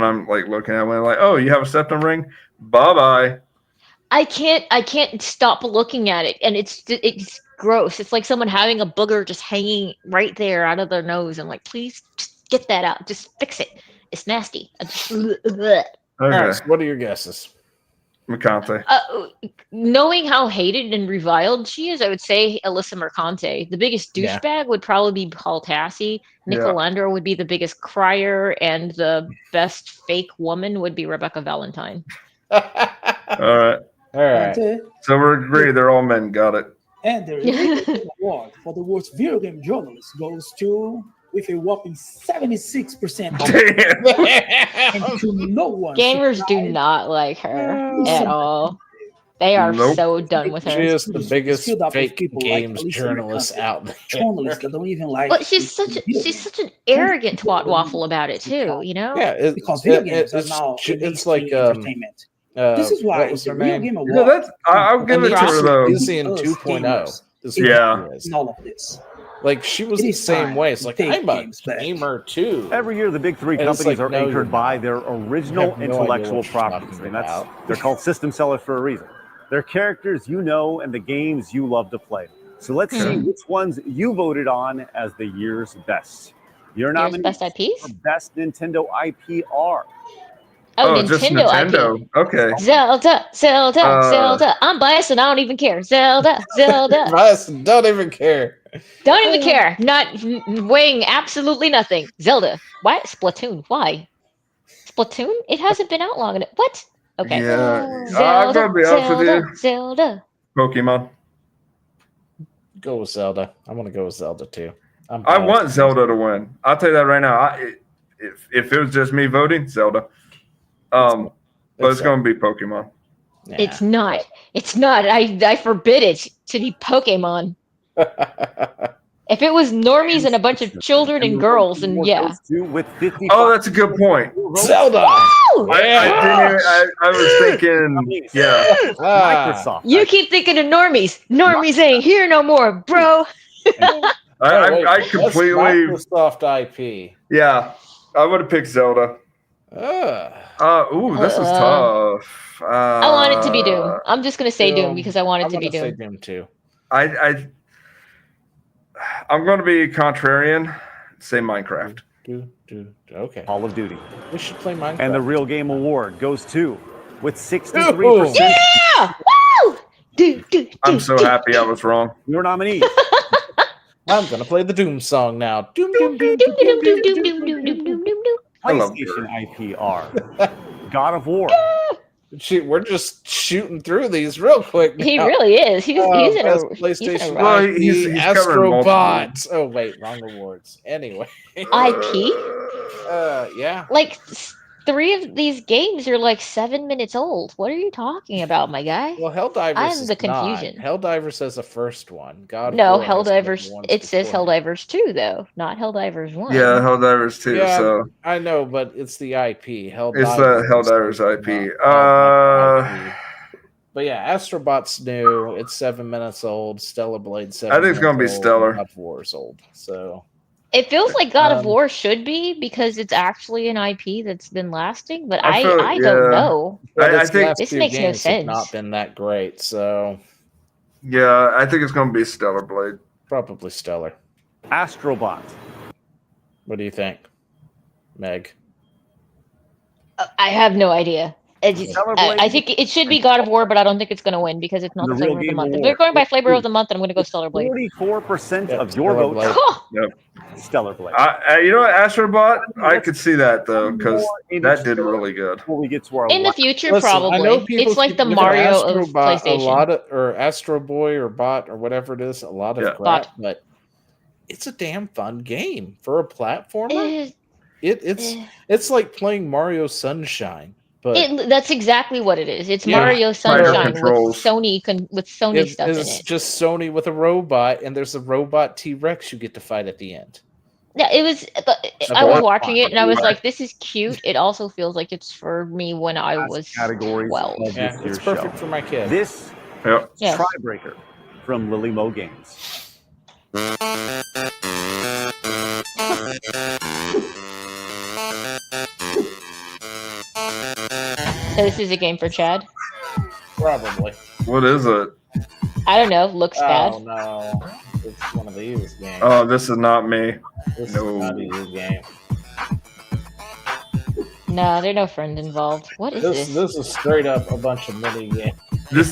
I'm like looking at it. When I'm like, oh, you have a septum ring? Bye bye. I can't stop looking at it, and it's gross. It's like someone having a booger just hanging right there out of their nose. I'm like, please just get that out. Just fix it. It's nasty. I just, Okay, All right, so what are your guesses? McConaughey. Knowing how hated and reviled she is, I would say Alyssa Mercante. The biggest Yeah. douchebag would probably be Paul Tassi. Nick Yeah. Calandra would be the biggest crier, and the best fake woman would be Rebecca Valentine. All right. All right. So we're agreed. They're all men. Got it. And the Real award for the worst video game journalist goes to, with a whopping 76%. And to no one. Gamers do not like her at all. They are Nope. so done with her. She is the biggest filled up with fake people like games Alicia journalist McCarthy, out there. Journalists that don't even like. But she's such an arrogant twat waffle about it too, you know? Yeah, Because video games are now it's like entertainment. This is why what was the her Real name? Game Award. No, that's I'll give it to her though. Elysian 2.0. is what Yeah. she is. in all of this. Like she was It the is same time way. It's to like take I'm a games back. gamer too. Every year, the big three And it's companies like, are no, you're anchored by not. their You original have no idea intellectual what you're properties, talking and that's about. they're called system sellers for a reason. They're characters you know and the games you love to play. So let's see which ones you voted on as the year's best. Your Year's nominees best IPs? for best Nintendo IP are Oh, just Nintendo Nintendo. Okay. Zelda. I'm biased and I don't even care. Zelda. Biased, don't even care. Don't even care. Not weighing absolutely nothing. Zelda. Why? Splatoon. Why? Splatoon? It hasn't been out long enough. What? Okay. Yeah. I'm Zelda. gonna be honest with you. Zelda. Pokemon. Go with Zelda. I'm gonna go with Zelda too. I want Zelda to win. I'll tell you that right now. If it was just me voting, Zelda. But it's gonna be Pokemon. It's not. It's not. I forbid it to be Pokemon. If it was normies and a bunch of children and girls, then yeah. Oh, that's a good point. Zelda. I was thinking, yeah. Microsoft. You keep thinking of normies. Normies ain't here no more, bro. I completely Microsoft IP. Yeah, I would have picked Zelda. This is tough. I want it to be Doom. I'm just gonna say Doom because I want it to be Doom. Say Doom too. I'm going to be contrarian. Say Minecraft. Okay. Call of Duty. We should play Minecraft. And the Real Game Award goes to with 63%. Yeah! Woo! I'm so happy I was wrong. Your nominee. I'm gonna play the Doom song now. Doom, doom, doom, doom, doom, doom, doom, doom, doom, doom, doom, doom, doom. PlayStation IP are God of War. Shoot, we're just shooting through these real quick. He really is. He's in a PlayStation. Well, he's Astrobot. Oh wait, wrong awards. Anyway, IP. Yeah. Like 3 of these games are like 7 minutes old. What are you talking about, my guy? Well, Helldivers. I'm the confusion. Helldivers says the first one. God. No, Helldivers. It says Helldivers 2 though, not Helldivers 1. Yeah, Helldivers 2. Yeah, so I know, but it's the IP. Helldivers. It's the Helldivers IP. But yeah, Astrobot's new. It's 7 minutes old. Stellar Blade 7. I think it's gonna be Stellar. God of War's old. So it feels like God of War should be because it's actually an IP that's been lasting, but I don't know. I think this makes no sense. Not been that great, so yeah, I think it's going to be Stellar Blade. Probably Stellar. Astrobot. What do you think, Meg? I have no idea. I think it should be God of War, but I don't think it's going to win because it's not the flavor of the month. If they're going by flavor of the month, I'm going to go Stellar Blade. 44% of your vote. Yep. Stellar Blade. You know what, Astrobot? I could see that though because that did really good. Before we get to our in the future, Listen, probably. I know people it's like keep the giving Mario of Astrobot PlayStation. a lot of, or Astro Boy or Bot or whatever it is. A lot of crap, but it's a damn fun game for a platformer. It's like playing Mario Sunshine. But that's exactly what it is. It's Mario Sunshine with Sony stuff in it. It's just Sony with a robot, and there's a robot T-Rex you get to fight at the end. Yeah, it was. I was watching it, and I was like, "This is cute." It also feels like it's for me when I was 12. Yeah, it's perfect for my kid. This Tribreaker from Lily Mo Games. So this is a game for Chad? Probably. What is it? I don't know. Looks bad. Oh no, it's one of these games. Oh, this is not me. This is not a you game. No, there are no friends involved. What is this? This is straight up a bunch of mini games. This.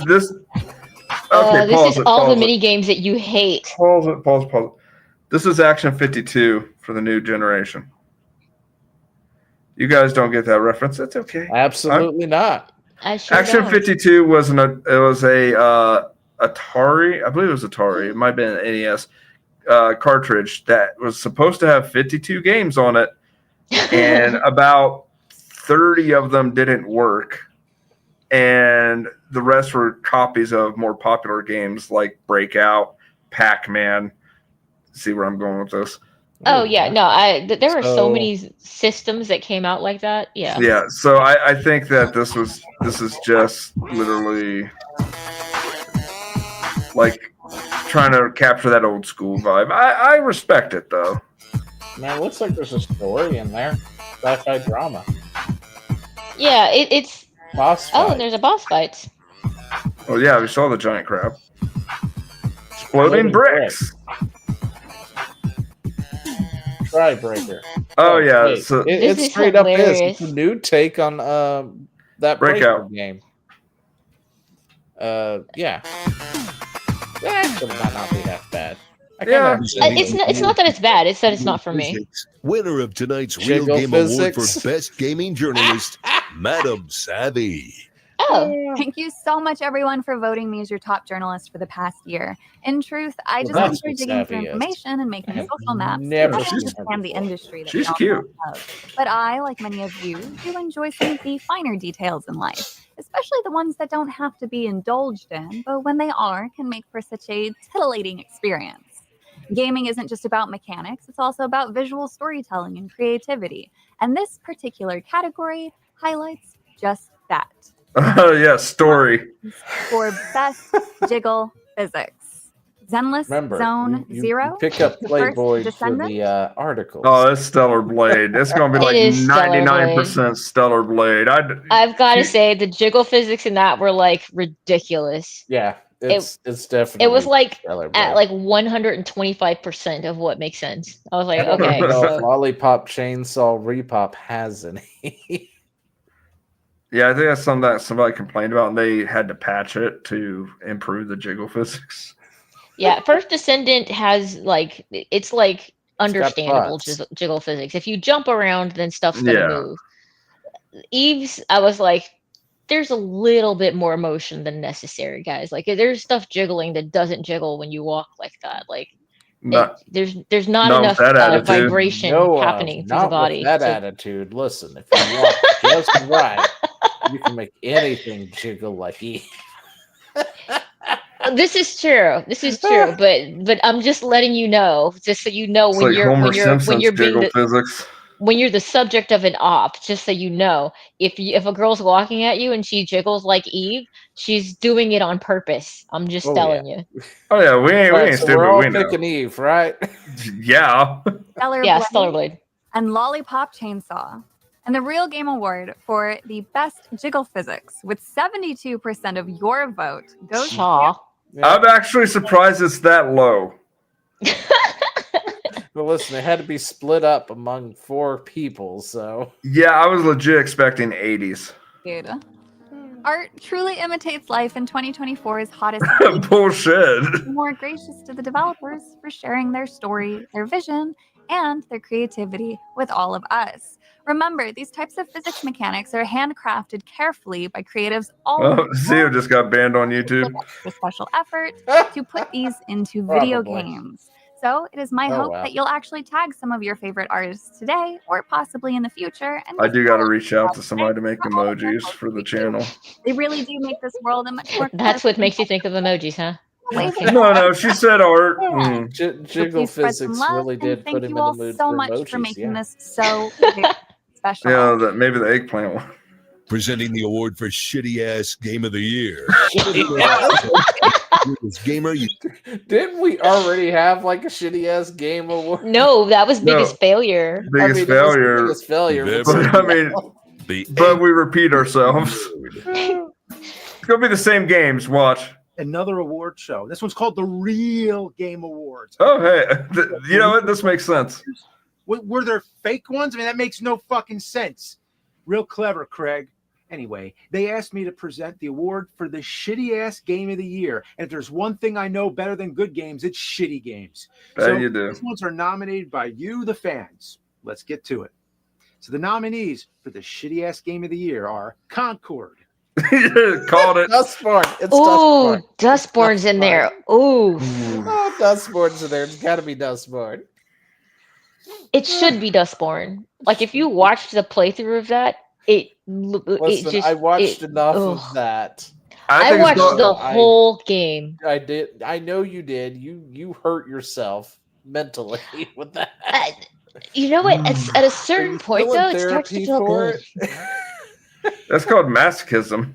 Okay, this is all the mini games that you hate. Pause it. This is Action 52 for the new generation. You guys don't get that reference. That's okay. Absolutely not. Action 52 was a Atari. I believe it was Atari. It might have been an NES cartridge that was supposed to have 52 games on it, and about 30 of them didn't work, and the rest were copies of more popular games like Breakout, Pac-Man. See where I'm going with this? Oh yeah, no, there were so many systems that came out like that. Yeah. Yeah, so I think that this is just literally like trying to capture that old school vibe. I respect it though. Man, it looks like there's a story in there. Sci-fi drama. Yeah, it's boss fight. Oh, and there's a boss fight. Oh yeah, we saw the giant crab. Exploding bricks. Tribreaker. Oh yeah, Wait, so it is straight up is. hilarious. It's a new take on that Breakout. Breakout game. Yeah. Actually, might not be that bad. Yeah. It's not that it's bad. It's that it's not for me. Physics, winner of tonight's Jiggle Real Game Award for Physics. Best Gaming Journalist, Madam Savvy. Oh, Thank you so much, everyone, for voting me as your top journalist for the past year. In truth, I just that's enjoy what digging through Savvy is. information and I making have social maps to never better seen her understand the before. industry that She's we all cute. love. But I, like many of you, do enjoy some of the finer details in life, especially the ones that don't have to be indulged in, but when they are, can make for such a titillating experience. Gaming isn't just about mechanics, it's also about visual storytelling and creativity. And this particular category highlights just that. Yeah, story. For best jiggle physics. Zenless Remember, Zone you Zero. pick up the first Playboy for descendant. the articles. Oh, it's Stellar Blade. It's gonna be like It is Stellar 99% Stellar Blade. I've got to say the jiggle physics in that were like ridiculous. Yeah, it's definitely. It was like Stellar at Blade. like 125% of what makes sense. I was like, I don't okay, know if so Lollipop Chainsaw Repop has any. Yeah, I think that's something that somebody complained about, and they had to patch it to improve the jiggle physics. yeah, First Descendant has like it's like understandable butts. jiggle physics. If you jump around, then stuff's gonna Yeah. move. Eve's, I was like, there's a little bit more motion than necessary, guys. Like there's stuff jiggling that doesn't jiggle when you walk like that. Like there's not not enough with that attitude. vibration No, happening through the not body. with that to- attitude. Listen, if you walk just right, you can make anything jiggle like Eve. This is true. This is true. But I'm just letting you know, just so you know It's when like you're Homer when you're Simpson's when you're being jiggle the, physics. when you're the subject of an op, just so you know, if a girl's walking at you and she jiggles like Eve, she's doing it on purpose. I'm just telling you. Oh yeah, we ain't Alright, so stupid. we're all We know. picking Eve, right? Yeah. Stellar Yeah, Blade Stellar Blade. and Lollipop Chainsaw. And the Real Game Award for the best jiggle physics, with 72% of your vote, goes to I'm actually surprised it's that low. But listen, it had to be split up among 4 people, so Yeah, I was legit expecting 80s. Dude. Art truly imitates life in 2024's hottest. Bullshit. More gracious to the developers for sharing their story, their vision, and their creativity with all of us. Remember, these types of physics mechanics are handcrafted carefully by creatives all over Oh, the Zio just got banned on YouTube. with special effort to put these into video Probably. games. So it is my Oh, hope wow. that you'll actually tag some of your favorite artists today or possibly in the future. And I do got to reach out to somebody to make emojis for the channel. they really do make this world a much more That's what makes you think of emojis, huh? No, she said art. Mm. Jiggle please spread some physics love, really and did thank put him you in all the mood so for much emojis. for making yeah. this so very special. Yeah, that maybe the eggplant one. Presenting the award for Shitty Ass Game of the Year. Gamer, you Didn't we already have like a shitty ass game award? No, that was No. biggest failure. Biggest it was the failure. biggest failure. But, I mean, but we repeat ourselves. It's gonna be the same games. Watch. Another award show. This one's called the Real Game Awards. Oh, hey, you know what? This makes sense. Were there fake ones? I mean, that makes no fucking sense. Real clever, Craig. Anyway, they asked me to present the award for the shitty ass game of the year. And if there's one thing I know better than good games, it's shitty games. Bet you do. These ones are nominated by you, the fans. Let's get to it. So the nominees for the shitty ass game of the year are Concord. Called it. Dustborn. It's Ooh, Dustborn. Dustborn's in there. Ooh. Oh, Dustborn's in there. It's got to be Dustborn. It should be Dustborn. Like if you watched the playthrough of that, Listen, I watched enough of that. I watched the whole game. I did. I know you did. You hurt yourself mentally with that. You know what? At a certain point, still in though, it starts to therapy feel for good. That's called masochism.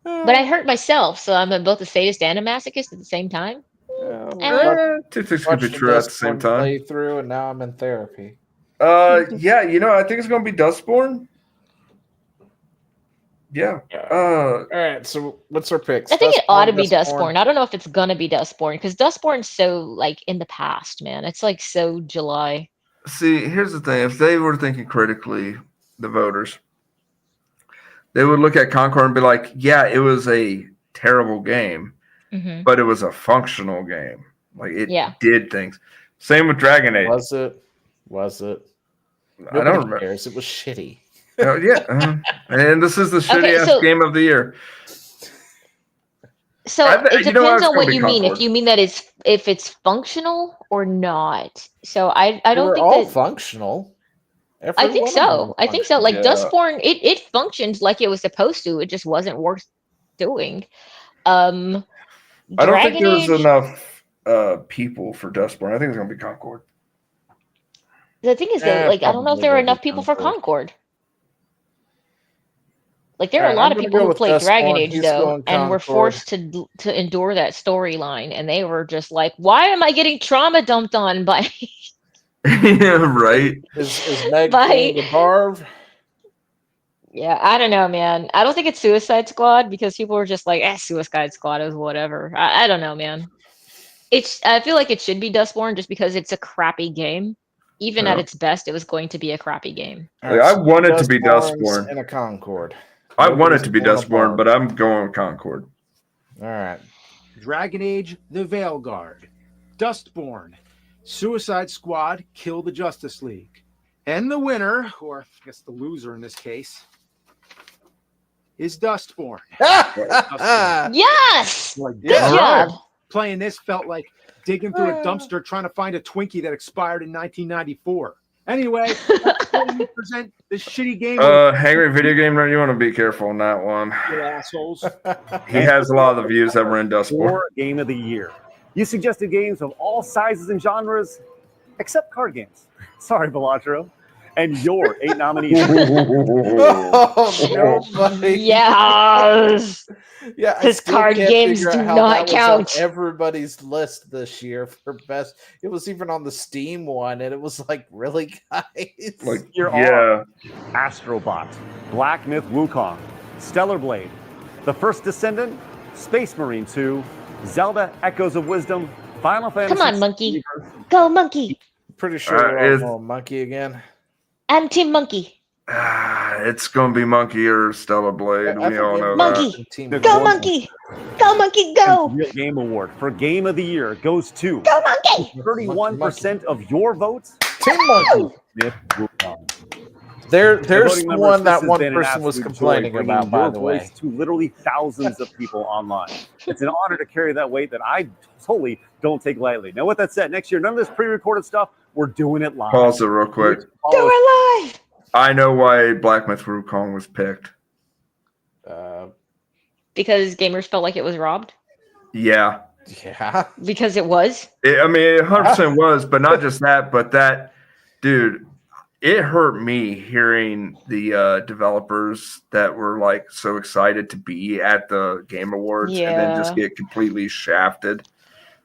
But I hurt myself, so I'm both a sadist and a masochist at the same time. Two things could be Watched true at the same time. Playthrough, and now I'm in therapy. Yeah, you know, I think it's gonna be Dustborn. Yeah. All right. So what's our picks? I think it ought to be Dustborn. Dustborn. I don't know if it's gonna be Dustborn because Dustborn's so like in the past, man. It's like so July. See, here's the thing. If they were thinking critically, the voters, they would look at Concord and be like, yeah, it was a terrible game, but it was a functional game. Like, it did things. Same with Dragon Age. Was it? I don't remember. Cares. It was shitty. And this is the shittiest game of the year. So it depends on what you mean. If you mean that if it's functional or not. So I don't think all that functional. I think so. I think so. Like Dustborn, it functioned like it was supposed to. It just wasn't worth doing. I don't think there was enough people for Dustborn. I think it's gonna be Concord. The thing is that I don't know if there are enough people for Concord. Like there are a lot of people who played Dragon Age though, and were forced to endure that storyline, and they were just like, "Why am I getting trauma dumped on by?" Yeah, right. Is Meg the Barv? Yeah, I don't know, man. I don't think it's Suicide Squad because people were just like, Suicide Squad is whatever. I don't know, man. I feel like it should be Dustborn just because it's a crappy game. Even at its best, it was going to be a crappy game. I want it to be Dustborn and a Concord. I want it to be Dustborn, but I'm going with Concord. All right. Dragon Age: The Veilguard, Dustborn, Suicide Squad: Kill the Justice League, and the winner, or I guess the loser in this case, is Dustborn. Yes. Good job. Playing this felt like digging through a dumpster trying to find a Twinkie that expired in 1994. Anyway, we present this shitty game. Hangry Video Game Nerd, you want to be careful on that one. You assholes. He has a lot of the views that were in Dustborn. For Game of the Year. You suggested games of all sizes and genres, except card games. Sorry, Bellatro. And your 8 nominees. Nobody. Yes. Yeah, because card games do not count. Everybody's list this year for best. It was even on the Steam one, and it was like, really, guys? Like, yeah. Astrobot, Black Myth Wukong, Stellar Blade, The First Descendant, Space Marine 2, Zelda Echoes of Wisdom, Final Fantasy. Come on, Monkey. Go, Monkey. Pretty sure we're all Monkey again. I'm Team Monkey. It's going to be Monkey or Stellar Blade. We all know Monkey. that. Go, Monkey. Go, Monkey, go. The Game Award for Game of the Year goes to Go, Monkey. 31% of your votes. Team Monkey. There's the one that one person was complaining about, by the way. To literally thousands of people online. It's an honor to carry that weight that I totally don't take lightly. Now, with that said, next year, none of this pre-recorded stuff. We're doing it live. Pause it real quick. Do it live. I know why Black Myth Wukong was picked. Because gamers felt like it was robbed? Yeah. Yeah. Because it was? It 100% was, but not just that, but that, dude, it hurt me hearing the developers that were like so excited to be at the Game Awards and then just get completely shafted.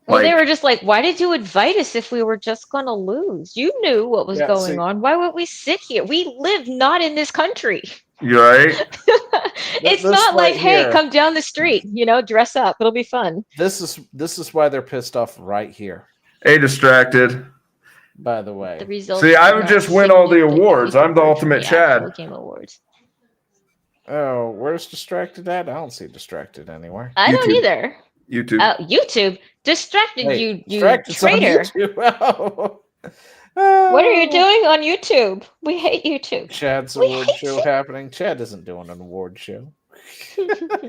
Well, they were just like, why did you invite us if we were just going to lose? You knew what was going on. Why would we sit here? We live not in this country. You're right. It's not like, hey, come down the street, dress up. It'll be fun. This is why they're pissed off right here. Distracted. By the way. The results See, I would just win all the awards. I'm the ultimate Chad. Game Awards. Oh, where's Distracted at? I don't see Distracted anywhere. I don't either. YouTube. YouTube. Distracted, hey, you traitor. What are you doing on YouTube? We hate YouTube. Chad's award show happening. Chad isn't doing an award show.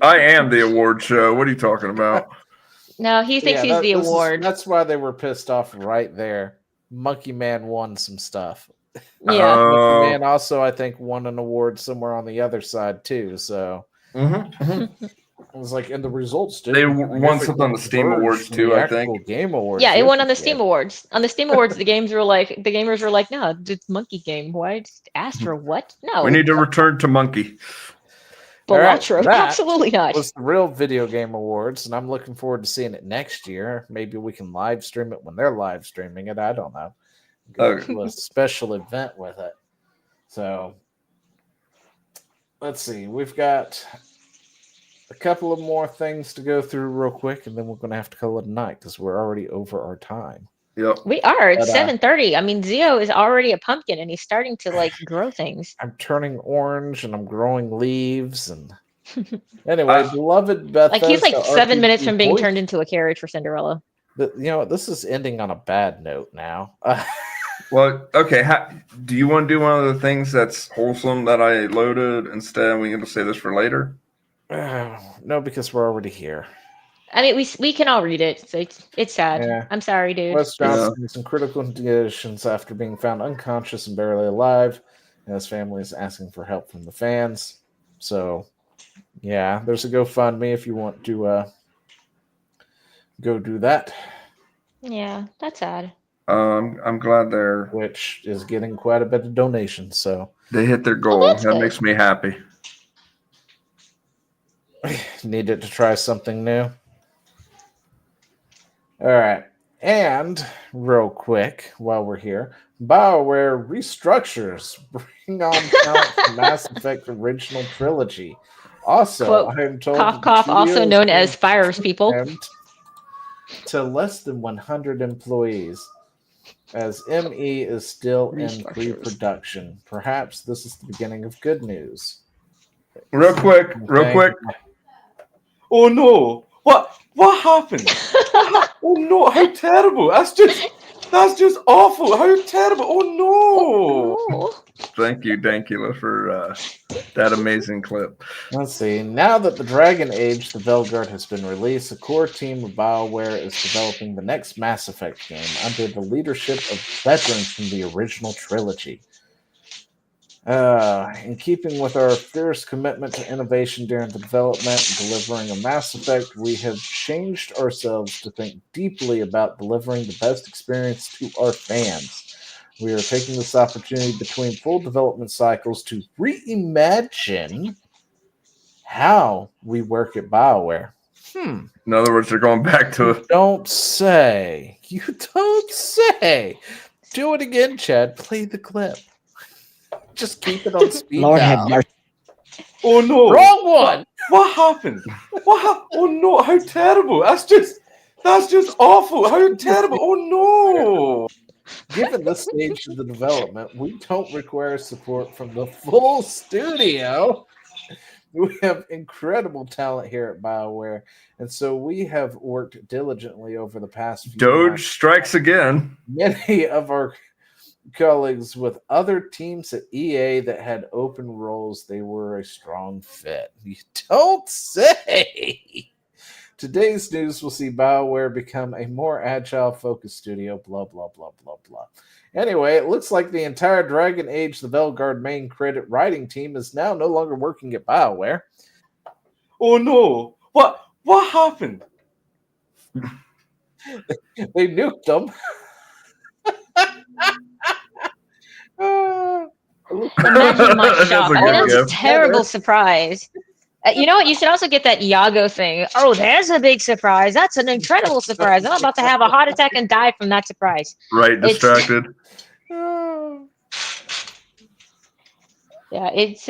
I am the award show. What are you talking about? No, he thinks he's the award. That's why they were pissed off right there. Monkey Man won some stuff. Yeah. Monkey Man also, I think, won an award somewhere on the other side too. So it was like, and the results did. They won something on the Steam Awards too, I think. Game Awards. Yeah, it won on the Steam Awards. On the Steam Awards, the gamers were like, no, it's Monkey Game. Why just Astro? What? No. We need to return to Monkey. Bellatro, absolutely not. It was the real Video Game Awards, and I'm looking forward to seeing it next year. Maybe we can live stream it when they're live streaming it. I don't know. Do a special event with it. So let's see. We've got a couple of more things to go through real quick, and then we're going to have to call it a night because we're already over our time. Yep. We are. It's But, 7:30. I mean, Zio is already a pumpkin, and he's starting to like grow things. I'm turning orange, and I'm growing leaves, and anyway, beloved Bethesda. Like he's like 7 minutes RPG from being voice- turned into a carriage for Cinderella. You know what? This is ending on a bad note now. Well, okay. Do you want to do one of the things that's wholesome that I loaded instead? We can just say this for later. No, because we're already here. I mean, we can all read it. So it's sad. Yeah. I'm sorry, dude. Wes Johnson is in critical conditions after being found unconscious and barely alive, and his family is asking for help from the fans. So, yeah, there's a GoFundMe if you want to go do that. Yeah, that's sad. I'm glad which is getting quite a bit of donations. So they hit their goal. that's That good. makes me happy. Needed to try something new. All right. And real quick, while we're here, BioWare restructures, bring on talent for Mass Effect original trilogy. Also, Quote, I am told cough, that the cough, also studio is known being as fires people. trimmed to less than 100 employees, as ME is still in pre-production. Perhaps this is the beginning of good news. Real quick. Oh no! What happened? Oh no! How terrible! That's just awful! How terrible! Oh no! Thank you, Dankula, for that amazing clip. Let's see. Now that the Dragon Age, the Velguard, has been released, a core team of BioWare is developing the next Mass Effect game under the leadership of veterans from the original trilogy. In keeping with our fierce commitment to innovation during the development and delivering a Mass Effect, we have changed ourselves to think deeply about delivering the best experience to our fans. We are taking this opportunity between full development cycles to reimagine how we work at BioWare. In other words, they're going back to You don't say. You don't say. Do it again, Chad. Play the clip. Just keep it on speed dial. Oh no! Wrong one. What happened? Oh no! How terrible! That's just awful! How terrible! Oh no! Given this stage of the development, we don't require support from the full studio. We have incredible talent here at BioWare, and so we have worked diligently over the past few Doge months. strikes again. Many of our colleagues with other teams at EA that had open roles, they were a strong fit. You don't say. Today's news will see BioWare become a more agile-focused studio, blah, blah, blah, blah, blah. Anyway, it looks like the entire Dragon Age the Velguard main credit writing team is now no longer working at BioWare. Oh no! What happened? They nuked them. Imagine my That's shock. a I mean, good that's a gift. terrible surprise. You know what? You should also get that Iago thing. Oh, there's a big surprise. That's an incredible surprise. I'm about to have a heart attack and die from that surprise. Right, distracted. That's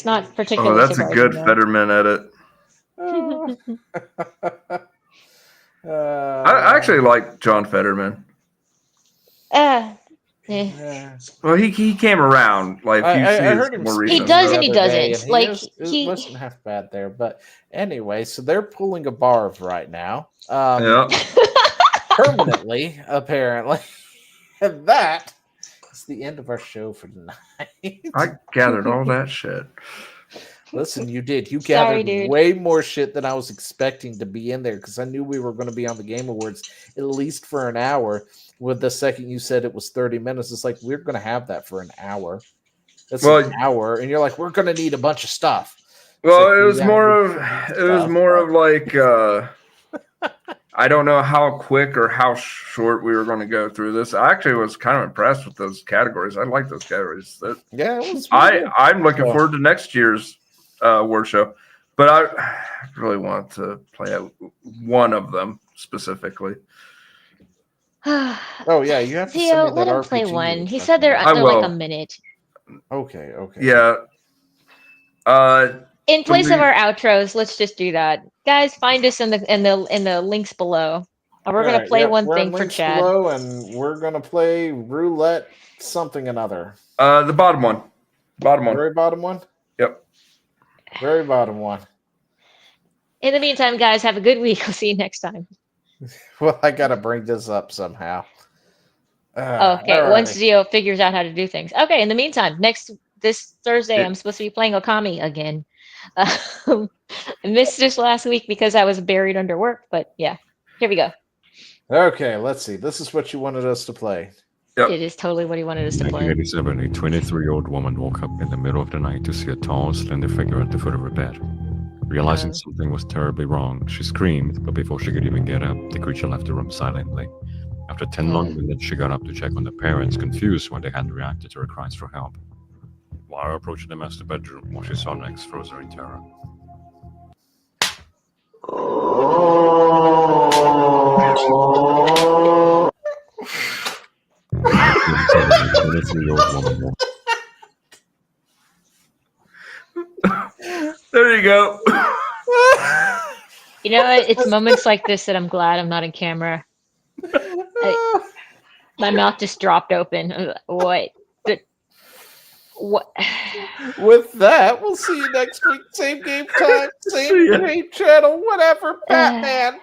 not Oh, particularly that's a surprising. good though. Fetterman edit. I actually like John Fetterman. Well, he came around. Like I you see heard his him more speak recent He does stuff. and he the other day, doesn't. and Like, it wasn't half bad there. But anyway, so they're pulling a Barv right now. Permanently, apparently. And that is the end of our show for tonight. I gathered all that shit. Listen, you did. You Sorry, gathered dude. way more shit than I was expecting to be in there because I knew we were going to be on the Game Awards at least for an hour. With the second you said it was 30 minutes, it's like we're going to have that for an hour. That's an hour, and you're like, we're going to need a bunch of stuff. Well, It's like, it was yeah, more we of should it was stuff, more but- of like I don't know how quick or how short we were going to go through this. I actually was kind of impressed with those categories. I like those categories. Yeah, it was really good. I'm looking So- forward to next year's award show, but I really want to play one of them specifically. Oh yeah, you have to Theo, send me let that him play RPG one. you He were said they're talking under about. I like a will. minute. Okay. Yeah. In for place of me- our outros, let's just do that. Guys, find us in the links below. And we're gonna play one we're in thing for links Chad. below, and we're gonna play roulette something another. The bottom one. Bottom one. Very bottom one? Yep. Very bottom one. In the meantime, guys, have a good week. I'll see you next time. Well, I gotta bring this up somehow. Okay, once Zio figures out how to do things. Okay, in the meantime, this Thursday, I'm supposed to be playing Okami again. I missed this last week because I was buried under work, but yeah, here we go. Okay, let's see. This is what you wanted us to play. It is totally what he wanted us to play. 1987, a 23-year-old woman woke up in the middle of the night to see a tall, slender figure at the foot of her bed. Realizing something was terribly wrong, she screamed, but before she could even get up, the creature left the room silently. After 10 long minutes, she got up to check on the parents, confused when they hadn't reacted to her cries for help. Lara approached the master bedroom. What she saw next froze her in terror. There you go. You know what? It's moments like this that I'm glad I'm not in camera. My mouth just dropped open. What? What? With that, we'll see you next week. Same game time, same channel, whatever. Batman.